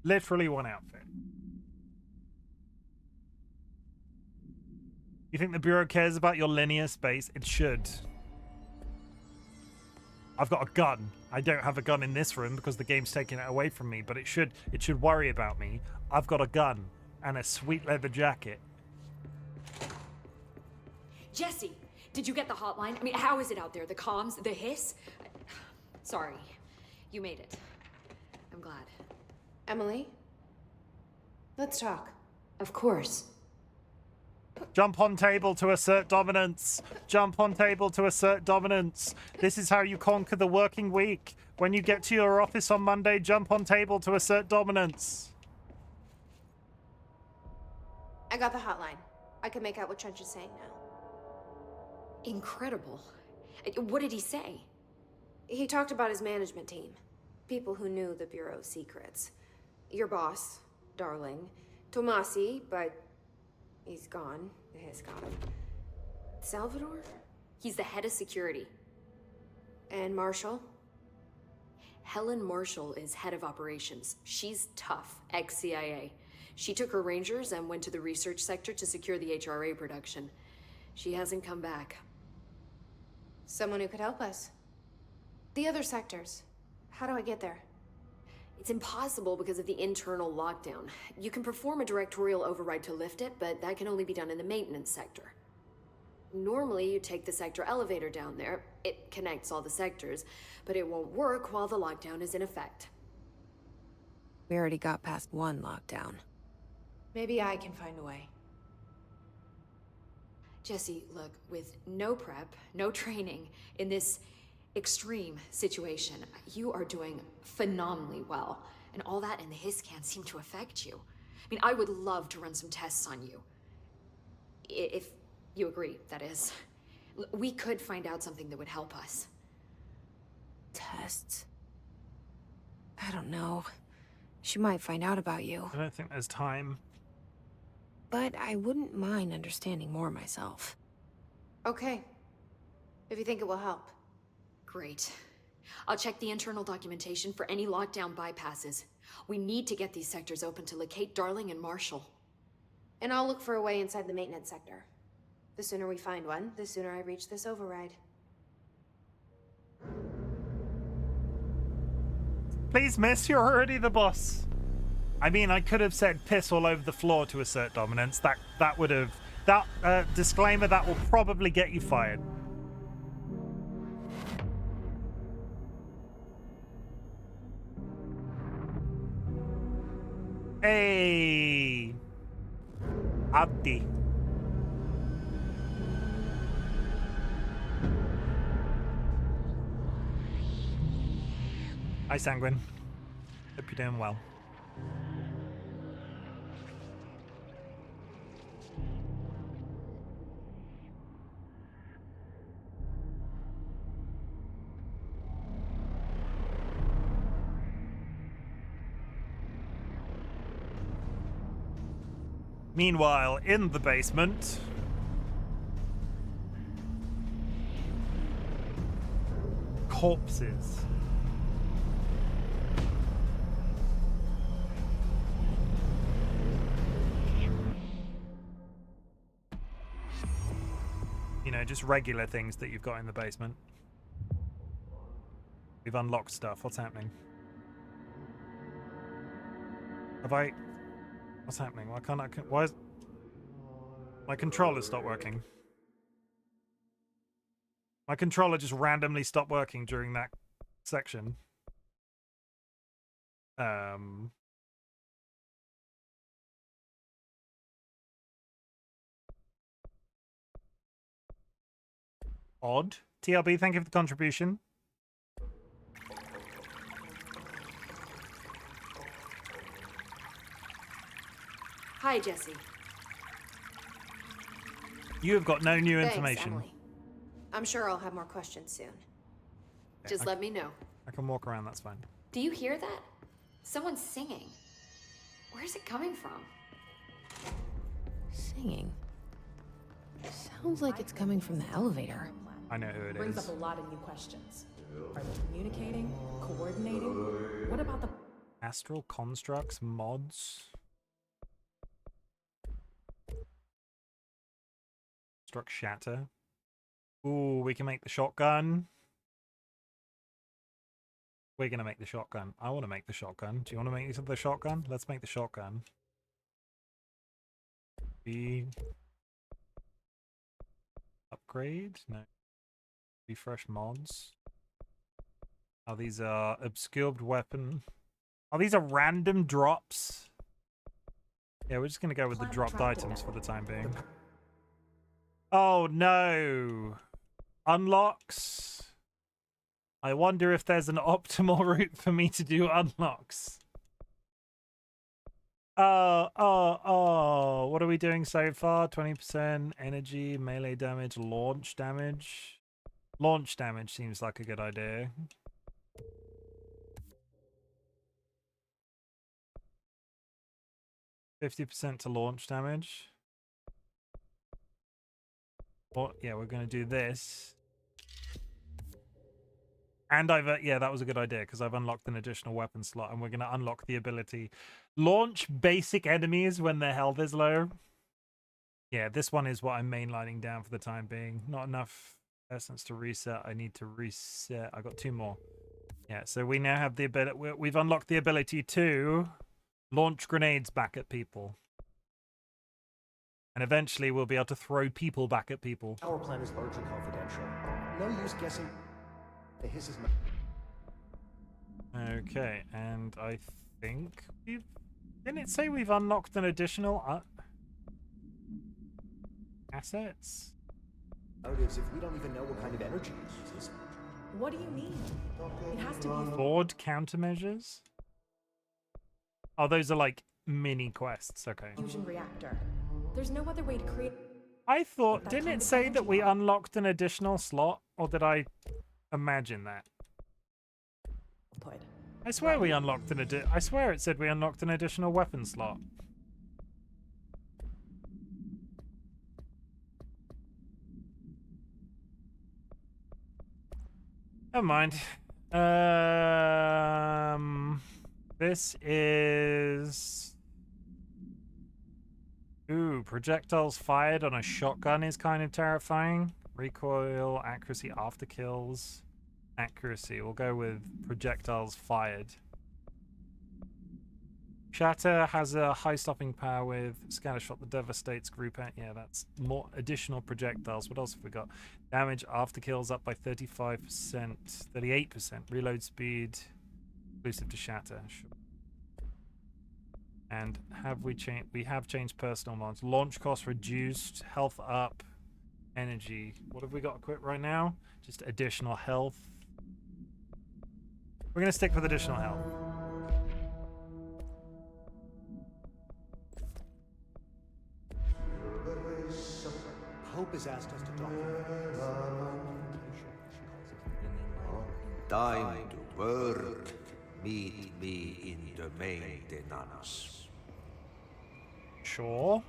Literally 1 outfit. You think the Bureau cares about your linear space? It should. I've got a gun. I don't have a gun in this room because the game's taking it away from me, but it should worry about me. I've got a gun and a sweet leather jacket. Jesse, did you get the hotline? I mean, how is it out there? The comms? The hiss? Sorry. You made it. I'm glad. Emily? Let's talk. Of course. Jump on table to assert dominance. Jump on table to assert dominance. This is how you conquer the working week. When you get to your office on Monday, jump on table to assert dominance. I got the hotline. I can make out what Trench is saying now. Incredible. What did he say? He talked about his management team. People who knew the Bureau's secrets. Your boss, Darling. Tomasi, but he's gone. The hiss got him. Salvador? He's the head of security. And Marshall? Helen Marshall is head of operations. She's tough, ex-CIA. She took her Rangers and went to the research sector to secure the HRA production. She hasn't come back. Someone who could help us. The other sectors. How do I get there? It's impossible because of the internal lockdown. You can perform a directorial override to lift it, but that can only be done in the maintenance sector. Normally, you take the sector elevator down there. It connects all the sectors, but it won't work while the lockdown is in effect. We already got past 1 lockdown. Maybe I can find a way. Jesse, look, with no prep, no training in this extreme situation, you are doing phenomenally well. And all that in the hiss can't seem to affect you. I mean, I would love to run some tests on you. If you agree, that is. We could find out something that would help us. Tests? I don't know. She might find out about you. I don't think there's time. But I wouldn't mind understanding more myself. Okay. If you think it will help. Great. I'll check the internal documentation for any lockdown bypasses. We need to get these sectors open to locate Darling and Marshall. And I'll look for a way inside the maintenance sector. The sooner we find one, the sooner I reach this override. Please, miss, you're already the boss. I mean, I could have said piss all over the floor to assert dominance. That would have... That disclaimer, that will probably get you fired. Hey! Abdi. Hi, Sanguine. Hope you're doing well. Meanwhile, in the basement... corpses. You know, just regular things that you've got in the basement. We've unlocked stuff. What's happening? Have I... What's happening? Why can't I... Why is... My controller stopped working. My controller just randomly stopped working during that section. Odd. TLB, thank you for the contribution. Hi, Jesse. You have got no new Thanks, information. Emily. I'm sure I'll have more questions soon. Just let me know. I can walk around, that's fine. Do you hear that? Someone's singing. Where's it coming from? Singing? Sounds like it's coming from the elevator. I know who it Brings is. up a lot of new questions. Are they communicating? Coordinating? What about the Astral constructs, mods. Struck shatter. Ooh, we can make the shotgun. We're gonna make the shotgun. I want to make the shotgun. Do you want to make the shotgun? Let's make the shotgun. B. Upgrade? No. Refresh mods. Oh, these are obscured weapon. Oh, these are random drops. Yeah, we're just gonna go with the dropped items for the time being. Oh no! Unlocks. I wonder if there's an optimal route for me to do unlocks. Oh, what are we doing so far? 20% energy, melee damage, launch damage. Launch damage seems like a good idea. %50 to launch damage. Well, yeah, we're going to do this. And yeah, that was a good idea because I've unlocked an additional weapon slot and we're going to unlock the ability launch basic enemies when their health is low. Yeah, this one is what I'm mainlining down for the time being. Not enough essence to reset. I need to reset. I got 2 more. Yeah, so we now have the ability. We've unlocked the ability to launch grenades back at people. And eventually we'll be able to throw people back at people. Our plan is largely confidential. No use guessing. The hiss is... Okay, and I think we've Didn't it say we've unlocked an additional assets? Motives if we don't even know what kind of energy it uses. What do you mean? It has to be Ford countermeasures? Oh, those are like mini quests. Okay. fusion reactor. There's no other way to create. I thought, didn't it say that we unlocked an additional slot? Or did I imagine that? I swear we unlocked an I swear it said we unlocked an additional weapon slot. Never mind. This is... Ooh, projectiles fired on a shotgun is kind of terrifying. Recoil, accuracy after kills. Accuracy, we'll go with projectiles fired. Shatter has a high stopping power with scatter shot that devastates group. Yeah, that's more additional projectiles. What else have we got? Damage after kills up by 35%, 38%. Reload speed, exclusive to Shatter. Sure. And have we changed? We have changed personal mods. Launch cost reduced, health up, energy. What have we got equipped right now? Just additional health. We're gonna stick with additional health. Hope has asked us to talk. Time to work. Meet me in the maintenance. Sure.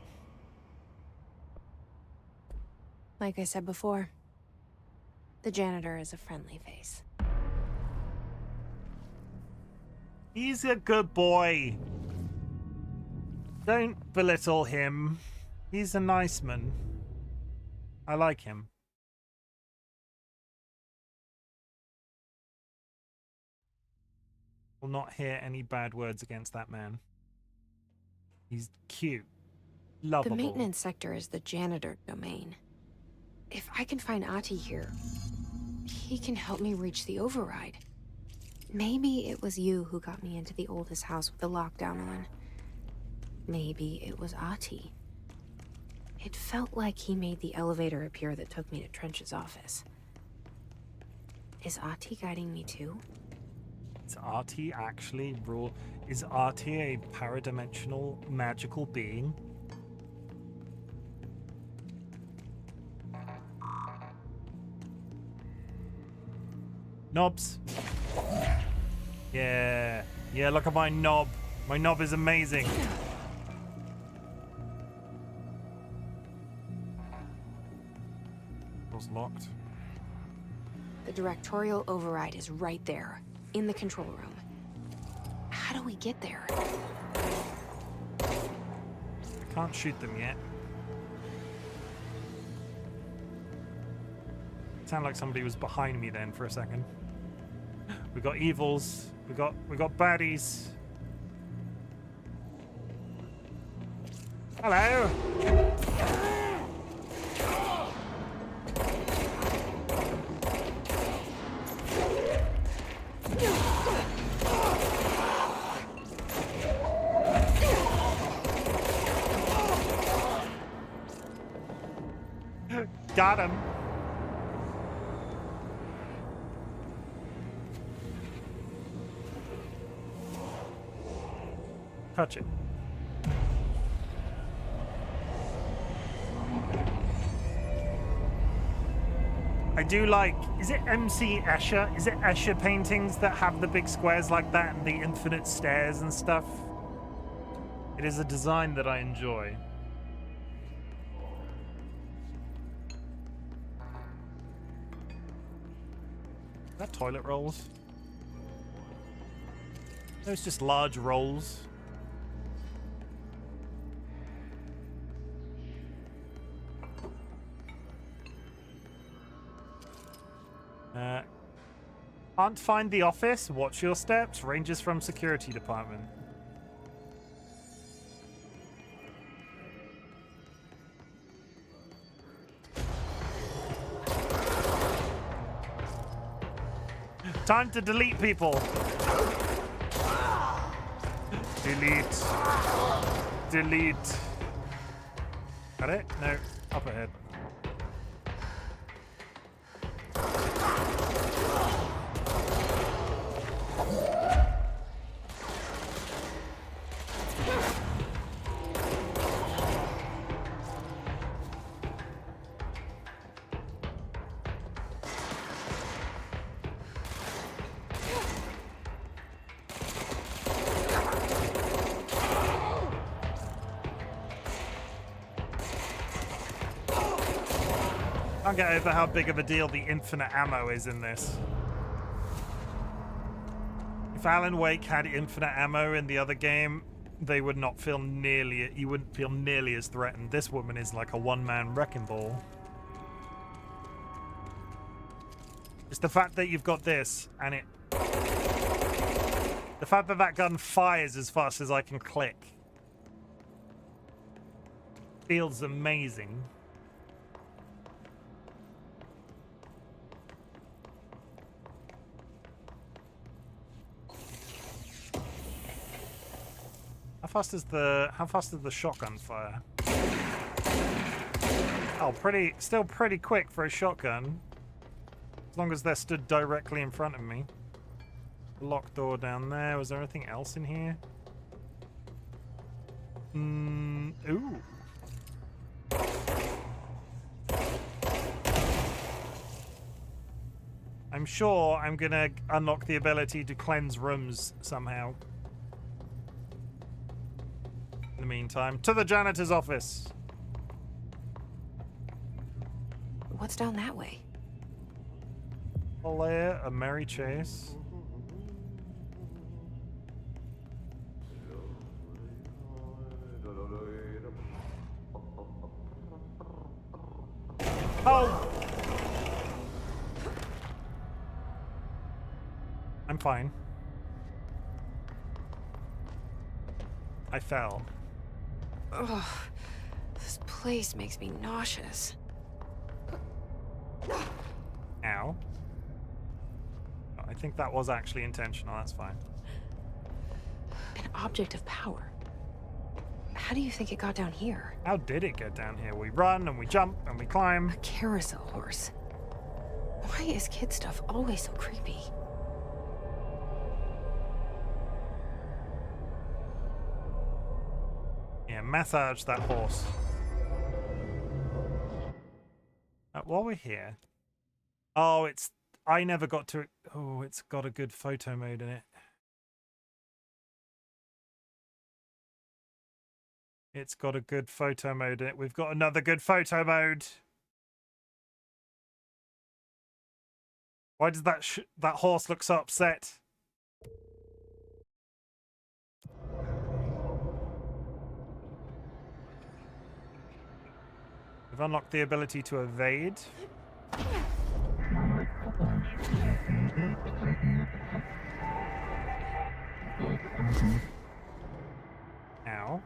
Like I said before, the janitor is a friendly face. He's a good boy. Don't belittle him. He's a nice man. I like him. Will not hear any bad words against that man. He's cute. Lovable. The maintenance sector is the janitor domain. If I can find Ahti here, he can help me reach the override. Maybe it was you who got me into the oldest house with the lockdown on. Maybe it was Ahti. It felt like he made the elevator appear that took me to Trench's office. Is Ahti guiding me too? Is Ahti actually rule? Is Ahti a paradimensional magical being? Knobs. Yeah. Yeah, look at my knob. My knob is amazing. Door's locked. The directorial override is right there, in the control room. How do we get there? I can't shoot them yet. Sounded like somebody was behind me then for a second. We got evils. We got baddies. Hello. Got him. Touch it. I do like, is it MC Escher? Is it Escher paintings that have the big squares like that and the infinite stairs and stuff? It is a design that I enjoy. Is that toilet rolls? Those just large rolls. Can't find the office. Watch your steps. Rangers from security department. Time to delete people. Delete. Delete. Got it? No. Up ahead. Can't get over how big of a deal the infinite ammo is in this. If Alan Wake had infinite ammo in the other game, they would not feel nearly, you wouldn't feel nearly as threatened. This woman is like a one-man wrecking ball. It's the fact that you've got this, and the fact that that gun fires as fast as I can click feels amazing. How fast does the shotgun fire? Oh, still pretty quick for a shotgun. As long as they're stood directly in front of me. Locked door down there. Was there anything else in here? Ooh. I'm sure I'm gonna unlock the ability to cleanse rooms somehow. In the meantime, to the janitor's office. What's down that way? A merry chase. Oh! I'm fine. I fell. Ugh, this place makes me nauseous. Ow. I think that was actually intentional, that's fine. An object of power. How do you think it got down here? How did it get down here? We run and we jump and we climb. A carousel horse. Why is kid stuff always so creepy? Yeah, massage that horse. While we're here. Oh, I never got to... Oh, it's got a good photo mode in it. It's got a good photo mode in it. We've got another good photo mode. Why does that horse look so upset? We've unlocked the ability to evade. Ow.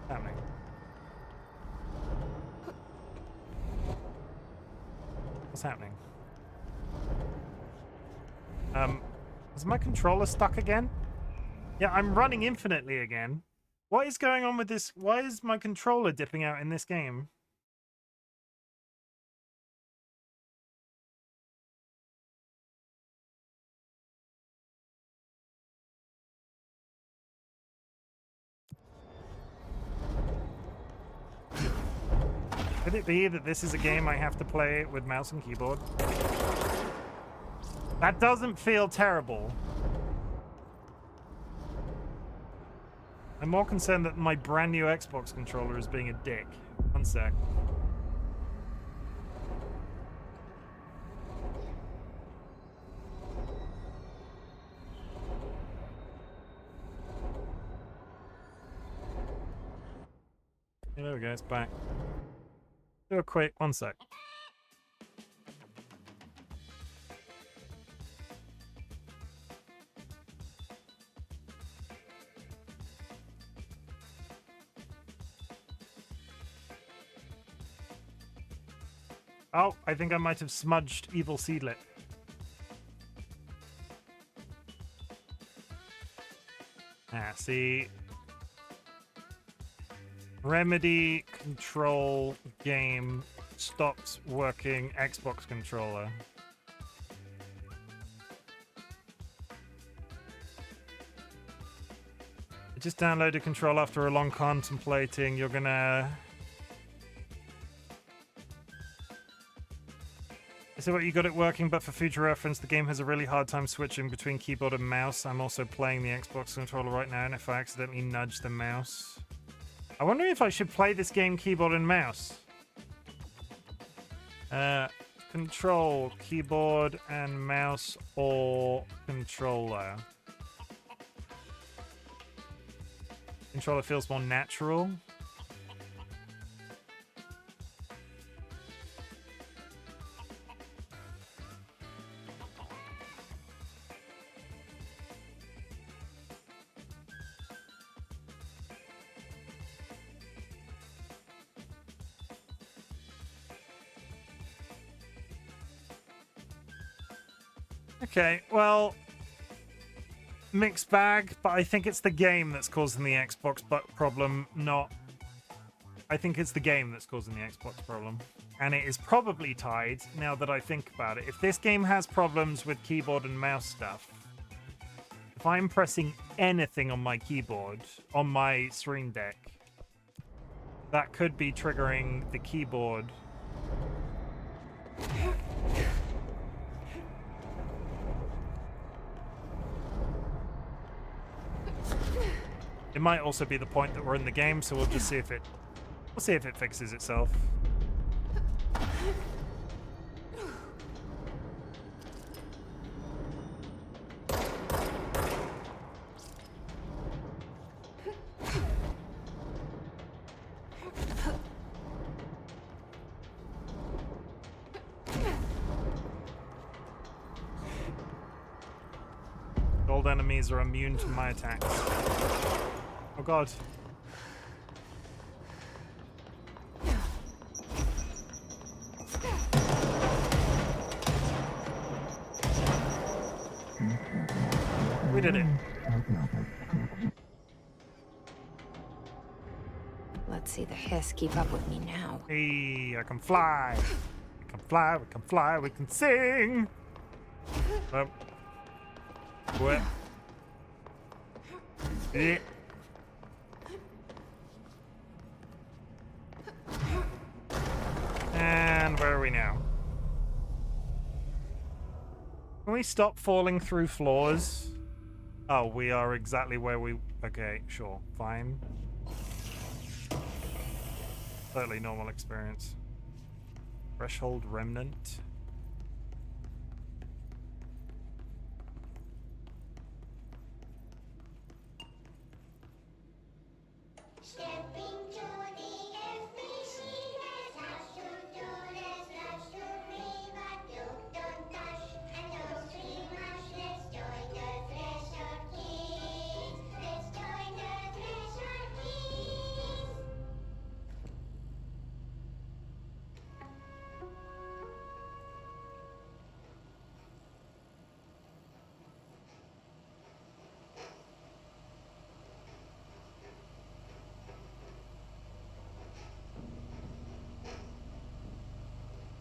What's happening? What's happening? Is my controller stuck again? Yeah, I'm running infinitely again. What is going on with this? Why is my controller dipping out in this game? Could it be that this is a game I have to play with mouse and keyboard? That doesn't feel terrible. I'm more concerned that my brand new Xbox controller is being a dick. One sec. There we go, it's back. Do a quick, one sec. Oh, I think I might have smudged Evil Seedlet. Ah, see. Remedy control game stops working Xbox controller. I just downloaded control after a long contemplating. You're gonna... So what, you got it working, but for future reference, the game has a really hard time switching between keyboard and mouse. I'm also playing the Xbox controller right now, and if I accidentally nudge the mouse... I wonder if I should play this game keyboard and mouse. Control, keyboard and mouse, or controller. Controller feels more natural. Okay, well, mixed bag, but I think it's the game that's causing the Xbox problem, not... I think it's the game that's causing the Xbox problem. And it is probably tied, now that I think about it. If this game has problems with keyboard and mouse stuff, if I'm pressing anything on my keyboard, on my Stream Deck, that could be triggering the keyboard. It might also be the point that we're in the game, so we'll just see if it... We'll see if it fixes itself. Gold enemies are immune to my attacks. Oh god. We did it. Let's see the hiss keep up with me now. Hey, I can fly. We can fly, we can fly, we can sing. What? Yeah. And where are we now? Can we stop falling through floors? Oh, we are exactly where we... Okay, sure, fine. Totally normal experience. Threshold remnant.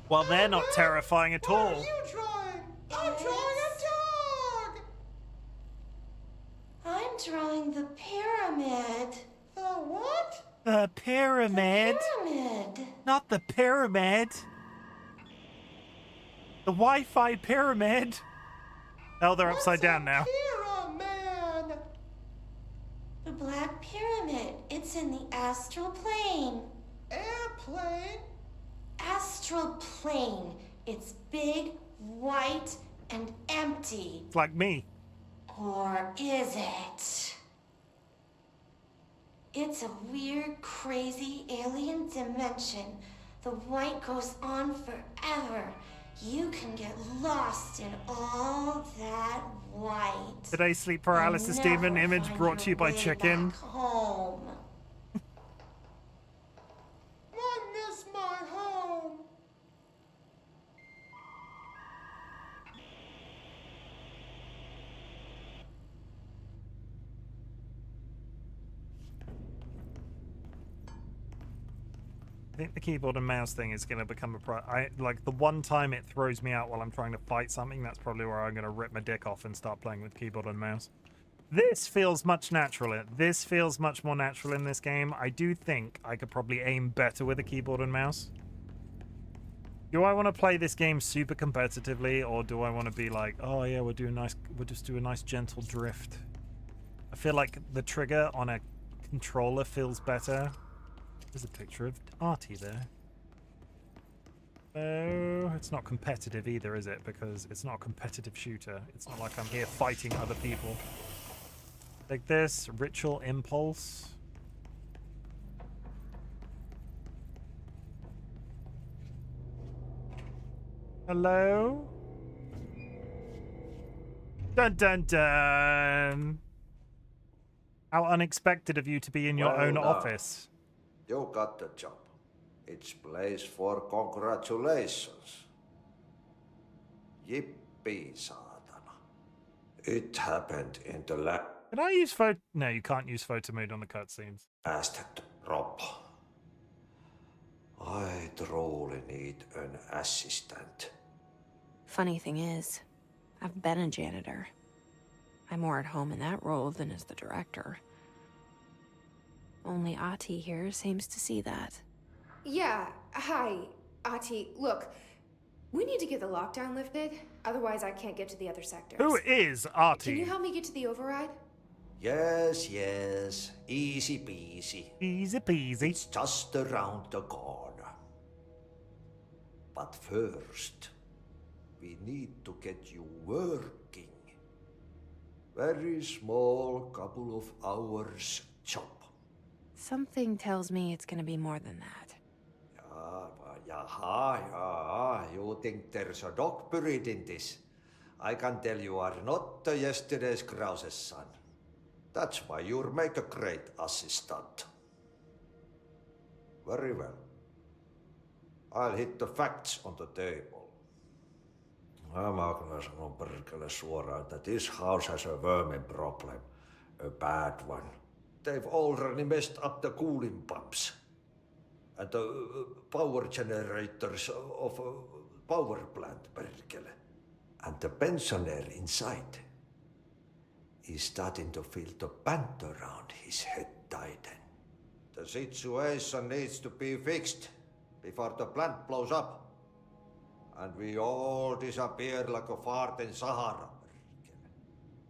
Well, they're not terrifying at all. What are you drawing? I'm drawing a dog! I'm drawing the pyramid. The what? The pyramid. The pyramid. Not the pyramid. The Wi-Fi pyramid. Oh, they're upside down now. Pyramid! The Black Pyramid. It's in the astral plane. Airplane? Astral plane. It's big, white, and empty. It's like me. Or is it? It's a weird, crazy alien dimension. The white goes on forever. You can get lost in all that white. Today's sleep paralysis demon image brought to you by Chicken. Home. I miss my home. I think the keyboard and mouse thing is going to become like the one time it throws me out while I'm trying to fight something, that's probably where I'm going to rip my dick off and start playing with keyboard and mouse. This feels much natural. This feels much more natural in this game. I do think I could probably aim better with a keyboard and mouse. Do I want to play this game super competitively, or do I want to be like, oh yeah, we'll just do a nice gentle drift? I feel like the trigger on a controller feels better. There's a picture of Artie there. Oh, it's not competitive either, is it? Because it's not a competitive shooter. It's not like I'm here fighting other people. Like this, Ritual Impulse. Hello? Dun dun dun! How unexpected of you to be in your own office. You got the job. It's place for congratulations. Yippee, Satana. It happened in the lab. Can I use photo? No, you can't use photo mode on the cutscenes. Asked Rob. I truly need an assistant. Funny thing is, I've been a janitor. I'm more at home in that role than as the director. Only Ahti here seems to see that. Yeah, hi, Ahti. Look, we need to get the lockdown lifted, otherwise I can't get to the other sectors. Who is Ahti? Can you help me get to the override? Yes, yes. Easy peasy. Easy peasy. It's just around the corner. But first, we need to get you working. Very small, couple of hours job. Something tells me it's gonna be more than that. You think there's a dog buried in this? I can tell you are not yesterday's Krause's son. That's why you'll make a great assistant. Very well. I'll hit the facts on the table. Mä kyllä sanon perkele suoraan, että this house has a vermin problem. A bad one. They've already messed up the cooling pumps. And the power generators of a power plant, perkele. And the pensioner inside is starting to feel the band around his head tighten. The situation needs to be fixed before the plant blows up. And we all disappear like a fart in Sahara.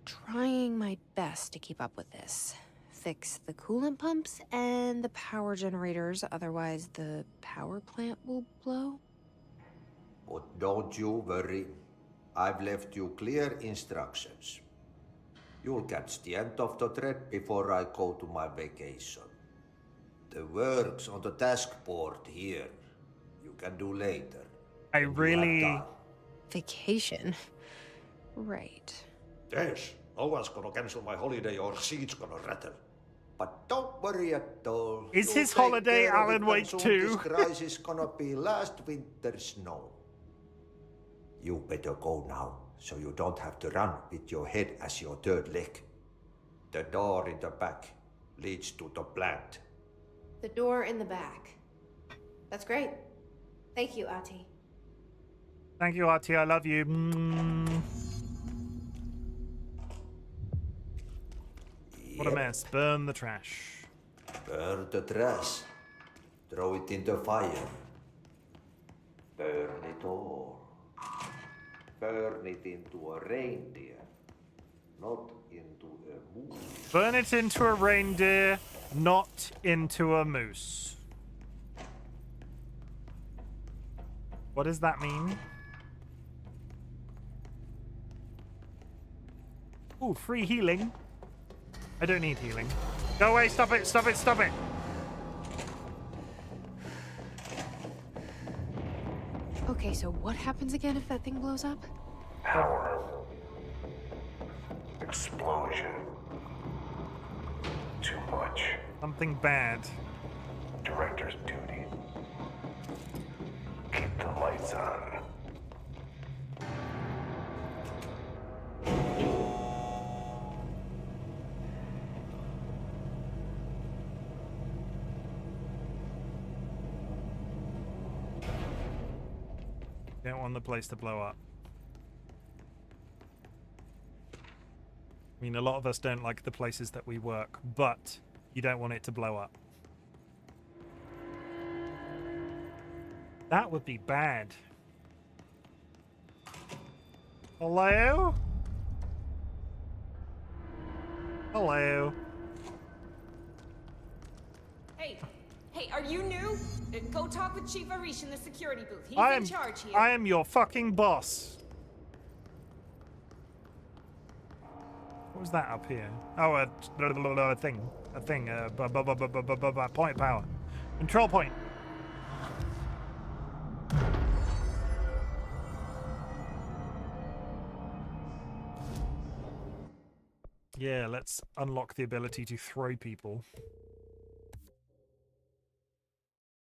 Trying my best to keep up with this. Fix the coolant pumps and the power generators, otherwise the power plant will blow. But don't you worry. I've left you clear instructions. You'll catch the end of the thread before I go to my vacation. The work's on the task board here. You can do later. I really... Vacation? Right. Yes, no one's gonna cancel my holiday or seat's gonna rattle. But don't worry at all. Is his holiday Alan Wake 2? This crisis is gonna be last winter's snow. You better go now, so you don't have to run with your head as your third leg. The door in the back leads to the plant. The door in the back. That's great. Thank you, Ahti. Thank you, Ahti. I love you. What a mess. Burn the trash. Burn the trash. Throw it in the fire. Burn it all. Burn it into a reindeer, not into a moose. Burn it into a reindeer, not into a moose. What does that mean? Ooh, free healing. I don't need healing. Go away, stop it, stop it, stop it! Okay, so what happens again if that thing blows up? Power. Explosion. Too much. Something bad. Director's duty. Keep the lights on. Don't want the place to blow up. I mean, a lot of us don't like the places that we work, but you don't want it to blow up. That would be bad. Hello? Hello? Hey, are you new? Go talk with Chief Arish in the security booth. He's in charge here. I am your fucking boss. What was that up here? Oh, a thing. Point power. Control point. Yeah, let's unlock the ability to throw people.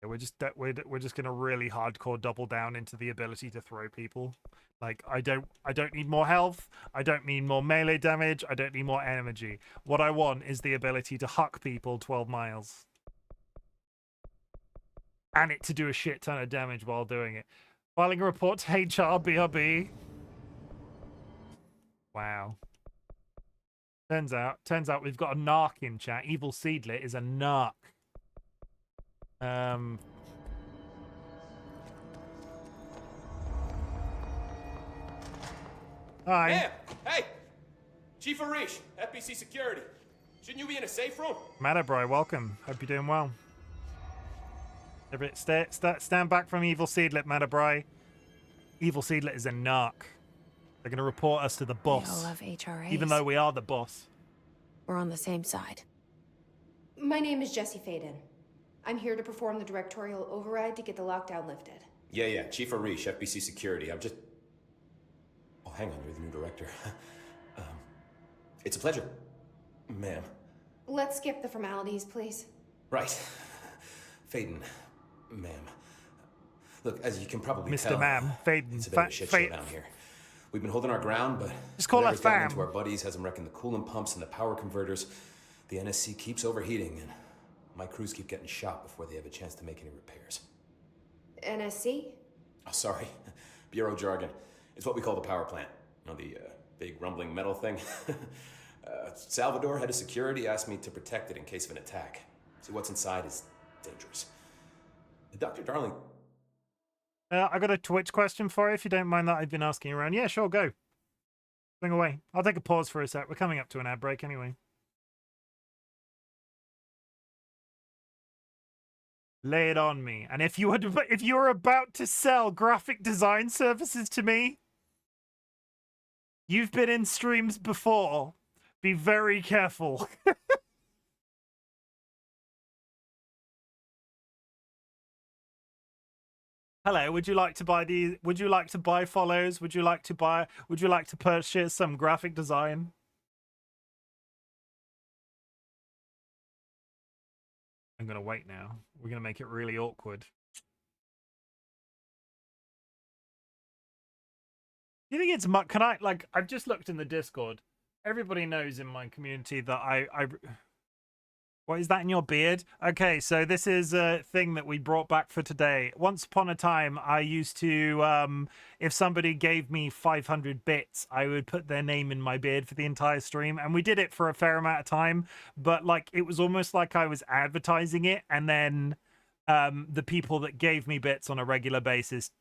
Yeah, we're just gonna really hardcore double down into the ability to throw people. Like I don't need more health. I don't need more melee damage. I don't need more energy. What I want is the ability to huck people 12 miles. And it to do a shit ton of damage while doing it. Filing a report to HR, BRB. Wow. Turns out we've got a narc in chat. Evil Seedlet is a narc. Hi. Hey! Hey! Chief Arish, FBC Security. Shouldn't you be in a safe room? Matabry, welcome. Hope you're doing well. Stand back from Evil Seedlet, Matabry. Evil Seedlet is a narc. They're going to report us to the boss. We all love HRAs. Even though we are the boss. We're on the same side. My name is Jessie Faden. I'm here to perform the directorial override to get the lockdown lifted. Yeah, Chief Arish, FBC Security. I'm just... Oh, hang on, you're the new director. It's a pleasure, ma'am. Let's skip the formalities, please. Right. Faden, ma'am. Look, as you can probably Mr. tell... Ma'am, Faden. It's a bit of a shit show down here. We've been holding our ground, but... Just call her whatever's gotten fam. into our buddies has them wrecking the coolant pumps and the power converters. The NSC keeps overheating, and my crews keep getting shot before they have a chance to make any repairs. NSC? Oh, sorry. Bureau jargon. It's what we call the power plant. You know, the big rumbling metal thing? Salvador, head of security, asked me to protect it in case of an attack. See, what's inside is dangerous. Dr. Darling... I got a Twitch question for you, if you don't mind that I've been asking around. Yeah, sure, go. Swing away. I'll take a pause for a sec. We're coming up to an ad break anyway. Lay it on me. And if you were about to sell graphic design services to me, you've been in streams before. Be very careful. Hello, would you like to buy these? Would you like to buy follows? Would you like to purchase some graphic design? I'm gonna wait now. We're gonna make it really awkward. Do you think it's much? Can I, like, I've just looked in the Discord. Everybody knows in my community that I what is that in your beard? Okay, so this is a thing that we brought back for today. Once upon a time, I used to, if somebody gave me 500 bits, I would put their name in my beard for the entire stream. And we did it for a fair amount of time, but like it was almost like I was advertising it. And then the people that gave me bits on a regular basis,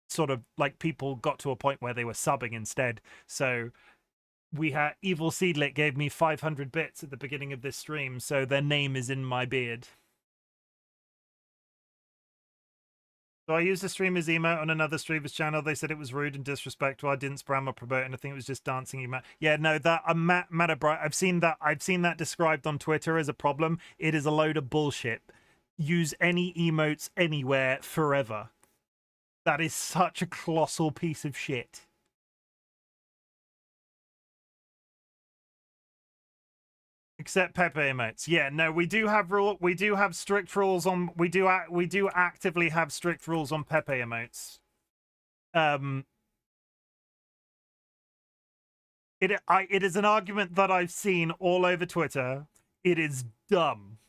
sort of like people got to a point where they were subbing instead. So we had Evil Seedlet gave me 500 bits at the beginning of this stream, so their name is in my beard. So I used the streamer's emote on another streamer's channel. They said it was rude and disrespectful. I didn't spam or promote anything. It was just dancing emote. Yeah, no, that Matabright. I've seen that described on Twitter as a problem. It is a load of bullshit. Use any emotes anywhere forever. That is such a colossal piece of shit. Except Pepe emotes. Yeah, no, we do have strict rules on we do actively have strict rules on Pepe emotes. It is an argument that I've seen all over Twitter. It is dumb.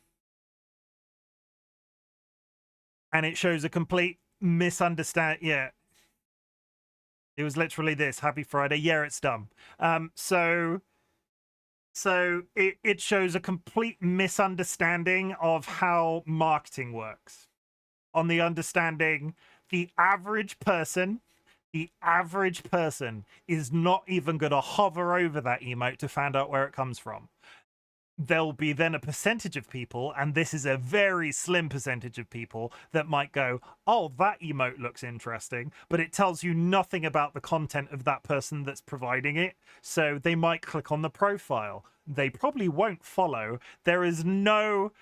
And it shows a complete misunderstanding. Yeah. It was literally this. Happy Friday. Yeah, it's dumb. So it shows a complete misunderstanding of how marketing works. On the understanding, the average person is not even going to hover over that emote to find out where it comes from. There'll be then a percentage of people, and this is a very slim percentage of people, that might go, oh, that emote looks interesting, but it tells you nothing about the content of that person that's providing it. So they might click on the profile. They probably won't follow. There is no...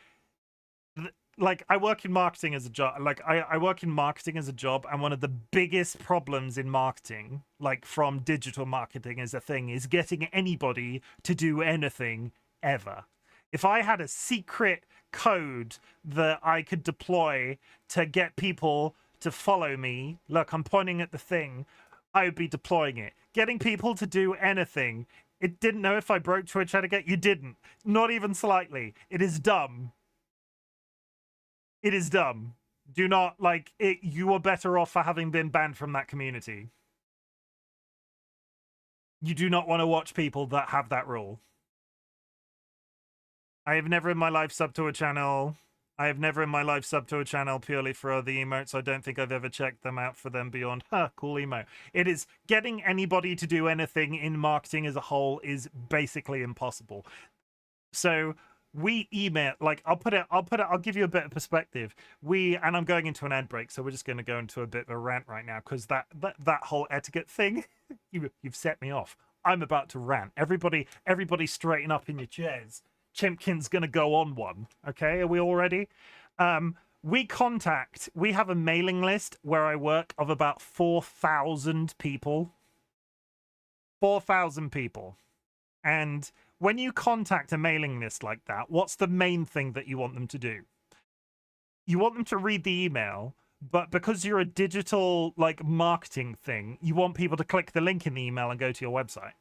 Like, I work in marketing as a job. Like, I work in marketing as a job, and one of the biggest problems in marketing, like from digital marketing as a thing, is getting anybody to do anything ever. If I had a secret code that I could deploy to get people to follow me, look, I'm pointing at the thing, I would be deploying it. Getting people to do anything. It didn't know if I broke Twitch etiquette. You didn't. Not even slightly. It is dumb. It is dumb. Do not, like, it. You are better off for having been banned from that community. You do not want to watch people that have that rule. I have never in my life subbed to a channel. I have never in my life subbed to a channel purely for the emotes. I don't think I've ever checked them out for them beyond, cool emote. It is getting anybody to do anything in marketing as a whole is basically impossible. So we email, like, I'll give you a bit of perspective. And I'm going into an ad break, so we're just going to go into a bit of a rant right now, because that whole etiquette thing, you've set me off. I'm about to rant. Everybody straighten up in your chairs. Chimken's gonna go on one. Okay, are we all ready? We have a mailing list where I work of about 4,000 people. 4,000 people. And when you contact a mailing list like that, what's the main thing that you want them to do? You want them to read the email, but because you're a digital, like, marketing thing, you want people to click the link in the email and go to your website.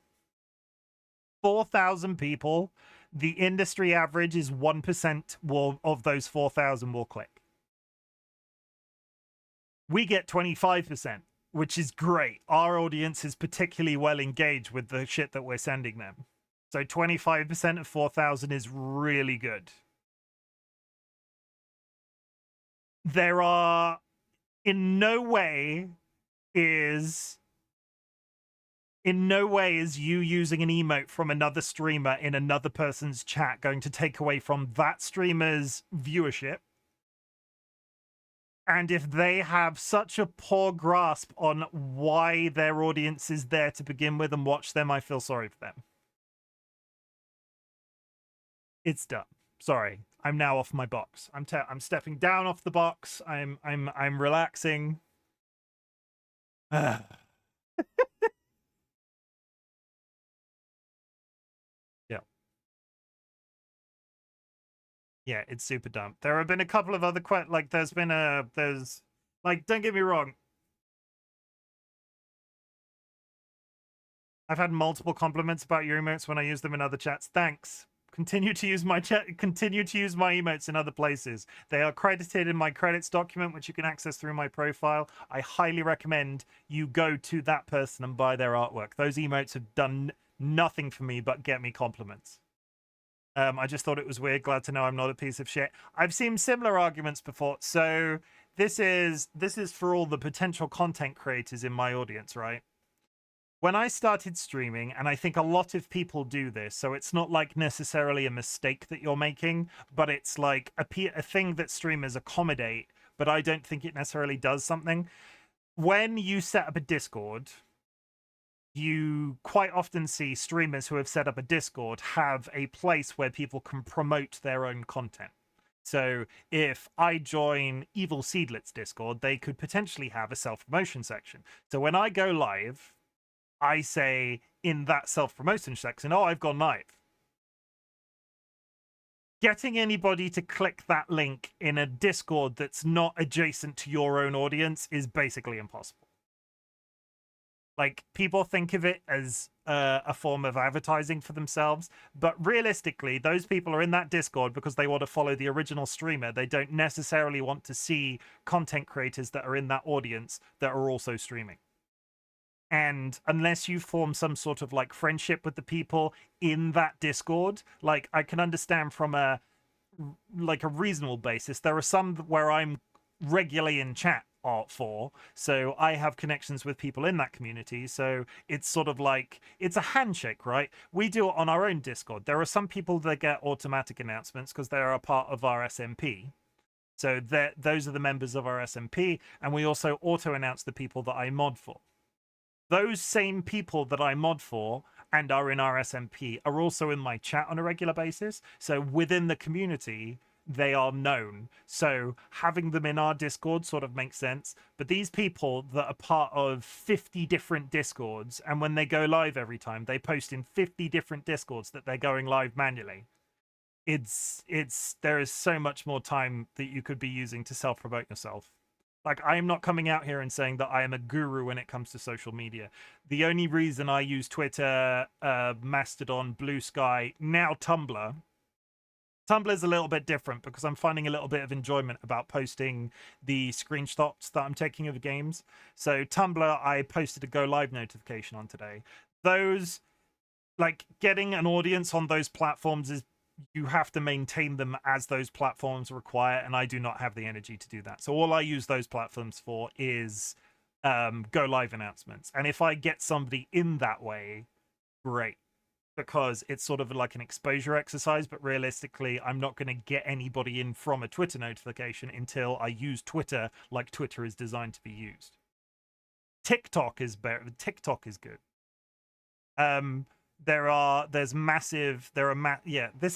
4,000 people. The industry average is 1% of those 4,000 will click. We get 25%, which is great. Our audience is particularly well engaged with the shit that we're sending them. So 25% of 4,000 is really good. There are, in no way is you using an emote from another streamer in another person's chat going to take away from that streamer's viewership. And if they have such a poor grasp on why their audience is there to begin with and watch them, I feel sorry for them. It's dumb. Sorry, I'm now off my box. I'm stepping down off the box. I'm relaxing. Yeah, it's super dumb. There have been a couple of other don't get me wrong. I've had multiple compliments about your emotes when I use them in other chats. Thanks. Continue to use my emotes in other places. They are credited in my credits document, which you can access through my profile. I highly recommend you go to that person and buy their artwork. Those emotes have done nothing for me but get me compliments. I just thought it was weird. Glad to know I'm not a piece of shit. I've seen similar arguments before. So this is for all the potential content creators in my audience, right? When I started streaming, and I think a lot of people do this, so it's not like necessarily a mistake that you're making, but it's like a thing that streamers accommodate, but I don't think it necessarily does something. When you set up a Discord, you quite often see streamers who have set up a Discord have a place where people can promote their own content. So if I join Evil Seedlet's Discord, they could potentially have a self-promotion section. So when I go live, I say in that self-promotion section, oh, I've gone live. Getting anybody to click that link in a Discord that's not adjacent to your own audience is basically impossible. Like, people think of it as a form of advertising for themselves, but realistically, those people are in that Discord because they want to follow the original streamer. They don't necessarily want to see content creators that are in that audience that are also streaming. And unless you form some sort of like friendship with the people in that Discord, like I can understand from a reasonable basis. There are some where I'm regularly in chat for, so I have connections with people in that community. So it's sort of like it's a handshake, right? We do it on our own Discord. There are some people that get automatic announcements because they are a part of our SMP. So those are the members of our SMP, and we also auto announce the people that I mod for. Those same people that I mod for and are in our SMP are also in my chat on a regular basis. So within the community, they are known. So having them in our Discord sort of makes sense. But these people that are part of 50 different Discords, and when they go live every time, they post in 50 different Discords that they're going live manually. There is so much more time that you could be using to self-promote yourself. Like, I am not coming out here and saying that I am a guru when it comes to social media. The only reason I use Twitter, Mastodon, Blue Sky, now Tumblr. Tumblr is a little bit different because I'm finding a little bit of enjoyment about posting the screenshots that I'm taking of the games. So Tumblr, I posted a go live notification on today. Those, like, getting an audience on those platforms is, you have to maintain them as those platforms require, and I do not have the energy to do that. So all I use those platforms for is go live announcements. And if I get somebody in that way, great, because it's sort of like an exposure exercise. But realistically, I'm not going to get anybody in from a Twitter notification until I use Twitter like Twitter is designed to be used. TikTok is better. TikTok is good. This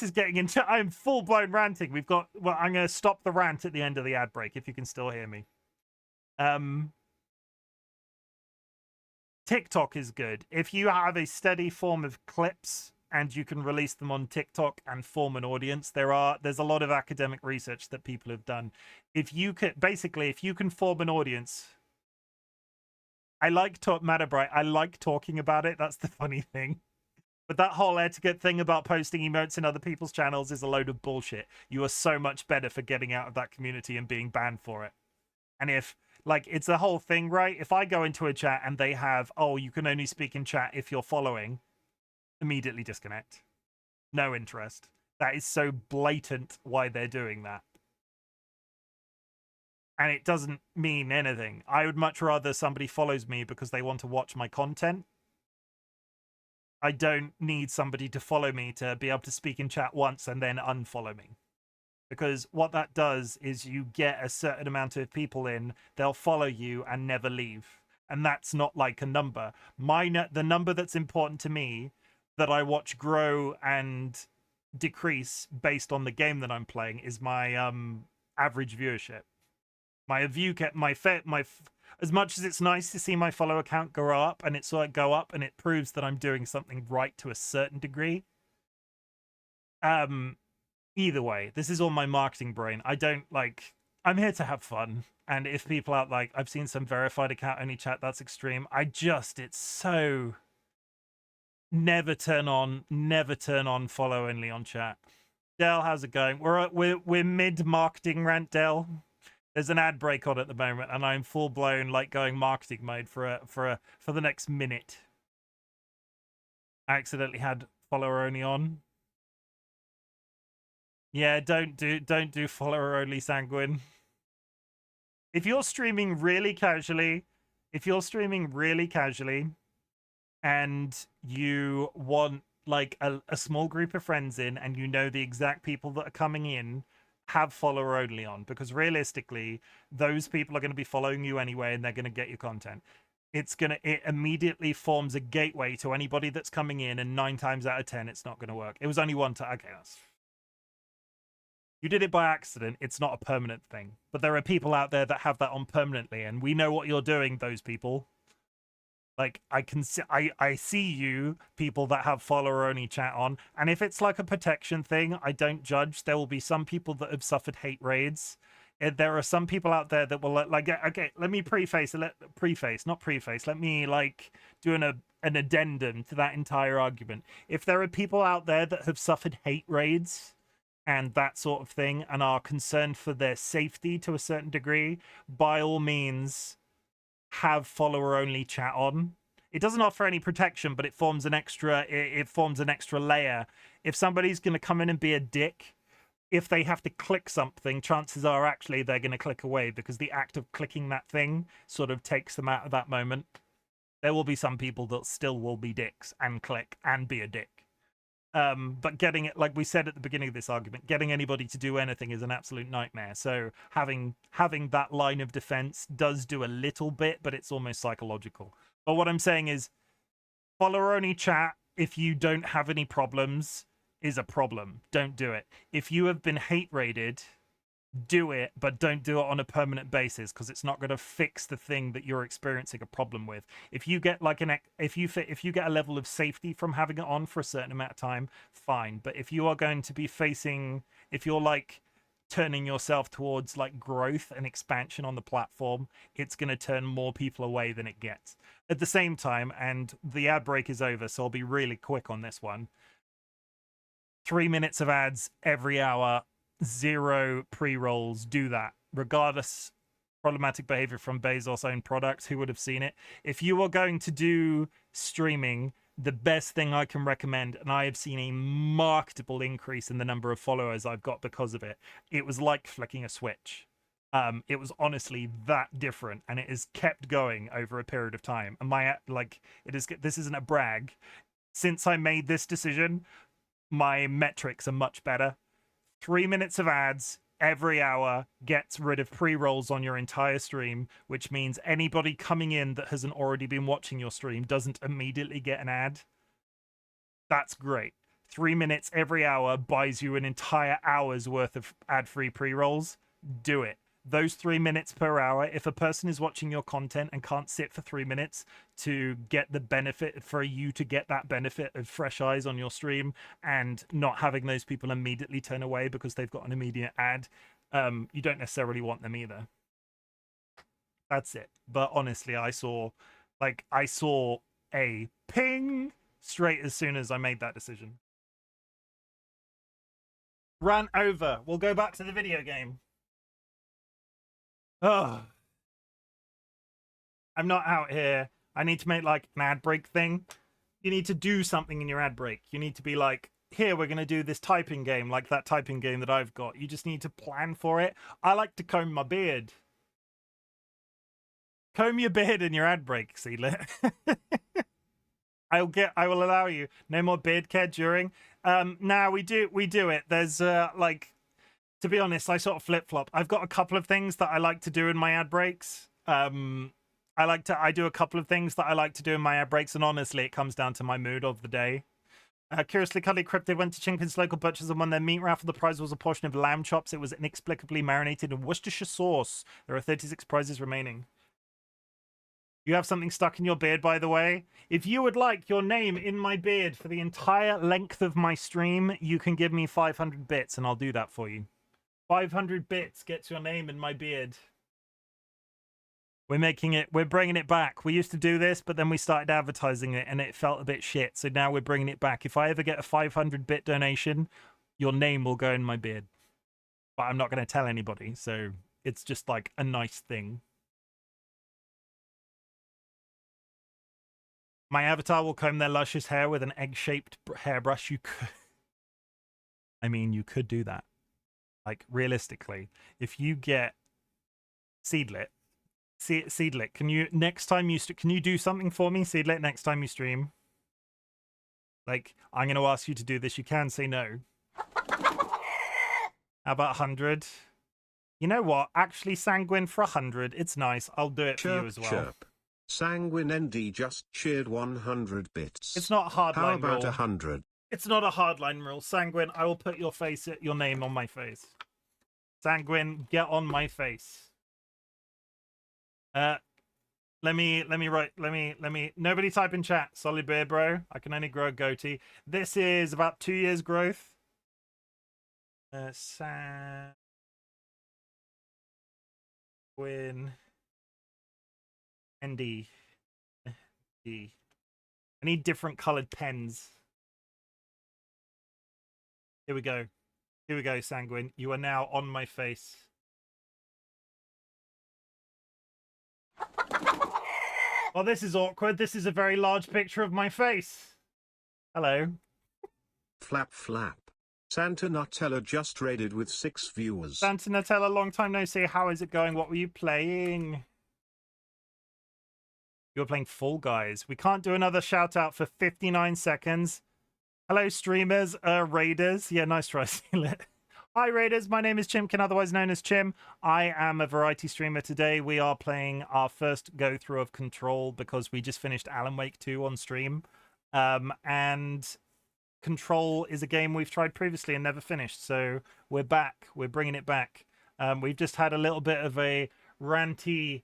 is getting into, I'm full-blown ranting. I'm going to stop the rant at the end of the ad break if you can still hear me. TikTok is good. If you have a steady form of clips and you can release them on TikTok and form an audience, there's a lot of academic research that people have done. If you can form an audience, I like talking about it. That's the funny thing. But that whole etiquette thing about posting emotes in other people's channels is a load of bullshit. You are so much better for getting out of that community and being banned for it. And if, like, it's the whole thing, right? If I go into a chat and they have, oh, you can only speak in chat if you're following, immediately disconnect. No interest. That is so blatant why they're doing that. And it doesn't mean anything. I would much rather somebody follows me because they want to watch my content. I don't need somebody to follow me to be able to speak in chat once and then unfollow me. Because what that does is you get a certain amount of people in, they'll follow you and never leave. And that's not like a number. The number that's important to me, that I watch grow and decrease based on the game that I'm playing, is my average viewership. As much as it's nice to see my follower count go up, and it's like go up, and it proves that I'm doing something right to a certain degree. Either way, this is all my marketing brain. I'm here to have fun. And if people out, like, I've seen some verified account only chat, that's extreme. It's so never turn on follow only on chat. Dell, how's it going? We're mid marketing rant, Dell. There's an ad break on at the moment, and I'm full blown like going marketing mode for the next minute. I accidentally had follower only on. Yeah, don't do follower only, Sanguine. If you're streaming really casually, and you want like a small group of friends in, and you know the exact people that are coming in, have follower only on, because realistically those people are going to be following you anyway, and they're going to get your content. It immediately forms a gateway to anybody that's coming in, and 9 times out of 10 it's not going to work. It was only one time. Okay, you did it by accident. It's not a permanent thing, but there are people out there that have that on permanently, and we know what you're doing, those people. Like, I see you, people that have follower only chat on, and if it's like a protection thing, I don't judge. There will be some people that have suffered hate raids. There are some people out there that will like, okay, let me let me like do an addendum to that entire argument. If there are people out there that have suffered hate raids and that sort of thing, and are concerned for their safety to a certain degree, by all means, have follower only chat on. It doesn't offer any protection, but it forms an extra. It forms an extra layer. If somebody's going to come in and be a dick, if they have to click something, chances are actually they're going to click away because the act of clicking that thing sort of takes them out of that moment. There will be some people that still will be dicks and click and be a dick. But getting it, like we said at the beginning of this argument, getting anybody to do anything is an absolute nightmare. So having that line of defense does do a little bit, but it's almost psychological. But what I'm saying is, follower-only chat, if you don't have any problems, is a problem. Don't do it. If you have been hate raided, do it, but don't do it on a permanent basis because it's not going to fix the thing that you're experiencing a problem with. If you get like if you get a level of safety from having it on for a certain amount of time, fine. But if you are going to be facing, if you're like turning yourself towards like growth and expansion on the platform, it's going to turn more people away than it gets. At the same time, and the ad break is over, so I'll be really quick on this one. 3 minutes of ads every hour, 0 pre-rolls. Do that. Regardless, problematic behavior from Bezos' own products, who would have seen it? If you are going to do streaming, the best thing I can recommend, and I have seen a marketable increase in the number of followers I've got because of it. It was like flicking a switch. It was honestly that different, and it has kept going over a period of time. And this isn't a brag. Since I made this decision, my metrics are much better. 3 minutes of ads every hour gets rid of pre-rolls on your entire stream, which means anybody coming in that hasn't already been watching your stream doesn't immediately get an ad. That's great. 3 minutes every hour buys you an entire hour's worth of ad-free pre-rolls. Do it. Those 3 minutes per hour, if a person is watching your content and can't sit for 3 minutes to get the benefit, for you to get that benefit of fresh eyes on your stream and not having those people immediately turn away because they've got an immediate ad, you don't necessarily want them either. That's it. But honestly, I saw a ping straight as soon as I made that decision. Rant over. We'll go back to the video game. Oh, I'm not out here. I need to make like an ad break thing. You need to do something in your ad break. You need to be like, here, we're going to do this typing game, like that typing game that I've got. You just need to plan for it. I like to comb my beard. Comb your beard in your ad break, Seedlit. I will allow you. No more beard care during. Now we do it. There's to be honest, I sort of flip-flop. I've got a couple of things that I like to do in my ad breaks. I do a couple of things that I like to do in my ad breaks, and honestly, it comes down to my mood of the day. Curiously, Cuddly Cryptid went to Chimken's local butchers and won their meat raffle. The prize was a portion of lamb chops. It was inexplicably marinated in Worcestershire sauce. There are 36 prizes remaining. You have something stuck in your beard, by the way. If you would like your name in my beard for the entire length of my stream, you can give me 500 bits, and I'll do that for you. 500 bits gets your name in my beard. We're bringing it back. We used to do this, but then we started advertising it and it felt a bit shit. So now we're bringing it back. If I ever get a 500 bit donation, your name will go in my beard. But I'm not going to tell anybody. So it's just like a nice thing. My avatar will comb their luscious hair with an egg-shaped hairbrush. You could do that. Like, realistically, if you get Seedlit, can you next time you can you do something for me, Seedlit, next time you stream? Like, I'm going to ask you to do this. You can say no. How about 100? You know what? Actually, Sanguine, for 100, it's nice. I'll do it for you as well. Chirp. Sanguine ND just cheered 100 bits. It's not a hard line rule. How about 100? It's not a hardline rule. Sanguine, I will put your name on my face. Sanguine, get on my face. Let me nobody type in chat. Solid beard, bro. I can only grow a goatee. This is about 2 years growth. Sanguine ND. I need different colored pens. Here we go. Here we go, Sanguine. You are now on my face. Well, this is awkward. This is a very large picture of my face. Hello. Flap flap. Santa Nutella just raided with 6 viewers. Santa Nutella, long time no see. How is it going? What were you playing? You were playing Fall Guys. We can't do another shout out for 59 seconds. Hello, streamers, raiders. Yeah, nice try, Sealit. Hi, raiders. My name is Chimken, otherwise known as Chim. I am a variety streamer. Today we are playing our first go through of Control because we just finished Alan Wake 2 on stream. And Control is a game we've tried previously and never finished, so we're back. We're bringing it back. We've just had a little bit of a ranty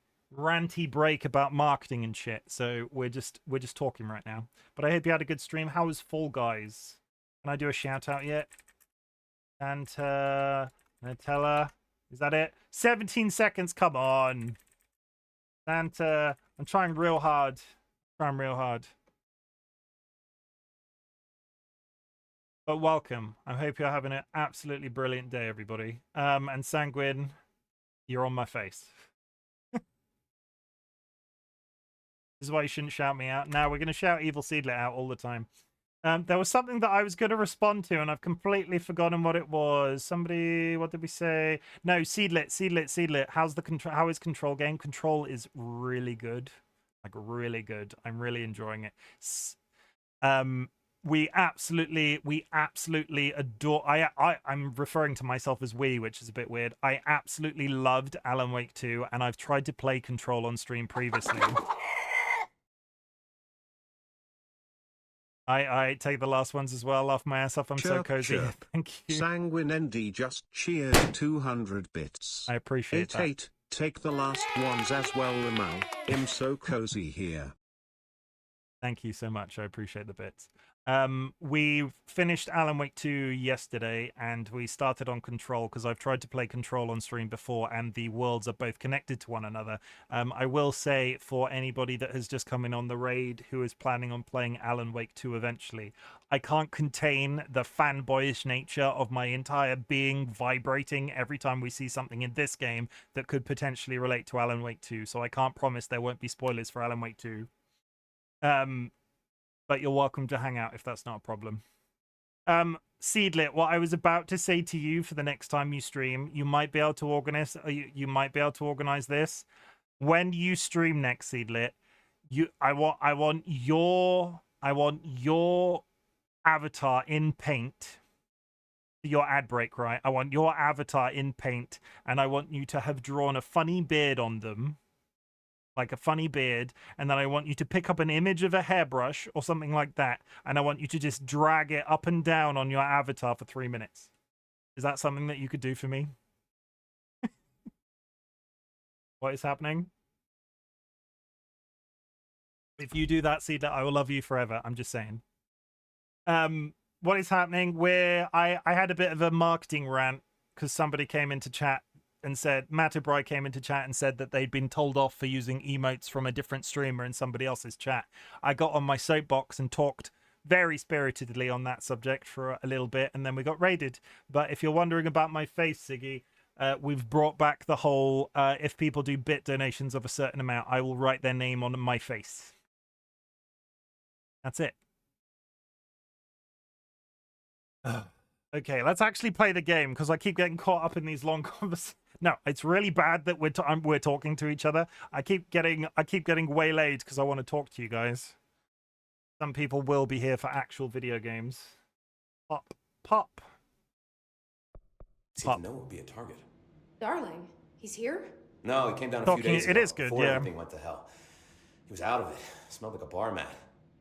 break about marketing and shit, so we're just talking right now. But I hope you had a good stream. How was Fall Guys? Can I do a shout out yet? Santa Nutella, is that it? 17 seconds. Come on, Santa. I'm trying real hard. But welcome. I hope you're having an absolutely brilliant day, everybody. And Sanguine, you're on my face. This is why you shouldn't shout me out. Now we're going to shout Evil Seedlet out all the time. There was something that I was going to respond to, and I've completely forgotten what it was. Somebody, what did we say? No, Seedlet. How is Control game? Control is really good, like really good. I'm really enjoying it. We absolutely adore. I'm referring to myself as we, which is a bit weird. I absolutely loved Alan Wake 2, and I've tried to play Control on stream previously. I take the last ones as well. Laugh my ass off. I'm so cozy. Chirp. Thank you. Sanguine ND just cheered 200 bits. I appreciate that. 8. Take the last ones as well, Lamal. I'm so cozy here. Thank you so much. I appreciate the bits. We finished Alan Wake 2 yesterday, and we started on Control because I've tried to play Control on stream before, and the worlds are both connected to one another. I will say, for anybody that has just come in on the raid who is planning on playing Alan Wake 2 eventually, I can't contain the fanboyish nature of my entire being vibrating every time we see something in this game that could potentially relate to Alan Wake 2, so I can't promise there won't be spoilers for Alan Wake 2. But you're welcome to hang out if that's not a problem. Seedlit, what I was about to say to you for the next time you stream, you might be able to organize. You might be able to organize this when you stream next, Seedlit. I want your avatar in Paint. Your ad break, right? I want your avatar in Paint, and I want you to have drawn a funny beard on them. Like a funny beard, and then I want you to pick up an image of a hairbrush or something like that, and I want you to just drag it up and down on your avatar for 3 minutes. Is that something that you could do for me? What is happening? If you do that, Seedlet, I will love you forever. I'm just saying. What is happening? I had a bit of a marketing rant because somebody came into chat and said, Matt O'Brien came into chat and said that they'd been told off for using emotes from a different streamer in somebody else's chat. I got on my soapbox and talked very spiritedly on that subject for a little bit, and then we got raided. But if you're wondering about my face, Siggy, we've brought back the whole, if people do bit donations of a certain amount, I will write their name on my face. That's it. Okay, let's actually play the game, because I keep getting caught up in these long conversations. No, it's really bad that we're talking to each other. I keep getting waylaid because I want to talk to you guys. Some people will be here for actual video games. Pop. Didn't even know it would be a target. Darling, he's here? No, he came down a few days ago. It is good, before yeah. Everything went to hell. He was out of it. Smelled like a bar mat.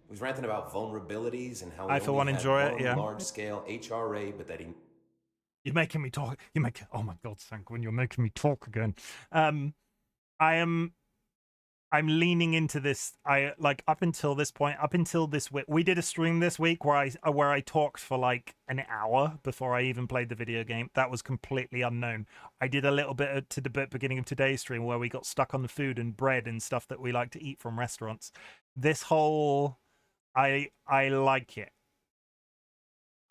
He was ranting about vulnerabilities and how I for one enjoy it. Yeah. Large-scale HRA, but that he. You're making me talk. Oh my God, Sanguine, you're making me talk again. I'm leaning into this. Up until this point, up until this week, we did a stream this week where I talked for like an hour before I even played the video game. That was completely unknown. I did a little bit to the beginning of today's stream where we got stuck on the food and bread and stuff that we like to eat from restaurants. This whole, I like it.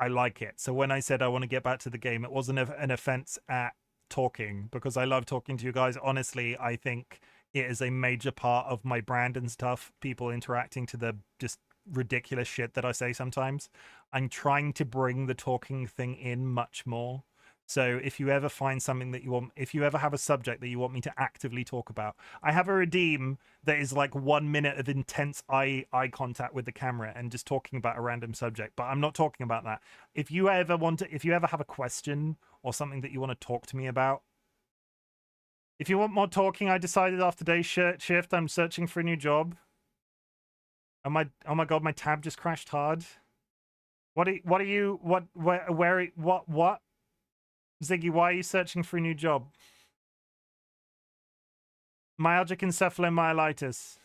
I like it. So when I said I want to get back to the game, it wasn't an offense at talking, because I love talking to you guys. Honestly, I think it is a major part of my brand and stuff, people interacting to the just ridiculous shit that I say sometimes. I'm trying to bring the talking thing in much more. So if you ever find something that you want, if you ever have a subject that you want me to actively talk about, I have a redeem that is like 1 minute of intense eye contact with the camera and just talking about a random subject. But I'm not talking about that. If you ever have a question or something that you want to talk to me about, if you want more talking, I decided after day's shift, I'm searching for a new job. Oh my god, my tab just crashed hard. What Ziggy, why are you searching for a new job? Myalgic encephalomyelitis.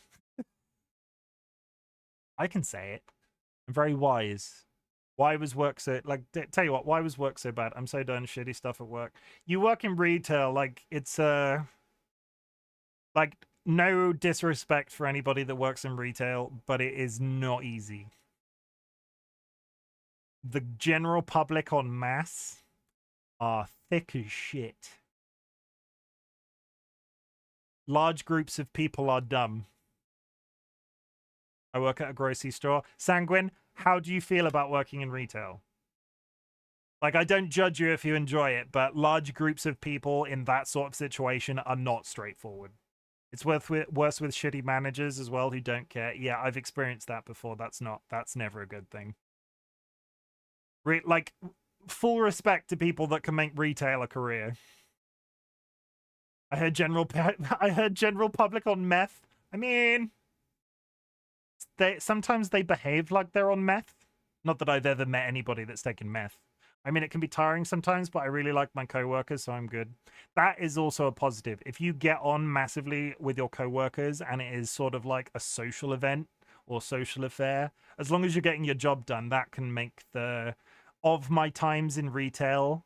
I can say it. I'm very wise. Why was work so, like, tell you what, why was work so bad? I'm so done shitty stuff at work. You work in retail, like, it's, like, no disrespect for anybody that works in retail, but it is not easy. The general public en masse are thick as shit. Large groups of people are dumb. I work at a grocery store. Sanguine, how do you feel about working in retail? Like, I don't judge you if you enjoy it, but large groups of people in that sort of situation are not straightforward. It's worse with shitty managers as well who don't care. Yeah, I've experienced that before. That's never a good thing. Like, full respect to people that can make retail a career. I heard general public on meth. I mean, sometimes they behave like they're on meth. Not that I've ever met anybody that's taken meth. I mean, it can be tiring sometimes, but I really like my coworkers, so I'm good. That is also a positive. If you get on massively with your coworkers and it is sort of like a social event or social affair, as long as you're getting your job done, that can make of my times in retail,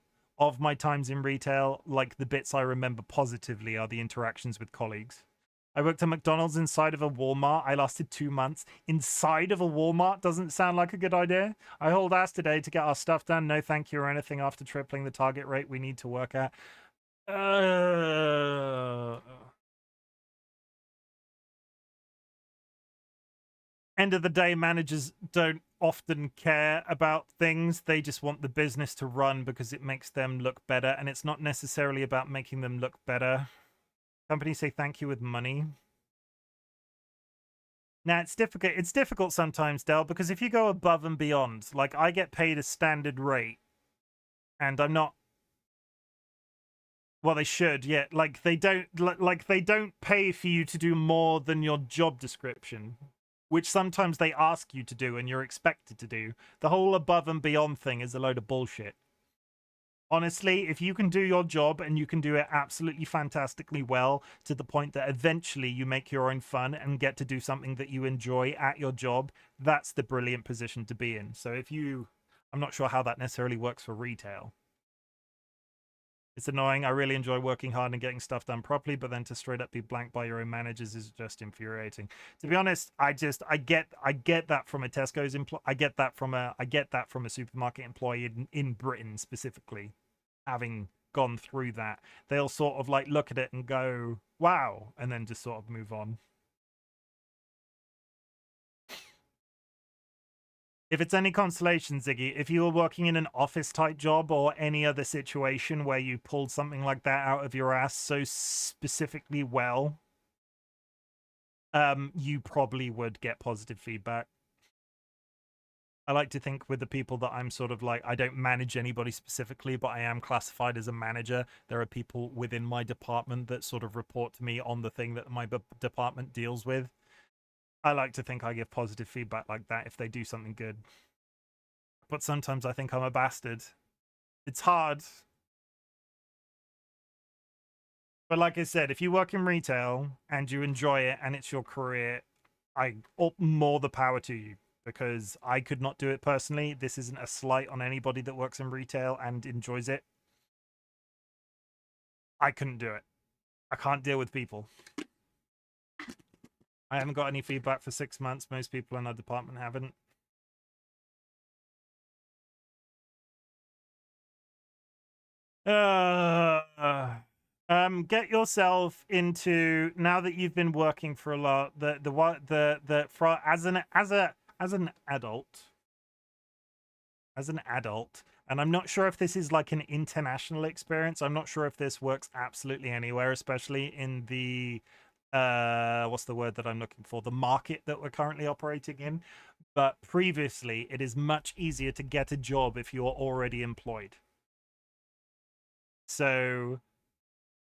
like the bits I remember positively are the interactions with colleagues. I worked at McDonald's inside of a Walmart. I lasted 2 months. Inside of a Walmart doesn't sound like a good idea. I hauled ass today to get our stuff done. No thank you or anything after tripling the target rate we need to work at. End of the day, managers don't often care about things. They just want the business to run because it makes them look better. And it's not necessarily about making them look better. Companies say thank you with money. Now, it's difficult. It's difficult sometimes, Del, because if you go above and beyond, like I get paid a standard rate, and I'm not. Well, they should, yeah. Like they don't pay for you to do more than your job description, which sometimes they ask you to do and you're expected to do. The whole above and beyond thing is a load of bullshit. Honestly, if you can do your job and you can do it absolutely fantastically well to the point that eventually you make your own fun and get to do something that you enjoy at your job, that's the brilliant position to be in. So I'm not sure how that necessarily works for retail. It's annoying. I really enjoy working hard and getting stuff done properly, but then to straight up be blanked by your own managers is just infuriating. To be honest, I get that from a Tesco's I get that from a supermarket employee in Britain specifically, having gone through that. They'll sort of like look at it and go, "Wow," and then just sort of move on. If it's any consolation, Ziggy, if you were working in an office-type job or any other situation where you pulled something like that out of your ass so specifically well, you probably would get positive feedback. I like to think with the people that I'm sort of like, I don't manage anybody specifically, but I am classified as a manager. There are people within my department that sort of report to me on the thing that my department deals with. I like to think I give positive feedback like that if they do something good. But sometimes I think I'm a bastard. It's hard. But like I said, if you work in retail and you enjoy it and it's your career, more the power to you, because I could not do it personally. This isn't a slight on anybody that works in retail and enjoys it. I couldn't do it. I can't deal with people. I haven't got any feedback for 6 months. Most people in our department haven't. get yourself into, now that you've been working for a lot, as an adult, and I'm not sure if this is like an international experience. I'm not sure if this works absolutely anywhere, especially in the what's the word that I'm looking for? The market that we're currently operating in. But previously, it is much easier to get a job if you're already employed. So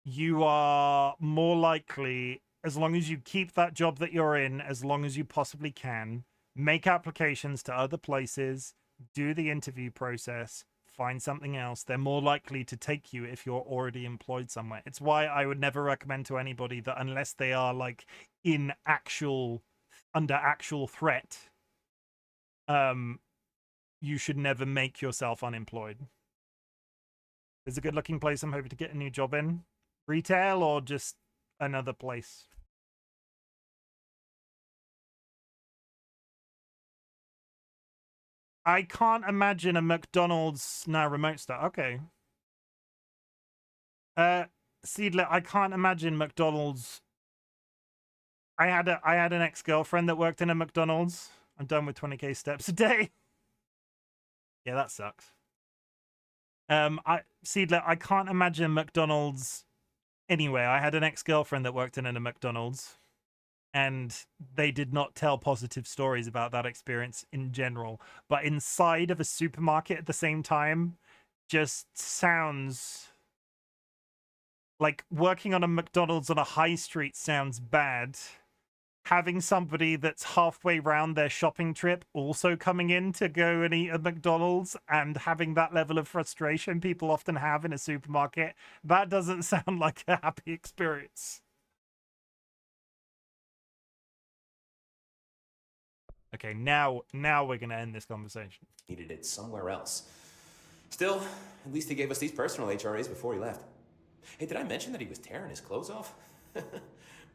you are more likely, as long as you keep that job that you're in, as long as you possibly can, make applications to other places, do the interview process, find something else, they're more likely to take you if you're already employed somewhere. It's why I would never recommend to anybody that unless they are like under actual threat, you should never make yourself unemployed. It's a good looking place I'm hoping to get a new job in. Retail or just another place? I can't imagine a McDonald's remote start. Okay. Seedler, I can't imagine McDonald's. I had an ex-girlfriend that worked in a McDonald's. I'm done with 20k steps a day. Yeah, that sucks. Seedler, I can't imagine McDonald's anyway. I had an ex-girlfriend that worked in a McDonald's, and they did not tell positive stories about that experience in general. But inside of a supermarket at the same time just sounds like working on a McDonald's on a high street sounds bad. Having somebody that's halfway round their shopping trip also coming in to go and eat at McDonald's and having that level of frustration people often have in a supermarket, that doesn't sound like a happy experience. Okay, now we're going to end this conversation. Needed it somewhere else. Still, at least he gave us these personal HRAs before he left. Hey, did I mention that he was tearing his clothes off?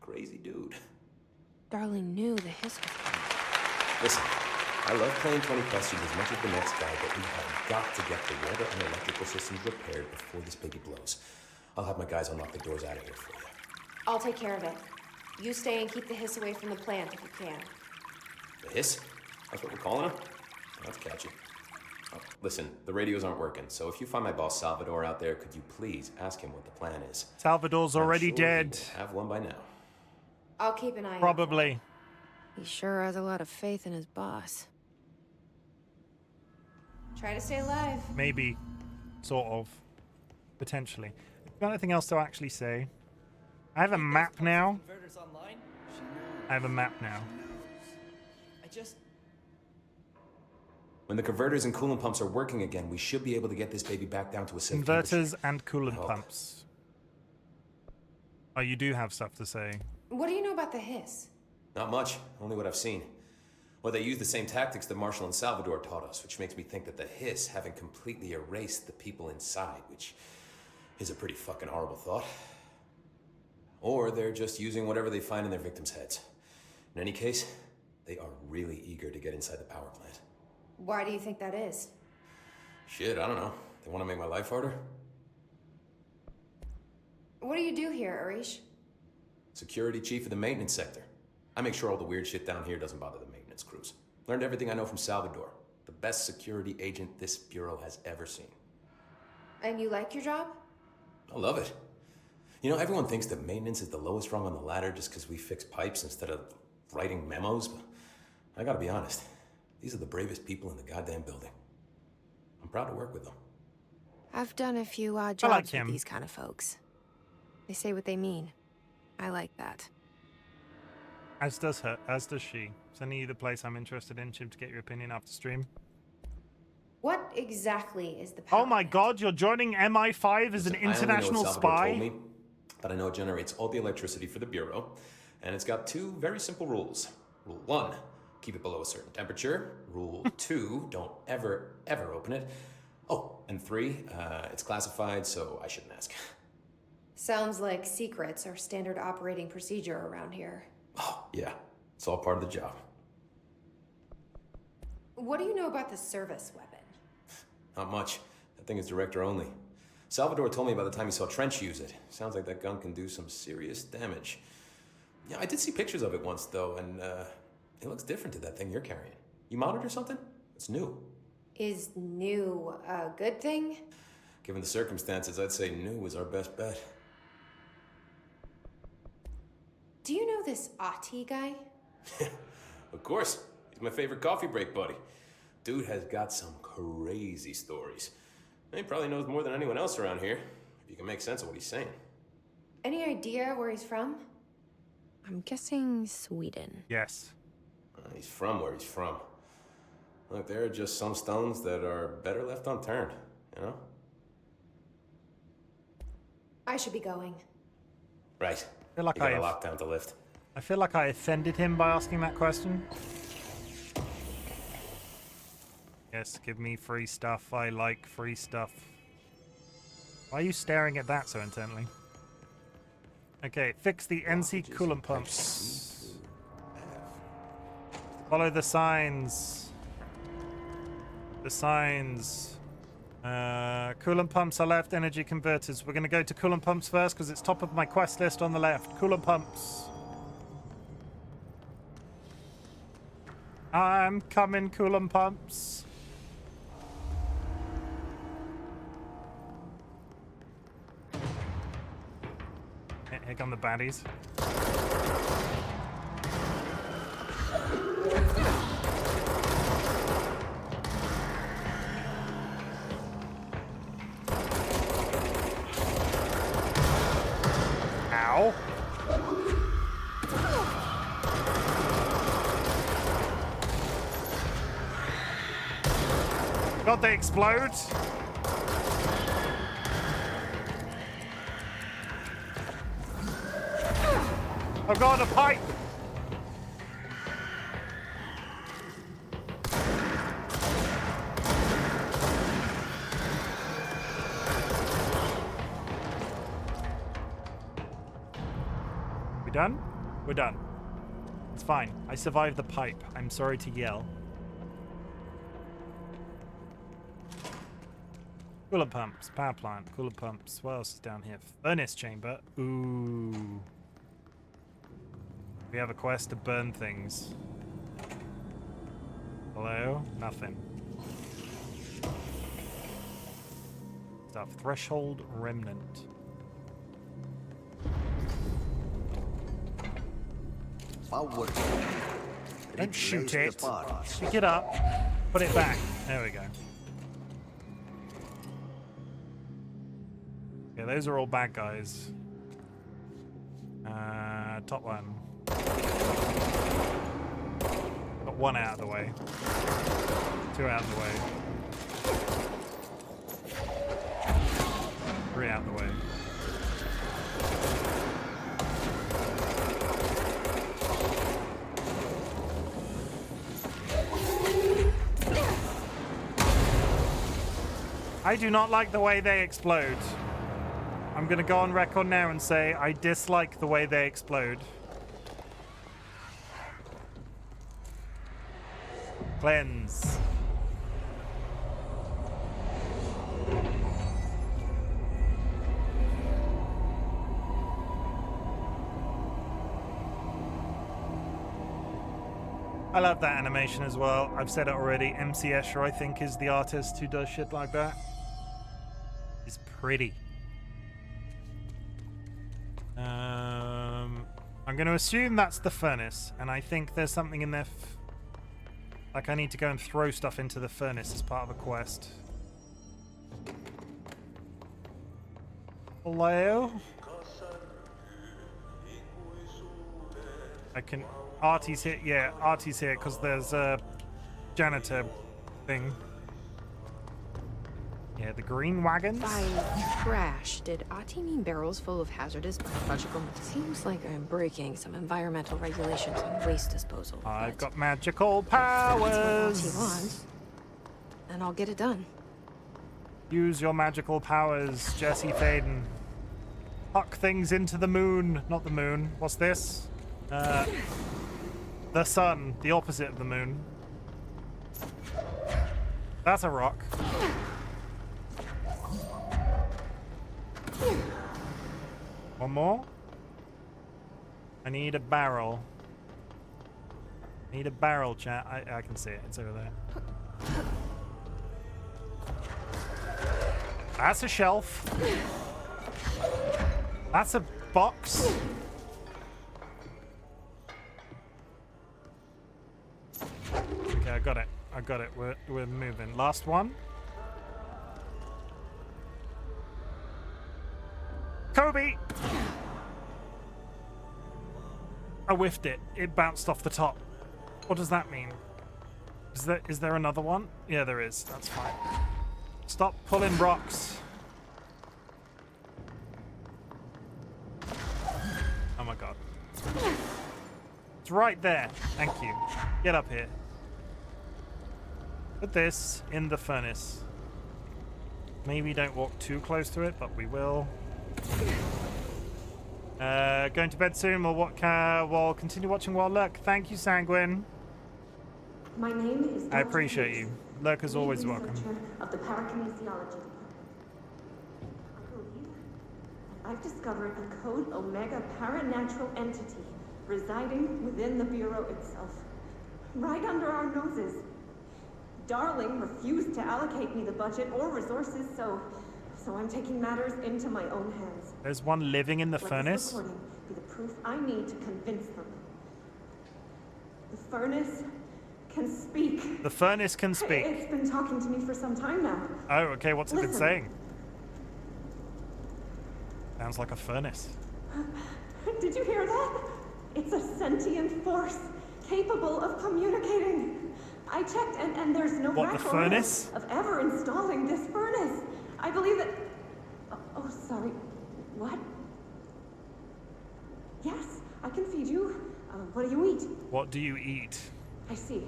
Crazy dude. Darling knew the hiss was coming. Listen, I love playing 20 questions as much as the next guy, but we have got to get the water and electrical systems repaired before this baby blows. I'll have my guys unlock the doors out of here for you. I'll take care of it. You stay and keep the hiss away from the plant if you can. The hiss? That's what we're calling him? That's catchy. Oh, listen, the radios aren't working, so if you find my boss Salvador out there, could you please ask him what the plan is? Salvador's already dead. He will have one by now. I'll keep an eye out. Probably. He sure has a lot of faith in his boss. Try to stay alive. Maybe. Sort of. Potentially. Got anything else to actually say? I have a map now. I have a map now. When the converters and coolant pumps are working again, we should be able to get this baby back down to a safe Converters and coolant pumps. Oh, you do have stuff to say. What do you know about the hiss? Not much, only what I've seen. Well, they use the same tactics that Marshall and Salvador taught us, which makes me think that the hiss haven't completely erased the people inside, which is a pretty fucking horrible thought. Or they're just using whatever they find in their victims' heads. In any case, they are really eager to get inside the power plant. Why do you think that is? Shit, I don't know. They want to make my life harder? What do you do here, Arish? Security chief of the maintenance sector. I make sure all the weird shit down here doesn't bother the maintenance crews. Learned everything I know from Salvador. The best security agent this bureau has ever seen. And you like your job? I love it. You know, everyone thinks that maintenance is the lowest rung on the ladder just because we fix pipes instead of writing memos, but I gotta be honest. These are the bravest people in the goddamn building. I'm proud to work with them. I've done a few odd jobs with these kind of folks. They say what they mean. I like that. As does her, as does she. Sending you the place I'm interested in, Chim, to get your opinion after stream. What exactly is the power Oh my god, you're joining MI5 as an international spy? Told me, but I know it generates all the electricity for the Bureau, and it's got two very simple rules. Rule 1, keep it below a certain temperature. Rule 2, don't ever open it. Oh, and 3, it's classified, so I shouldn't ask. Sounds like secrets are standard operating procedure around here. Oh, yeah. It's all part of the job. What do you know about the service weapon? Not much. That thing is director only. Salvador told me by the time he saw Trench use it. Sounds like that gun can do some serious damage. Yeah, I did see pictures of it once, though, and it looks different to that thing you're carrying. You modded or something? It's new. Is new a good thing? Given the circumstances, I'd say new was our best bet. Do you know this Ati guy? Of course. He's my favorite coffee break buddy. Dude has got some crazy stories. He probably knows more than anyone else around here, if you can make sense of what he's saying. Any idea where he's from? I'm guessing Sweden. Yes. He's from where he's from. Look, there are just some stones that are better left unturned, you know? I should be going. Right. I feel like you got a lockdown to lift. I feel like I offended him by asking that question. Yes, give me free stuff. I like free stuff. Why are you staring at that so intently? Okay, fix the NC coolant pumps. Follow the signs. The signs. Coolant pumps are left, energy converters. We're going to go to coolant pumps first because it's top of my quest list on the left. Coolant pumps. I'm coming, coolant pumps. Here come the baddies. Ow. God, they explode. Oh God, a pipe. We done? We're done. It's fine. I survived the pipe. I'm sorry to yell. Coolant pumps, power plant, coolant pumps. What else is down here? Furnace chamber. Ooh. We have a quest to burn things. Hello? Nothing. Stuff. Threshold remnant. Forward. Don't shoot it. Pick it up. Put it back. There we go. Yeah, those are all bad guys. Top one. Got one out of the way. Two out of the way. Three out of the way. I do not like the way they explode. I'm gonna go on record now and say I dislike the way they explode. Cleanse. I love that animation as well. I've said it already. MC Escher, I think, is the artist who does shit like that. It's pretty. I'm going to assume that's the furnace, and I think there's something in there. Like I need to go and throw stuff into the furnace as part of a quest. Hello? I can... Artie's here. Yeah, Artie's here because there's a janitor thing. Yeah, the green wagons. By trash, did Ati mean barrels full of hazardous biological? Seems like I'm breaking some environmental regulations on waste disposal. I've got magical powers. That's what Ati wants, and I'll get it done. Use your magical powers, Jesse Faden. Huck things into the moon. Not the moon. What's this? The sun. The opposite of the moon. That's a rock. One more. I need a barrel. Need a barrel, chat. I can see it. It's over there. That's a shelf. That's a box. Okay, I got it. I got it. We're moving. Last one. Kobe! I whiffed it. It bounced off the top. What does that mean? Is there another one? Yeah, there is. That's fine. Stop pulling rocks. Oh my god. It's right there. Thank you. Get up here. Put this in the furnace. Maybe don't walk too close to it, but we will. Going to bed soon. We'll continue watching while Lurk. Thank you, Sanguine. My name is I appreciate you. Lurk is always welcome. Of the parakinesiology. I believe I've discovered a Code Omega paranatural entity residing within the Bureau itself, right under our noses. Darling refused to allocate me the budget or resources, so I'm taking matters into my own hands. There's one living in the furnace. This recording be the proof I need to convince them. The furnace can speak. The furnace can speak. It's been talking to me for some time now. Oh, okay. What's it been Listen. saying? Sounds like a furnace. Did you hear that? It's a sentient force capable of communicating. I checked, and there's no What, the record furnace? of ever installing this furnace. I believe that. Oh, sorry. What? Yes, I can feed you. What do you eat? What do you eat? I see.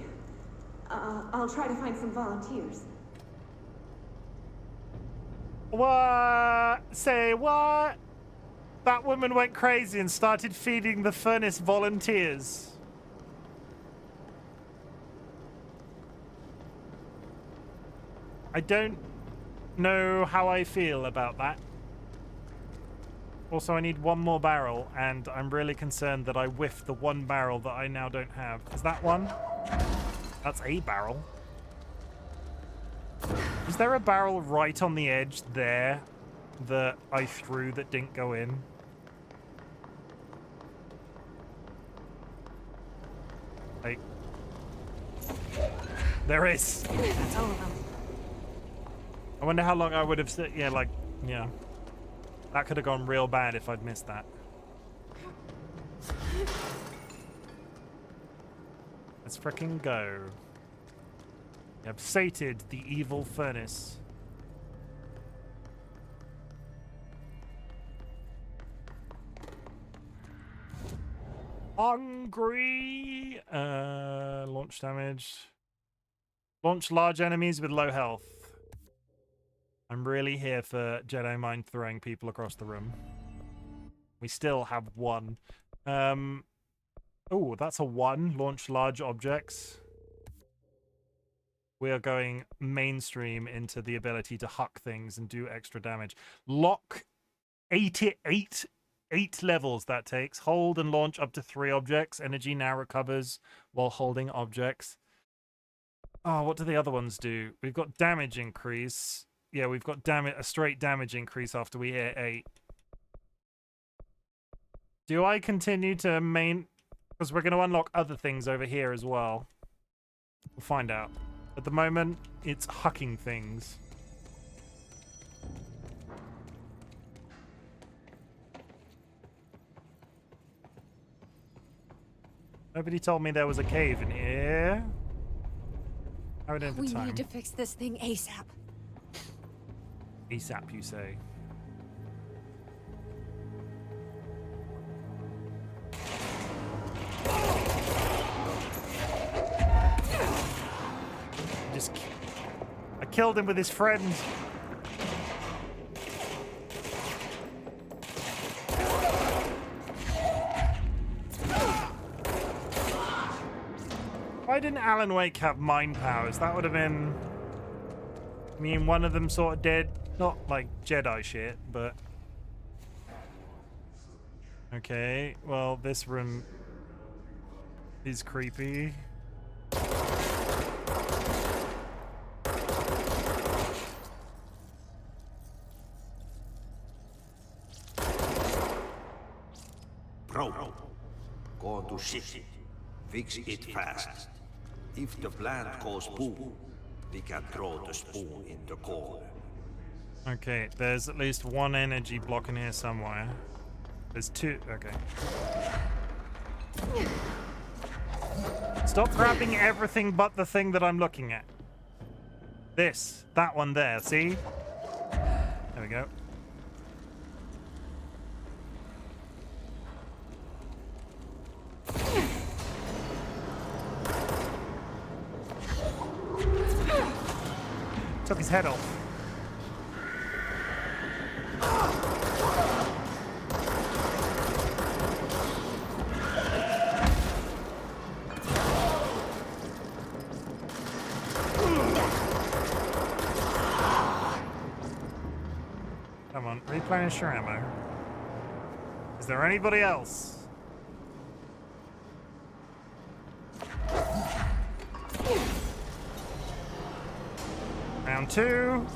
I'll try to find some volunteers. What? Say what? That woman went crazy and started feeding the furnace volunteers. I don't know how I feel about that. Also, I need one more barrel, and I'm really concerned that I whiffed the one barrel that I now don't have. Is that one? That's a barrel. Is there a barrel right on the edge there that I threw that didn't go in? Like, there is. That's all of them. I wonder how long I would have sit. Yeah, like, yeah. That could have gone real bad if I'd missed that. Let's frickin' go. You have sated the evil furnace. Hungry. Launch damage. Launch large enemies with low health. I'm really here for Jedi mind throwing people across the room. We still have one. Oh, that's a 1. Launch large objects. We are going mainstream into the ability to huck things and do extra damage. Lock 8 levels that takes. Hold and launch up to 3 objects. Energy now recovers while holding objects. Oh, what do the other ones do? We've got damage increase. Yeah, we've got a straight damage increase after we hit 8. Do I continue to main... Because we're going to unlock other things over here as well. We'll find out. At the moment, it's hucking things. Nobody told me there was a cave in here. How are we doing for time? We need to fix this thing ASAP. ASAP, you say? I killed him with his friend. Why didn't Alan Wake have mind powers? That would have been... I mean, one of them sort of dead. Not like Jedi shit, but... Okay, well, this room is creepy. Bro, go on to ship. Fix it fast. If the plant goes boom, we can throw the spoon in the corner. Okay, there's at least one energy block in here somewhere. There's two. Okay. Stop grabbing everything but the thing that I'm looking at. That one there, see? There we go. Took his head off. Come on, replenish your ammo. Is there anybody else? Round two.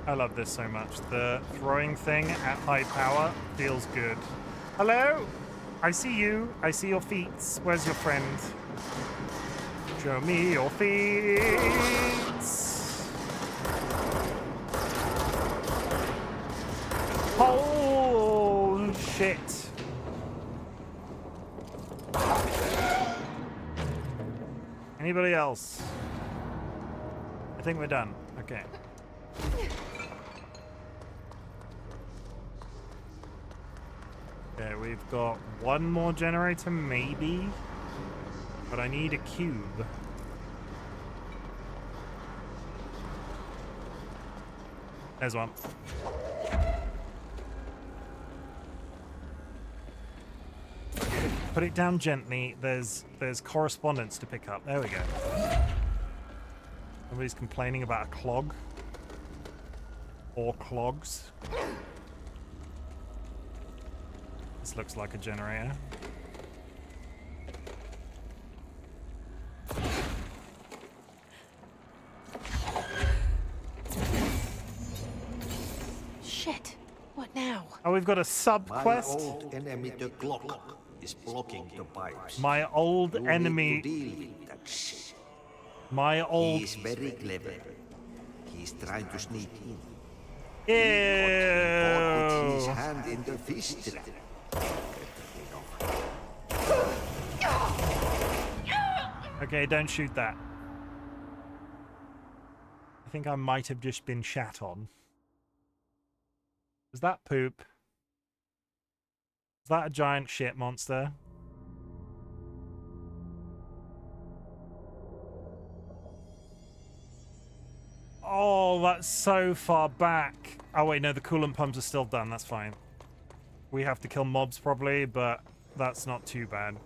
I love this so much. The throwing thing at high power feels good. Hello? I see you. I see your feet. Where's your friend? Show me your feet. Oh, shit. Anybody else? I think we're done. Okay. Okay, we've got one more generator, maybe. But I need a cube. There's one. Put it down gently. There's correspondence to pick up. There we go. Somebody's complaining about a clog. Or clogs. This looks like a generator. Shit. What now? Oh, we've got a sub-quest? My old enemy, the clock, is blocking the pipes. My old enemy... Deal with that shit. My old... He's very clever. He's trying to sneak in. Ew. Put his hand in the fish trap. Okay, don't shoot that. I think I might have just been shat on. Is that poop? Is that a giant shit monster? Oh, that's so far back. Oh wait, no, the coolant pumps are still done. That's fine. We have to kill mobs probably, but that's not too bad.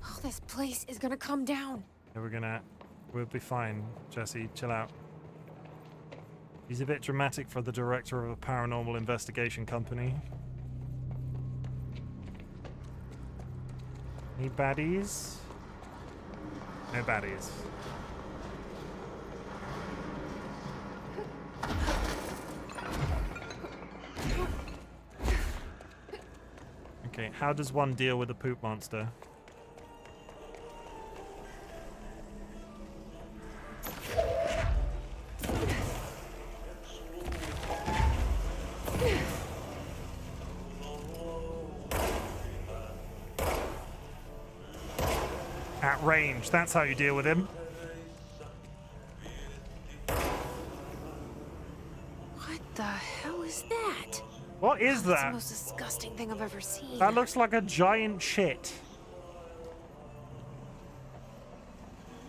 Oh, this place is gonna come down. Yeah, we'll be fine. Jesse, chill out. He's a bit dramatic for the director of a paranormal investigation company. Any baddies? No baddies. Okay, how does one deal with a poop monster? At range, that's how you deal with him. What the hell is that? What is That's that? the most disgusting thing I've ever seen. That looks like a giant shit.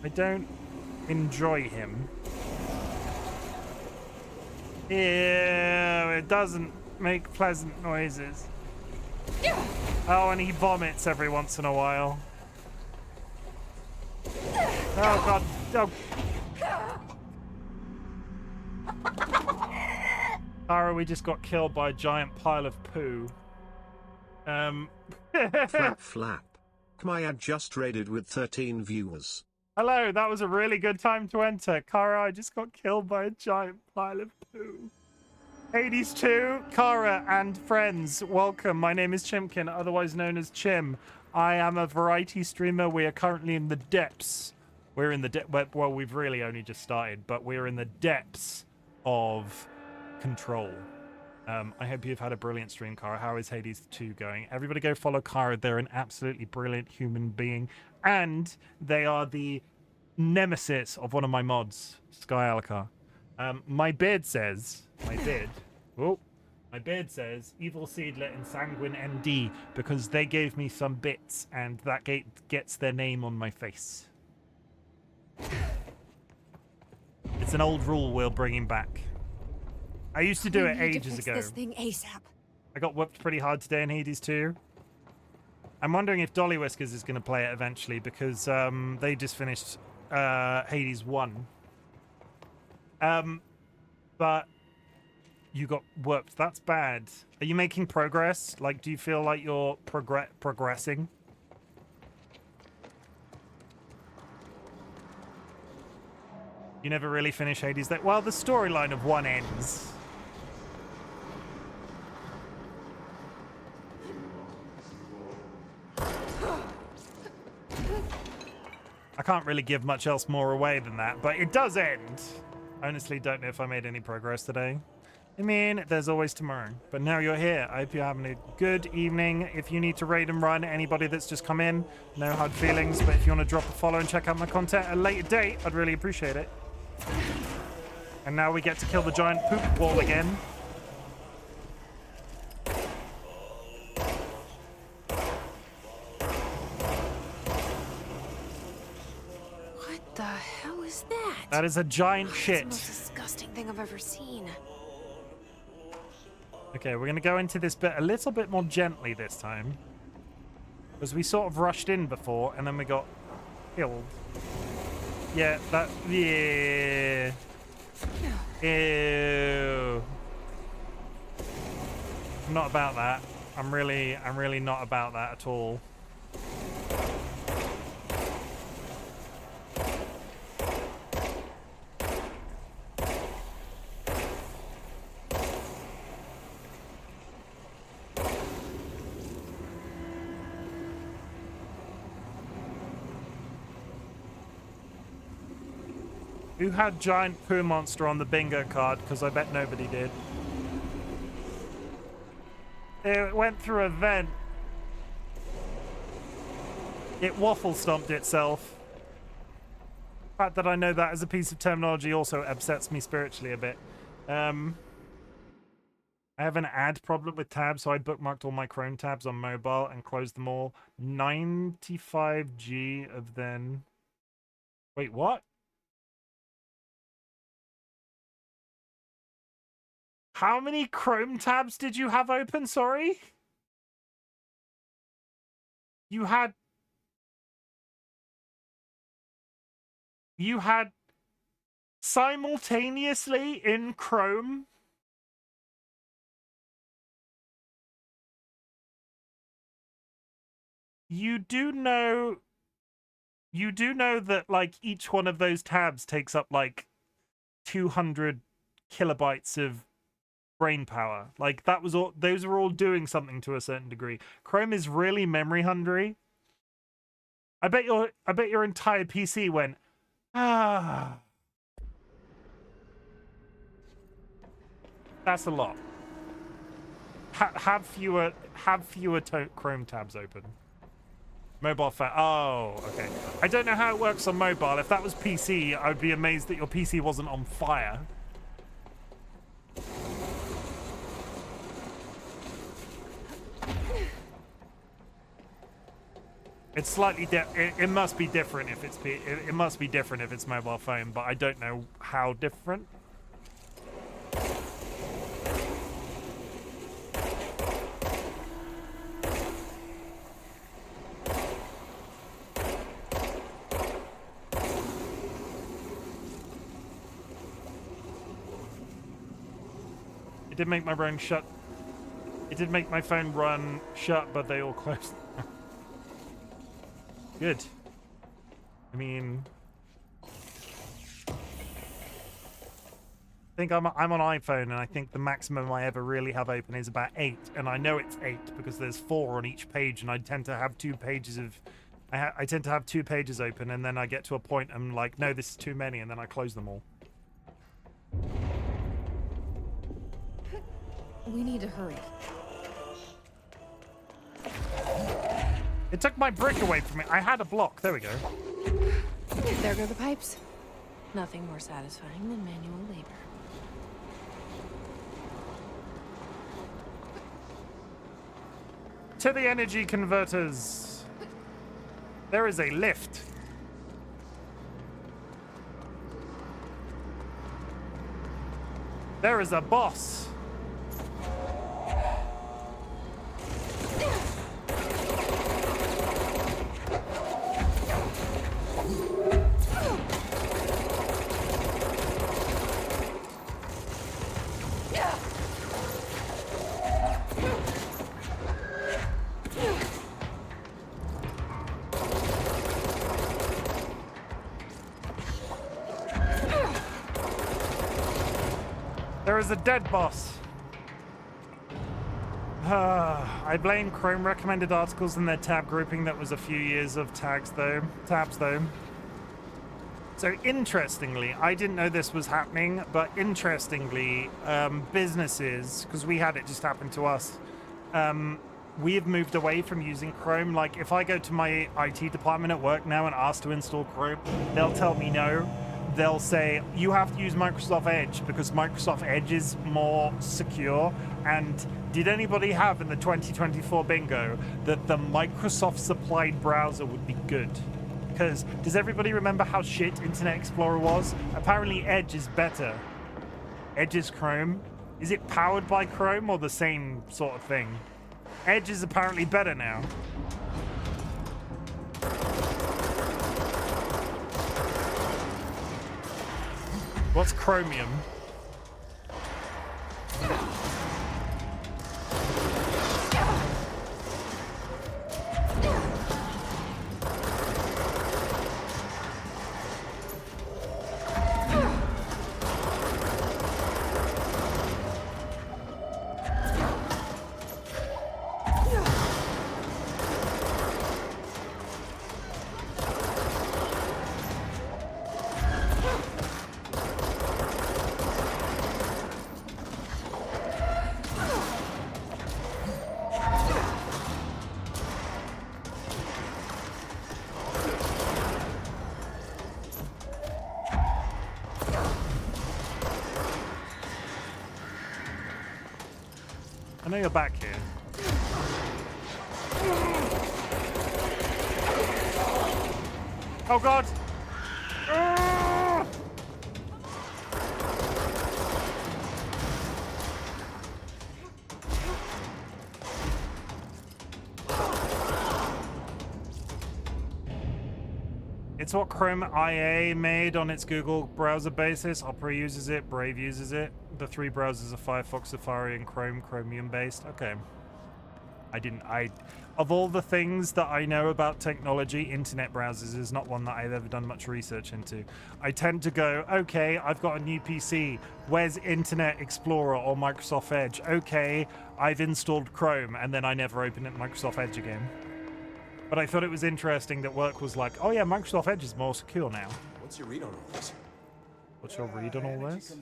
I don't enjoy him. Ew, it doesn't make pleasant noises. Oh, and he vomits every once in a while. Oh, God. Oh. Tara, we just got killed by a giant pile of poo. Flap flap. Kmaya just raided with 13 viewers. Hello, that was a really good time to enter. Kara, I just got killed by a giant pile of poo. Hades 2, Kara, and friends, welcome. My name is Chimken, otherwise known as Chim. I am a variety streamer. We are currently in the depths. We're in the well, we've really only just started, but we're in the depths of Control. I hope you've had a brilliant stream, Kara. How is Hades 2 going? Everybody go follow Kara. They're an absolutely brilliant human being. And they are the nemesis of one of my mods, Sky Alakar. My beard says, my beard says, Evil Seedler and Sanguine ND, because they gave me some bits, and that gets their name on my face. It's an old rule we're bringing back. I used to do it ages ago. This thing ASAP. I got whooped pretty hard today in Hades 2. I'm wondering if DollyWhiskers is going to play it eventually, because they just finished Hades 1. But you got whooped. That's bad. Are you making progress? Like, do you feel like you're progressing? You never really finish Hades. Well, the storyline of 1 ends. I can't really give much else more away than that, but it does end. I honestly don't know if I made any progress today. I mean, there's always tomorrow. But now you're here. I hope you're having a good evening. If you need to raid and run, anybody that's just come in, no hard feelings. But if you want to drop a follow and check out my content at a later date, I'd really appreciate it. And now we get to kill the giant poop wall again. What the hell is that? That is a giant shit. It's the most disgusting thing I've ever seen. Okay, we're going to go into this bit a little bit more gently this time. Because we sort of rushed in before, and then we got killed. Yeah, that... Yeah. Ew. I'm not about that. I'm really not about that at all. Who had giant poo monster on the bingo card? Because I bet nobody did. It went through a vent. It waffle stomped itself. The fact that I know that as a piece of terminology also upsets me spiritually a bit. I have an ad problem with tabs, so I bookmarked all my Chrome tabs on mobile and closed them all. 95G of then... Wait, what? How many Chrome tabs did you have open? Sorry? You had simultaneously in Chrome? You do know that like each one of those tabs takes up like 200 kilobytes of brain power. Like that was all, those are all doing something to a certain degree. Chrome is really memory hungry. I bet your entire PC went, ah. That's a lot. Have fewer Chrome tabs open. Mobile phone. Oh, okay. I don't know how it works on mobile. If that was PC, I'd be amazed that your PC wasn't on fire. It's slightly it must be different if it's it must be different if it's mobile phone, but I don't know how different. It did make my phone shut. It did make my phone run shut, but they all closed. Good. I mean, I think I'm on iPhone, and I think the maximum I ever really have open is about 8, and I know it's 8 because there's 4 on each page, and I tend to have 2 pages of. I tend to have 2 pages open, and then I get to a point I'm like, no, this is too many, and then I close them all. We need to hurry. It took my brick away from me. I had a block. There we go. There go the pipes. Nothing more satisfying than manual labor. To the energy converters. There is a lift. There is a boss. There is a dead boss. I blame Chrome recommended articles in their tab grouping. That was a few years of tabs though. So interestingly, I didn't know this was happening, but interestingly, businesses, because we had it just happen to us, we have moved away from using Chrome. Like if I go to my IT department at work now and ask to install Chrome, they'll tell me no. They'll say, you have to use Microsoft Edge because Microsoft Edge is more secure. And did anybody have in the 2024 bingo that the Microsoft supplied browser would be good? Because does everybody remember how shit Internet Explorer was? Apparently Edge is better. Edge is Chrome. Is it powered by Chrome or the same sort of thing? Edge is apparently better now. What's Chromium? I know you're back here. Oh God! It's what Chrome IA made on its Google browser basis. Opera uses it, Brave uses it. The 3 browsers are Firefox, Safari, and Chrome, Chromium based. Okay. Of all the things that I know about technology, internet browsers is not one that I've ever done much research into. I tend to go, okay, I've got a new PC. Where's Internet Explorer or Microsoft Edge? Okay, I've installed Chrome, and then I never open it Microsoft Edge again. But I thought it was interesting that work was like, oh yeah, Microsoft Edge is more secure now. What's your read on all this? What's your read on all this?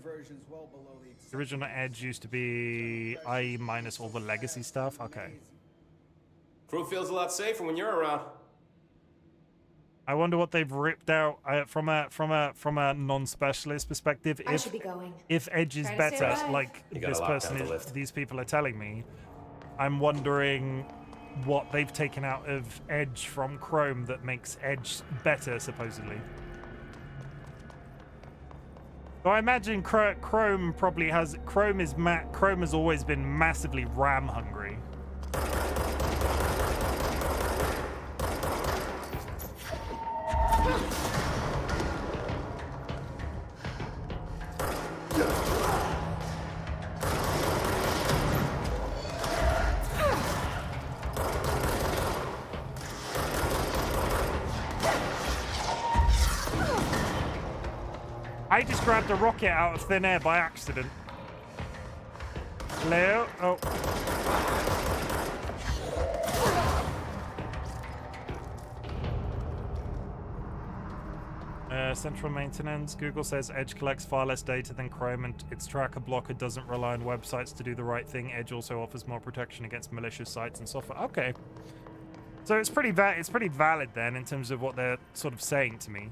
The original Edge used to be IE minus all the legacy stuff. Okay. Crew feels a lot safer when you're around. I wonder what they've ripped out from a non-specialist perspective. I should be going. If Edge is Try to stay better, alive. like You gotta this lock person down the is, lift. these people are telling me, I'm wondering what they've taken out of Edge from Chrome that makes Edge better, supposedly. So I imagine Chrome probably has... Chrome has always been massively RAM hungry. I just grabbed a rocket out of thin air by accident. Hello? Oh. Central maintenance. Google says Edge collects far less data than Chrome, and its tracker blocker doesn't rely on websites to do the right thing. Edge also offers more protection against malicious sites and software. Okay. So it's pretty valid then in terms of what they're sort of saying to me,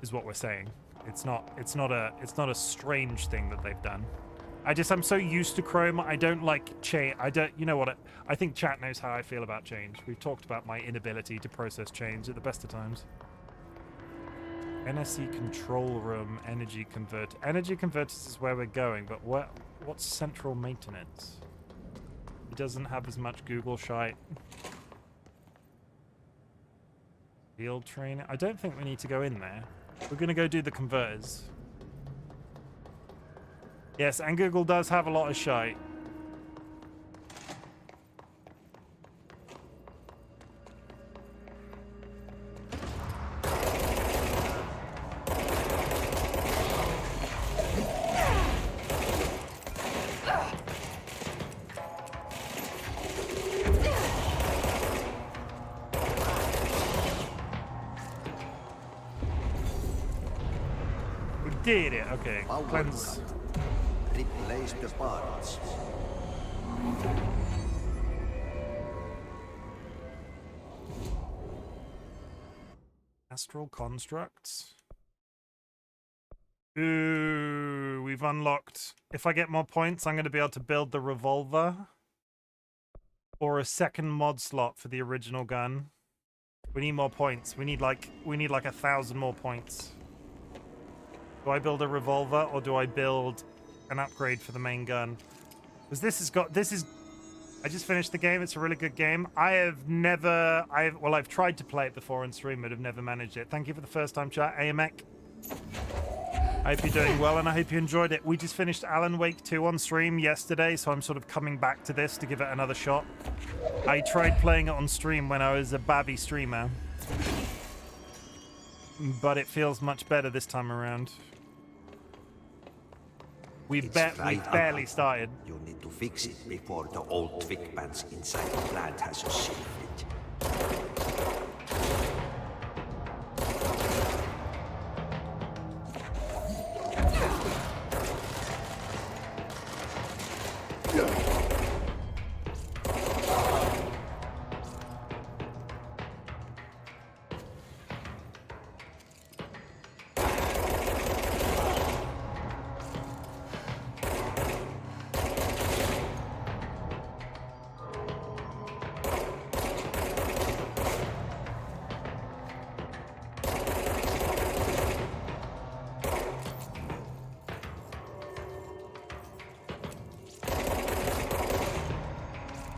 is what we're saying. It's not a strange thing that they've done. I'm so used to Chrome. I don't like change. You know what? I think chat knows how I feel about change. We've talked about my inability to process change at the best of times. NSC control room, energy converter. Energy converters is where we're going, but what's central maintenance? It doesn't have as much Google shite. Field training. I don't think we need to go in there. We're gonna go do the converters. Yes, and Google does have a lot of shite. Did it? Okay. Cleanse. Replace the parts. Astral constructs. Ooh, we've unlocked. If I get more points, I'm going to be able to build the revolver or a second mod slot for the original gun. We need more points. We need like 1,000 more points. Do I build a revolver or do I build an upgrade for the main gun? Because I just finished the game. It's a really good game. I've tried to play it before on stream, but have never managed it. Thank you for the first time chat, AMEC. I hope you're doing well and I hope you enjoyed it. We just finished Alan Wake 2 on stream yesterday, so I'm sort of coming back to this to give it another shot. I tried playing it on stream when I was a babby streamer, but it feels much better this time around. We've barely started. You need to fix it before the old twig pants inside the plant has achieved it.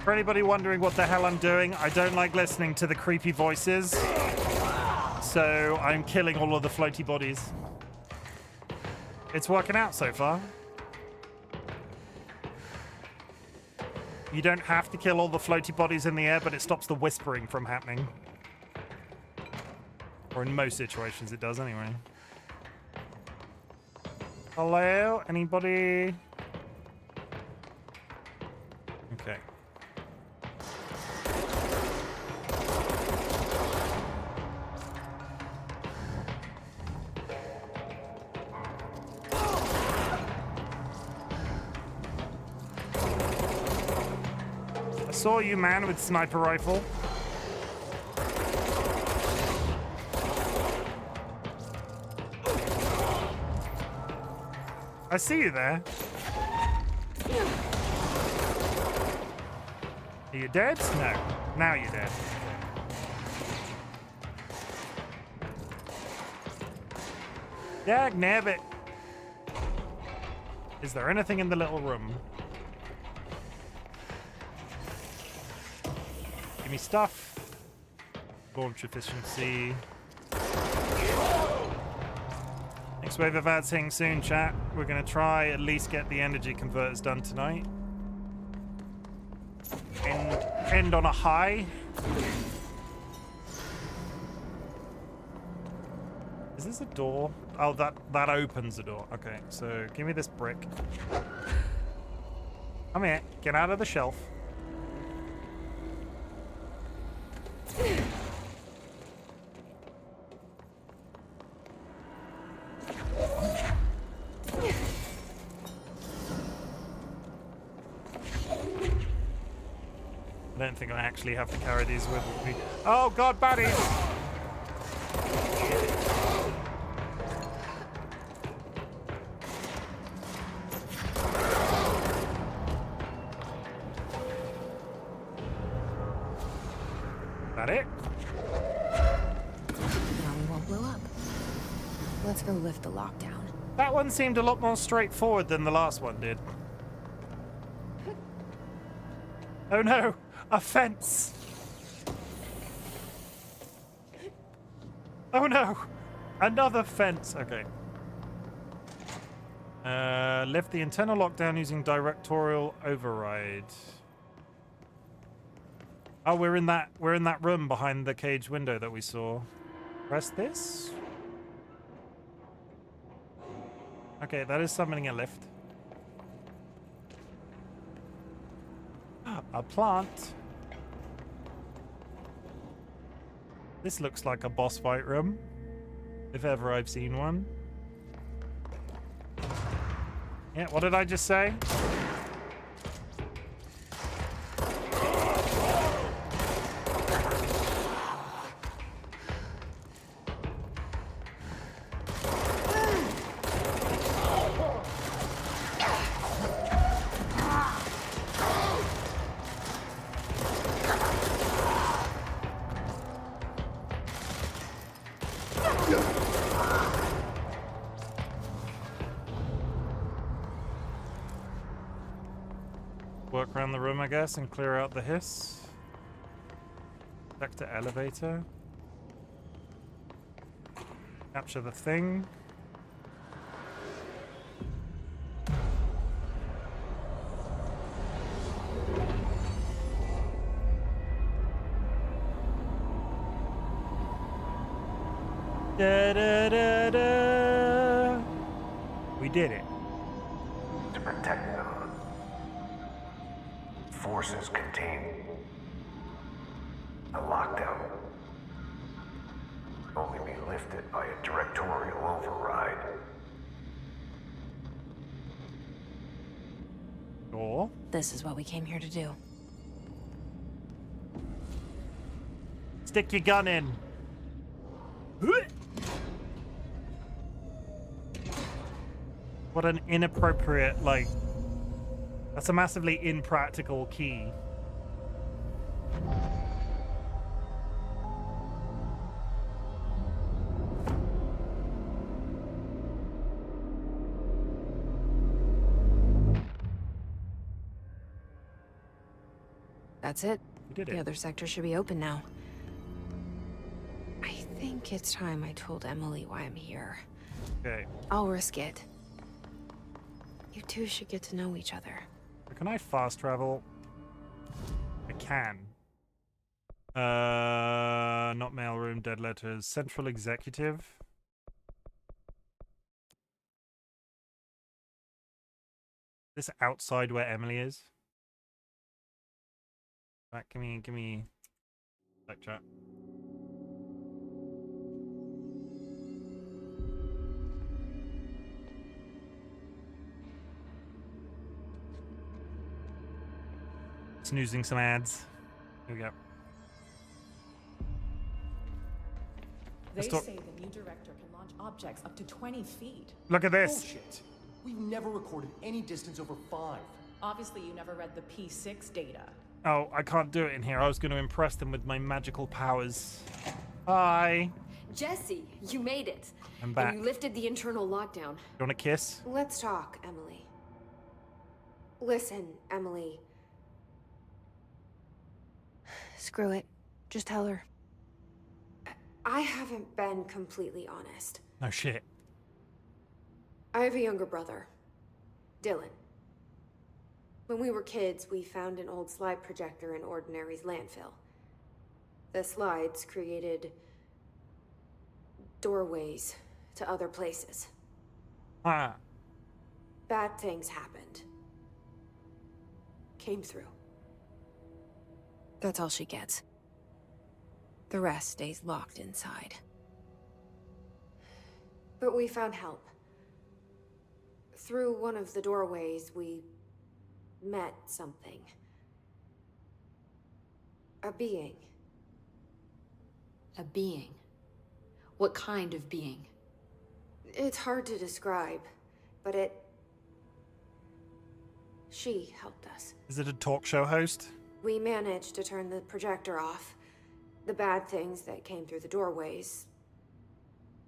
For anybody wondering what the hell I'm doing, I don't like listening to the creepy voices, so I'm killing all of the floaty bodies. It's working out so far. You don't have to kill all the floaty bodies in the air, but it stops the whispering from happening. Or in most situations it does anyway. Hello? Anybody? Okay. Saw you, man, with sniper rifle. I see you there. Are you dead? No. Now you're dead. Dag nabbit. Is there anything in the little room? Give me stuff. Launch efficiency. Next wave of ads hitting soon, chat. We're going to try at least get the energy converters done tonight. End on a high. Is this a door? Oh, that opens the door. Okay, so give me this brick. Come here. Get out of the shelf. I don't think I actually have to carry these with me. Oh god, baddies! That it? Now we won't blow up. Let's go lift the lockdown. That one seemed a lot more straightforward than the last one did. Oh no! A fence! Oh no! Another fence! Okay. Lift the internal lockdown using directorial override. Oh, we're in that room behind the cage window that we saw. Press this. Okay, that is summoning a lift. A plant. This looks like a boss fight room, if ever I've seen one. Yeah, what did I just say? Work around the room, I guess, and clear out the hiss. Sector elevator. Capture the thing. Da, da, da, da. We did it. To protect them. Forces contain a lockdown. Only be lifted by a directorial override. Sure. This is what we came here to do. Stick your gun in. What an inappropriate, like... That's a massively impractical key. That's it. We did it. The other sector should be open now. I think it's time I told Emily why I'm here. Okay. I'll risk it. You two should get to know each other. Can I fast travel? I can. Not mailroom, dead letters. Central executive. This outside where Emily is. Right, give me like chat. Snoozing some ads. Here we go. They Let's talk. say the new director can launch objects up to 20 feet. Look at this. Bullshit. We've never recorded any distance over 5. Obviously, you never read the P6 data. Oh, I can't do it in here. I was going to impress them with my magical powers. Hi. Jesse, you made it. I'm back. And you lifted the internal lockdown. You want a kiss? Let's talk, Emily. Listen, Emily. Screw it. Just tell her. I haven't been completely honest. No shit. I have a younger brother, Dylan. When we were kids, we found an old slide projector in Ordinary's landfill. The slides created doorways to other places. Ah. Bad things happened. Came through. That's all she gets. The rest stays locked inside. But we found help. Through one of the doorways, we met something. A being. A being? What kind of being? It's hard to describe, but she helped us. Is it a talk show host? We managed to turn the projector off. The bad things that came through the doorways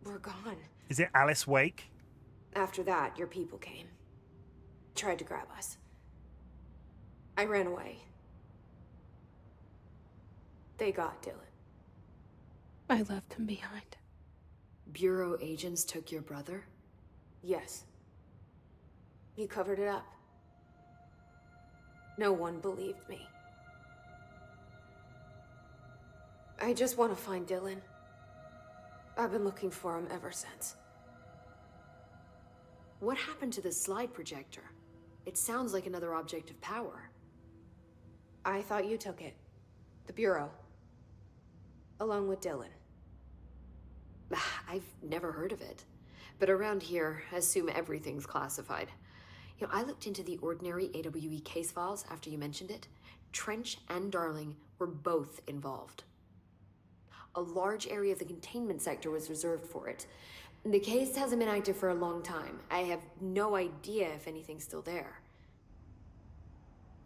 were gone. Is it Alice Wake? After that, your people came. Tried to grab us. I ran away. They got Dylan. I left him behind. Bureau agents took your brother? Yes. You covered it up. No one believed me. I just want to find Dylan. I've been looking for him ever since. What happened to the slide projector? It sounds like another object of power. I thought you took it. The Bureau. Along with Dylan. I've never heard of it. But around here, I assume everything's classified. You know, I looked into the ordinary AWE case files after you mentioned it. Trench and Darling were both involved. A large area of the containment sector was reserved for it. The case hasn't been active for a long time. I have no idea if anything's still there.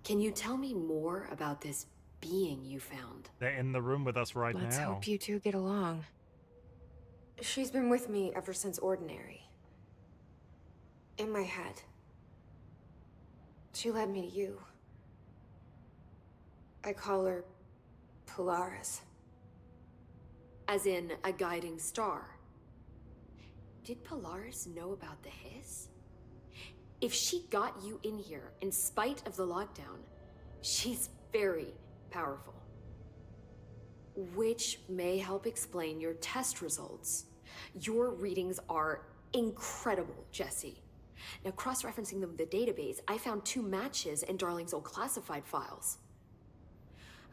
Can you tell me more about this being you found? They're in the room with us right Let's now. hope you two get along. She's been with me ever since Ordinary. In my head. She led me to you. I call her Polaris. As in a guiding star. Did Polaris know about the hiss? If she got you in here in spite of the lockdown, she's very powerful. Which may help explain your test results. Your readings are incredible, Jesse. Now, cross-referencing them with the database, I found 2 matches in Darling's old classified files.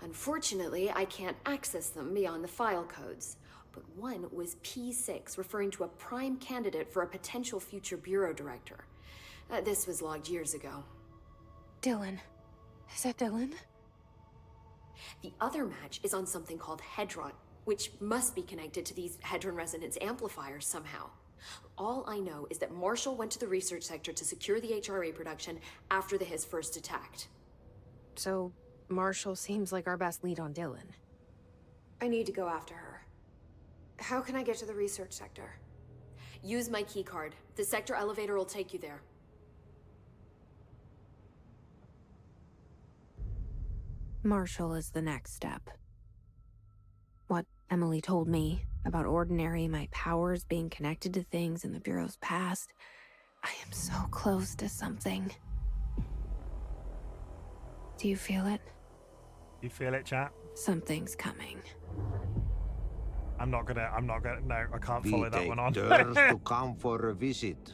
Unfortunately, I can't access them beyond the file codes. But one was P6, referring to a prime candidate for a potential future bureau director. This was logged years ago. Dylan. Is that Dylan? The other match is on something called Hedron, which must be connected to these Hedron resonance amplifiers somehow. All I know is that Marshall went to the research sector to secure the HRA production after the hiss first attacked. So, Marshall seems like our best lead on Dylan. I need to go after her. How can I get to the research sector? Use my keycard. The sector elevator will take you there. Marshall is the next step. What Emily told me about Ordinary, my powers being connected to things in the Bureau's past, I am so close to something. Do you feel it? You feel it, chat? Something's coming. I'm not gonna, no, I can't follow that one on. dared to come for a visit.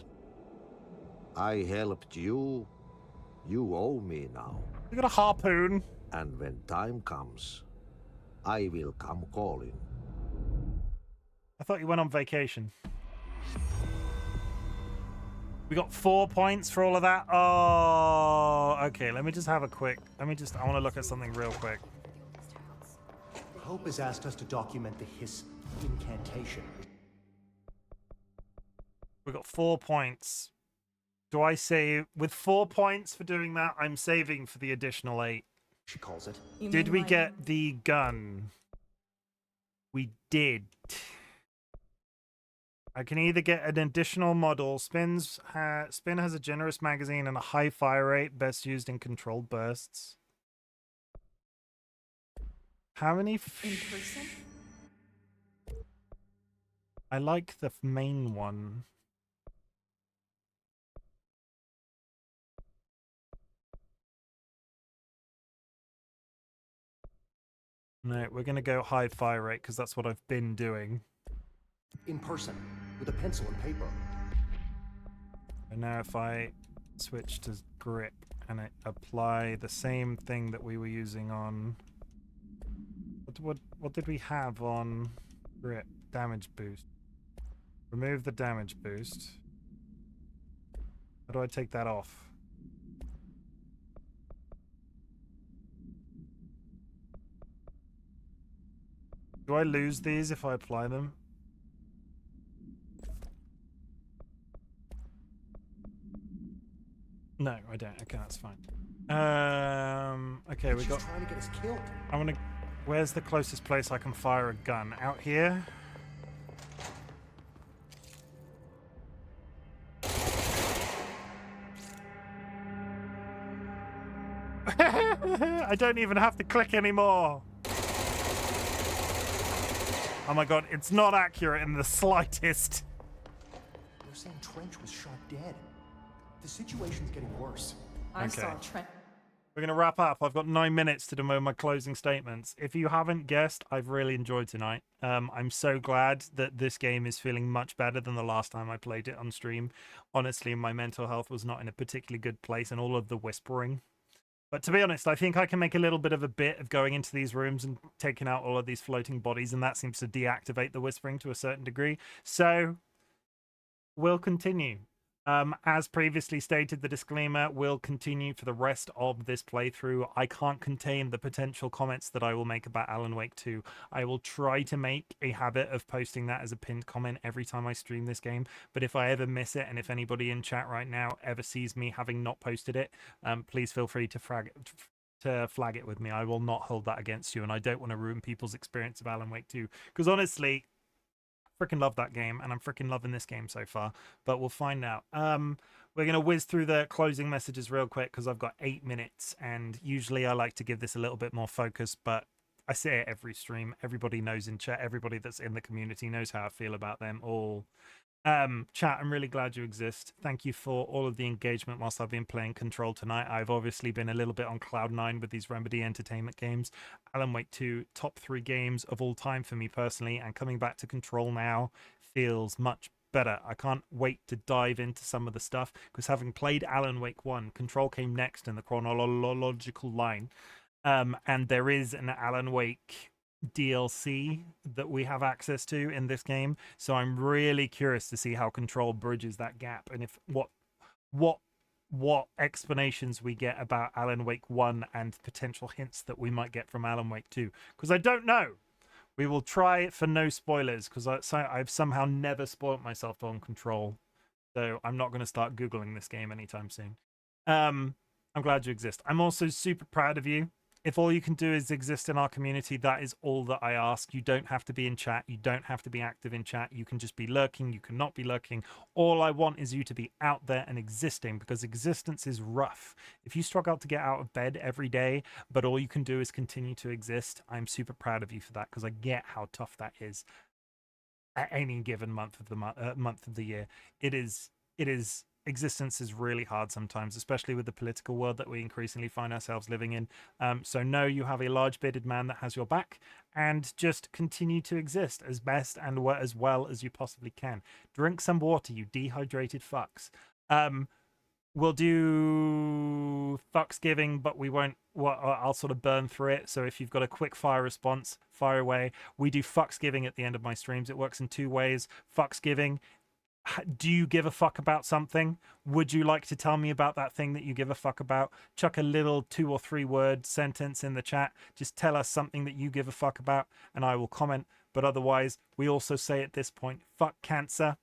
I helped you. You owe me now. You got a harpoon. And when time comes, I will come calling. I thought you went on vacation. We got 4 points for all of that. Oh, okay. Let me just have a quick. I want to look at something real quick. Hope has asked us to document the hiss incantation. We got 4 points. Do I say with 4 points for doing that? I'm saving for the additional 8. She calls it. Did we get the gun? We did. I can either get an additional model. Spin has a generous magazine and a high fire rate, best used in controlled bursts. How many? In person? I like the main one. No, we're going to go high fire rate because that's what I've been doing. In person. with a pencil and paper. And now if I switch to grip and I apply the same thing that we were using on... What did we have on grip? Damage boost. Remove the damage boost. How do I take that off? Do I lose these if I apply them? No, I don't. Okay, that's fine. Okay, we got... trying to get us killed. I want to... Where's the closest place I can fire a gun? Out here? I don't even have to click anymore. Oh my god, it's not accurate in the slightest. They're saying Trench was shot dead. The situation's getting worse. I saw Trench. We're going to wrap up. I've got 9 minutes to do my closing statements. If you haven't guessed, I've really enjoyed tonight. I'm so glad that this game is feeling much better than the last time I played it on stream. Honestly, my mental health was not in a particularly good place, and all of the whispering. But to be honest, I think I can make a little bit of a bit of going into these rooms and taking out all of these floating bodies, and that seems to deactivate the whispering to a certain degree. So we'll continue. As previously stated, the disclaimer will continue for the rest of this playthrough. I can't contain the potential comments that I will make about Alan Wake 2. I will try to make a habit of posting that as a pinned comment every time I stream this game, but if I ever miss it, and if anybody in chat right now ever sees me having not posted it, please feel free to flag it with me. I will not hold that against you, and I don't want to ruin people's experience of Alan Wake 2, because honestly, freaking love that game, and I'm freaking loving this game so far, but we'll find out. We're going to whiz through the closing messages real quick because I've got 8 minutes, and usually I like to give this a little bit more focus, but I say it every stream. Everybody knows in chat, everybody that's in the community knows how I feel about them all. Chat, I'm really glad you exist. Thank you for all of the engagement whilst I've been playing Control tonight. I've obviously been a little bit on cloud 9 with these Remedy Entertainment games. Alan Wake 2, top 3 games of all time for me personally, and coming back to Control now feels much better. I can't wait to dive into some of the stuff, because having played Alan Wake 1, Control came next in the chronological line. And there is an Alan Wake DLC that we have access to in this game, so I'm really curious to see how Control bridges that gap, and if what explanations we get about Alan Wake 1 and potential hints that we might get from Alan Wake 2, because I don't know. We will try it for no spoilers, because I've somehow never spoiled myself on Control, so I'm not going to start Googling this game anytime soon. I'm glad you exist. I'm also super proud of you. If all you can do is exist in our community, that is all that I ask. You don't have to be in chat. You don't have to be active in chat. You can just be lurking. You cannot be lurking. All I want is you to be out there and existing, because existence is rough. If you struggle to get out of bed every day, but all you can do is continue to exist, I'm super proud of you for that, because I get how tough that is at any given month of the year. It is existence is really hard sometimes, especially with the political world that we increasingly find ourselves living in. So know you have a large bearded man that has your back, and just continue to exist as best and as well as you possibly can. Drink some water, you dehydrated fucks. We'll do Fucksgiving, but we won't. Well, I'll sort of burn through it. So if you've got a quick fire response, fire away. We do Fucksgiving at the end of my streams. It works in 2 ways. Fucksgiving: do you give a fuck about something? Would you like to tell me about that thing that you give a fuck about? Chuck a little 2 or 3 word sentence in the chat. Just tell us something that you give a fuck about, and I will comment. But otherwise, we also say at this point, fuck cancer.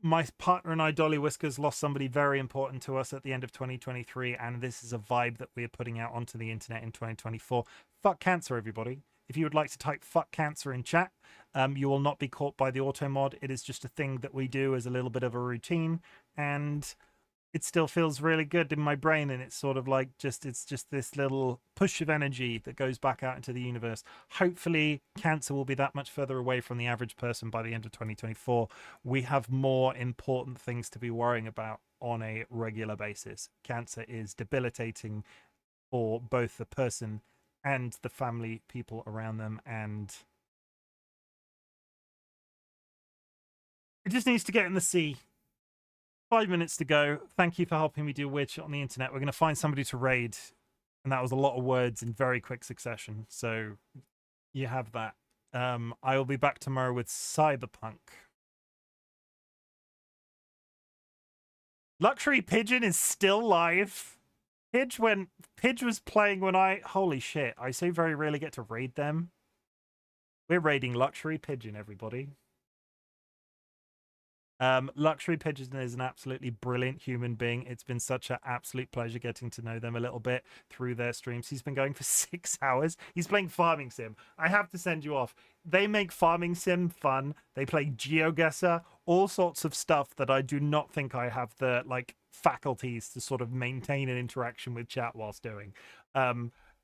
My partner and I, DollyWhiskers, lost somebody very important to us at the end of 2023, and this is a vibe that we are putting out onto the internet in 2024. Fuck cancer, everybody. If you would like to type fuck cancer in chat, you will not be caught by the auto mod. It is just a thing that we do as a little bit of a routine, and it still feels really good in my brain, and it's sort of like it's just this little push of energy that goes back out into the universe. Hopefully cancer will be that much further away from the average person by the end of 2024. We have more important things to be worrying about on a regular basis. Cancer is debilitating for both the person and the family people around them, and It just needs to get in the sea. 5 minutes to go. Thank you for helping me do weird shit on the internet. We're going to find somebody to raid. And that was a lot of words in very quick succession. So you have that. I will be back tomorrow with Cyberpunk. Luxury Pigeon is still live. Pidge was playing when holy shit, I so very rarely get to raid them. We're raiding Luxury Pigeon, everybody. Luxury Pigeon is an absolutely brilliant human being. It's been such an absolute pleasure getting to know them a little bit through their streams. He's been going for 6 hours. He's playing Farming Sim. I have to send you off. They make Farming Sim fun. They play GeoGuessr, all sorts of stuff that I do not think I have the faculties to sort of maintain an interaction with chat whilst doing.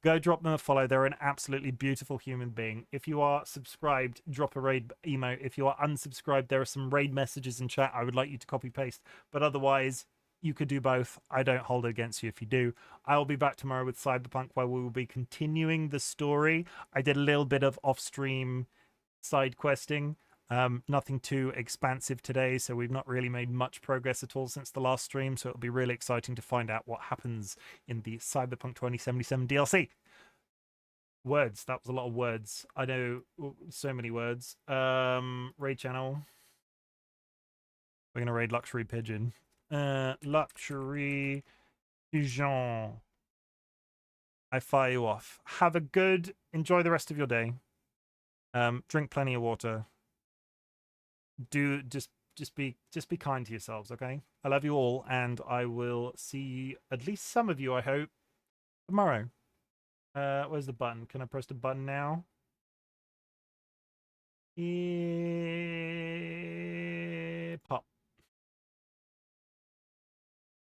Go drop them a follow. They're an absolutely beautiful human being. If you are subscribed, drop a raid emote. If you are unsubscribed, there are some raid messages in chat I would like you to copy paste. But otherwise, you could do both. I don't hold it against you if you do. I will be back tomorrow with Cyberpunk, where we will be continuing the story. I did a little bit of off-stream side questing. Nothing too expansive today, so we've not really made much progress at all since the last stream, so it'll be really exciting to find out what happens in the Cyberpunk 2077 DLC. Words. That was a lot of words. I know so many words. Raid channel. We're going to raid Luxury Pigeon. Luxury Pigeon. I fire you off. Have a good... Enjoy the rest of your day. Drink plenty of water. Just be kind to yourselves, okay? I love you all, and I will see at least some of you, I hope, tomorrow. Where's the button? Can I press the button now? Yeah.